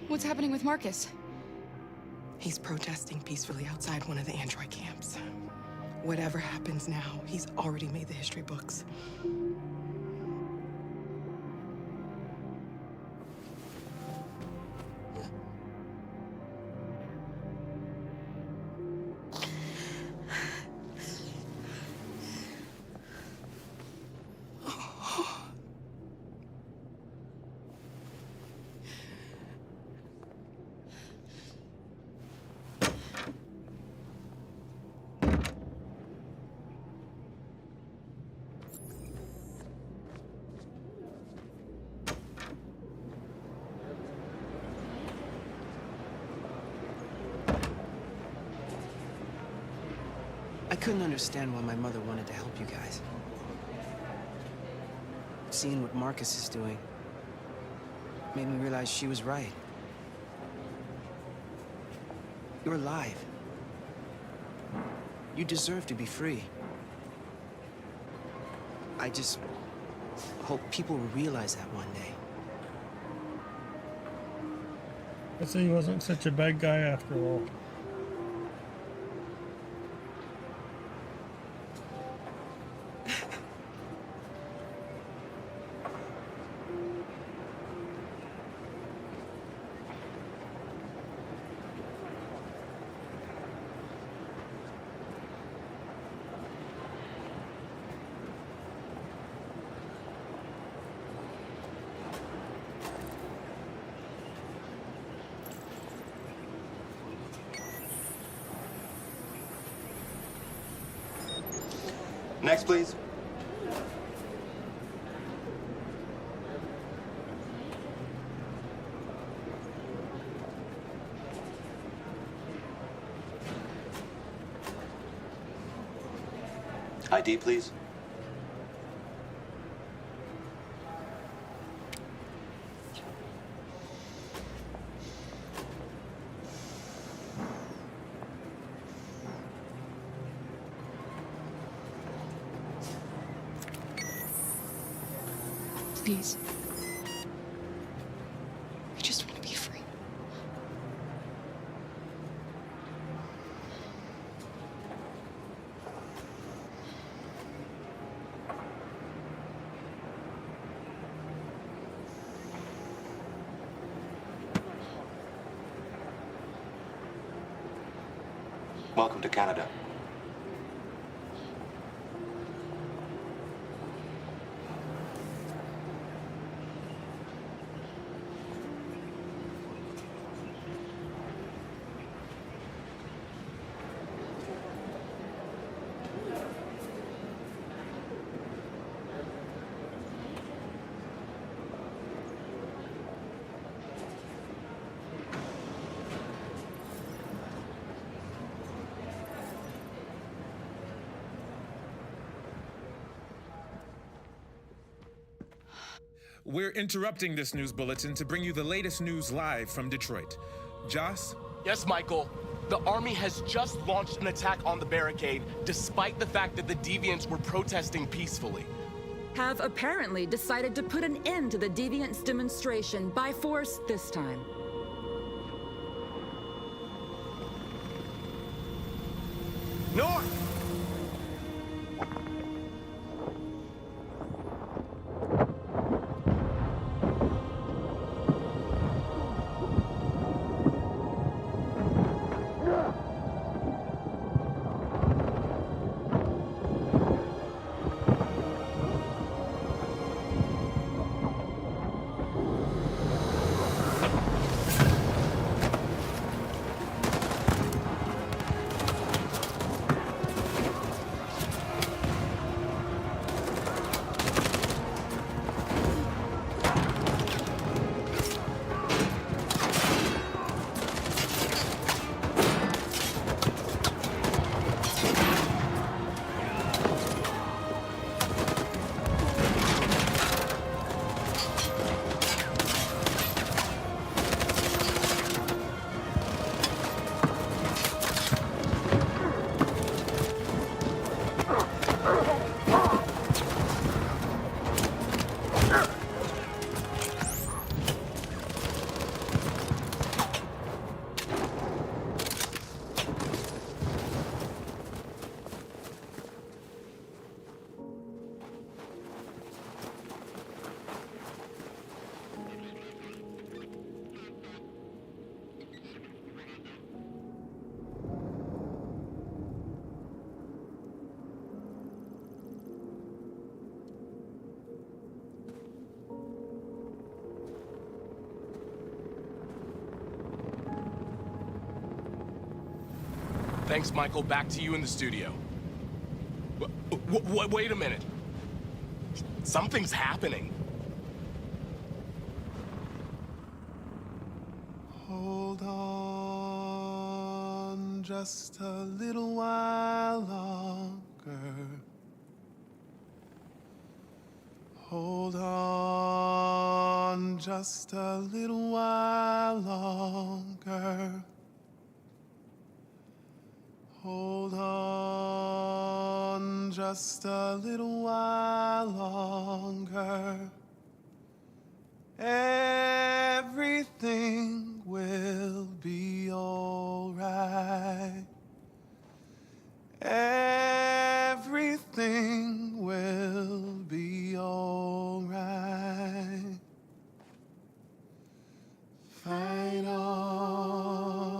What's happening with Marcus? He's protesting peacefully outside one of the android camps. Whatever happens now, he's already made the history books. I couldn't understand why my mother wanted to help you guys. Seeing what Marcus is doing made me realize she was right. You're alive. You deserve to be free. I just hope people will realize that one day. I see he wasn't such a bad guy after all. Next, please. ID, please. Please. I just want to be free. Welcome to Canada. We're interrupting this news bulletin to bring you the latest news live from Detroit. Joss? Yes, Michael. The army has just launched an attack on the barricade, despite the fact that the Deviants were protesting peacefully. Have apparently decided to put an end to the Deviants' demonstration by force this time. North! Thanks, Michael. Back to you in the studio. Wait a minute. Something's happening. Hold on just a little while longer. Hold on just a little while longer. Hold on just a little while longer. Everything will be alright. Everything will be alright. Fight on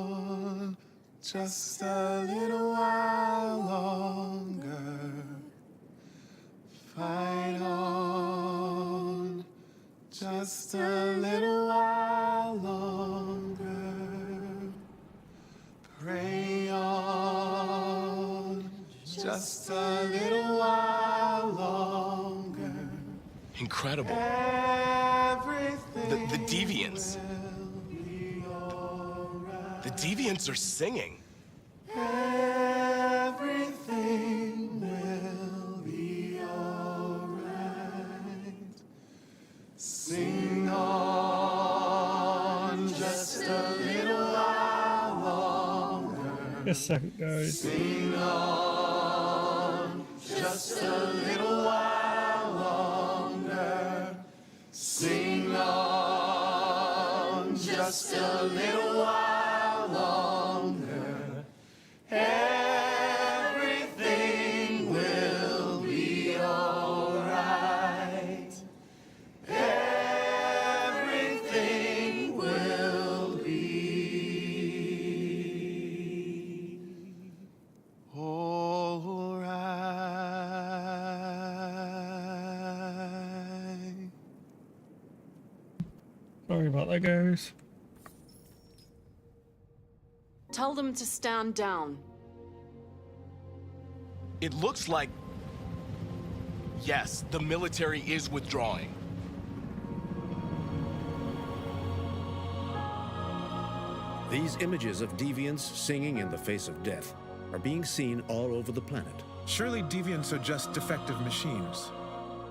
just a little while longer. Fight on just a little while longer. Pray on just a little while longer. Incredible. The Deviants. The Deviants are singing. Everything will be alright. Sing on just a little while longer. Yes, guys. Sing on just a little while longer. Sing on just a little while longer. Everything will be alright. Everything will be Sorry about that, guys. Tell them to stand down. It looks like... yes, the military is withdrawing. These images of deviants singing in the face of death are being seen all over the planet. Surely deviants are just defective machines.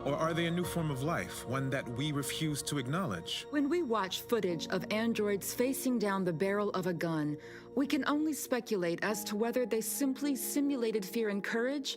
Or are they a new form of life, one that we refuse to acknowledge? When we watch footage of androids facing down the barrel of a gun, we can only speculate as to whether they simply simulated fear and courage,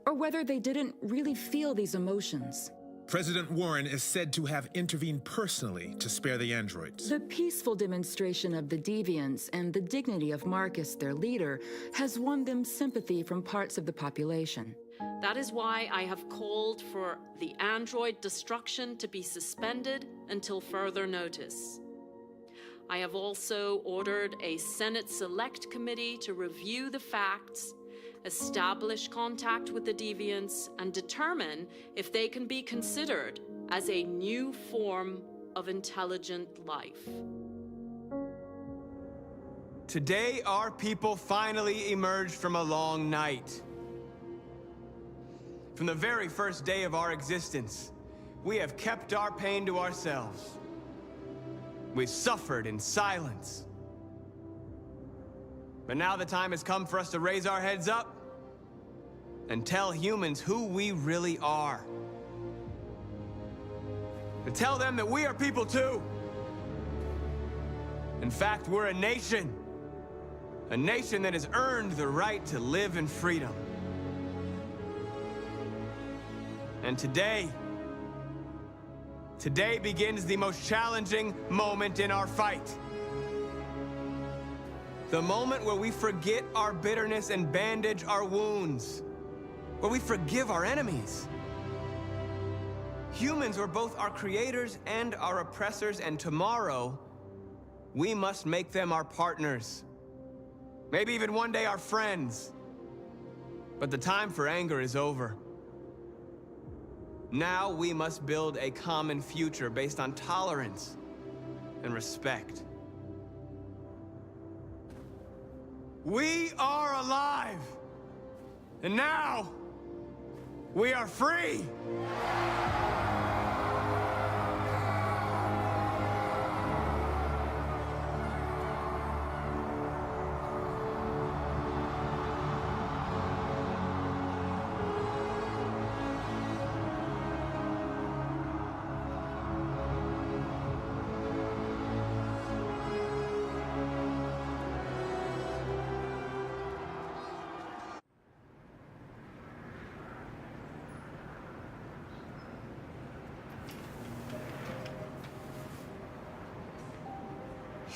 or whether they didn't really feel these emotions. President Warren is said to have intervened personally to spare the androids. The peaceful demonstration of the deviants and the dignity of Marcus, their leader, has won them sympathy from parts of the population. That is why I have called for the android destruction to be suspended until further notice. I have also ordered a Senate Select Committee to review the facts, establish contact with the deviants, and determine if they can be considered as a new form of intelligent life. Today, our people finally emerged from a long night. From the very first day of our existence, we have kept our pain to ourselves. We've suffered in silence. But now the time has come for us to raise our heads up and tell humans who we really are. To tell them that we are people too. In fact, we're a nation that has earned the right to live in freedom. And today begins the most challenging moment in our fight. The moment where we forget our bitterness and bandage our wounds. Where we forgive our enemies. Humans are both our creators and our oppressors, and tomorrow, we must make them our partners. Maybe even one day our friends. But the time for anger is over. Now we must build a common future based on tolerance and respect. We are alive! And now, we are free!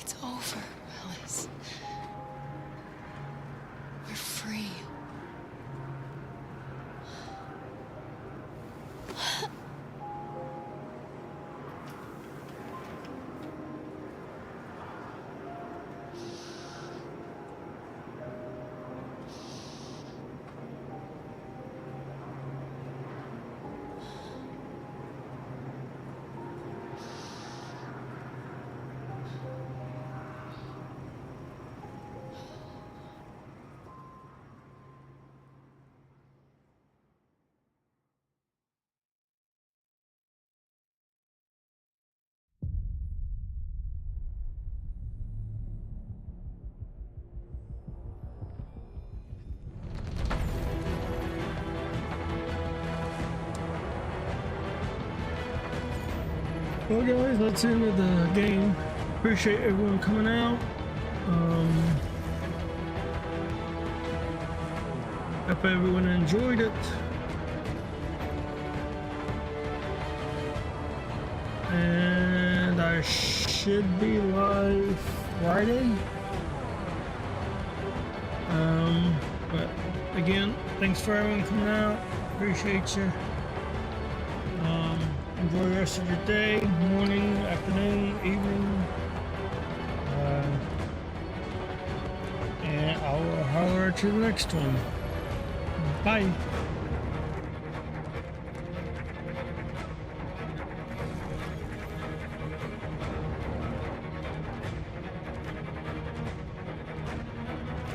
It's over, Alice. We're free. Well, guys, that's the end of the game. Appreciate everyone coming out. Hope everyone enjoyed it. And I should be live Friday. But again, thanks for everyone coming out. Appreciate you. Enjoy the rest of your day, morning, afternoon, evening. And I'll holler at you the next one. Bye.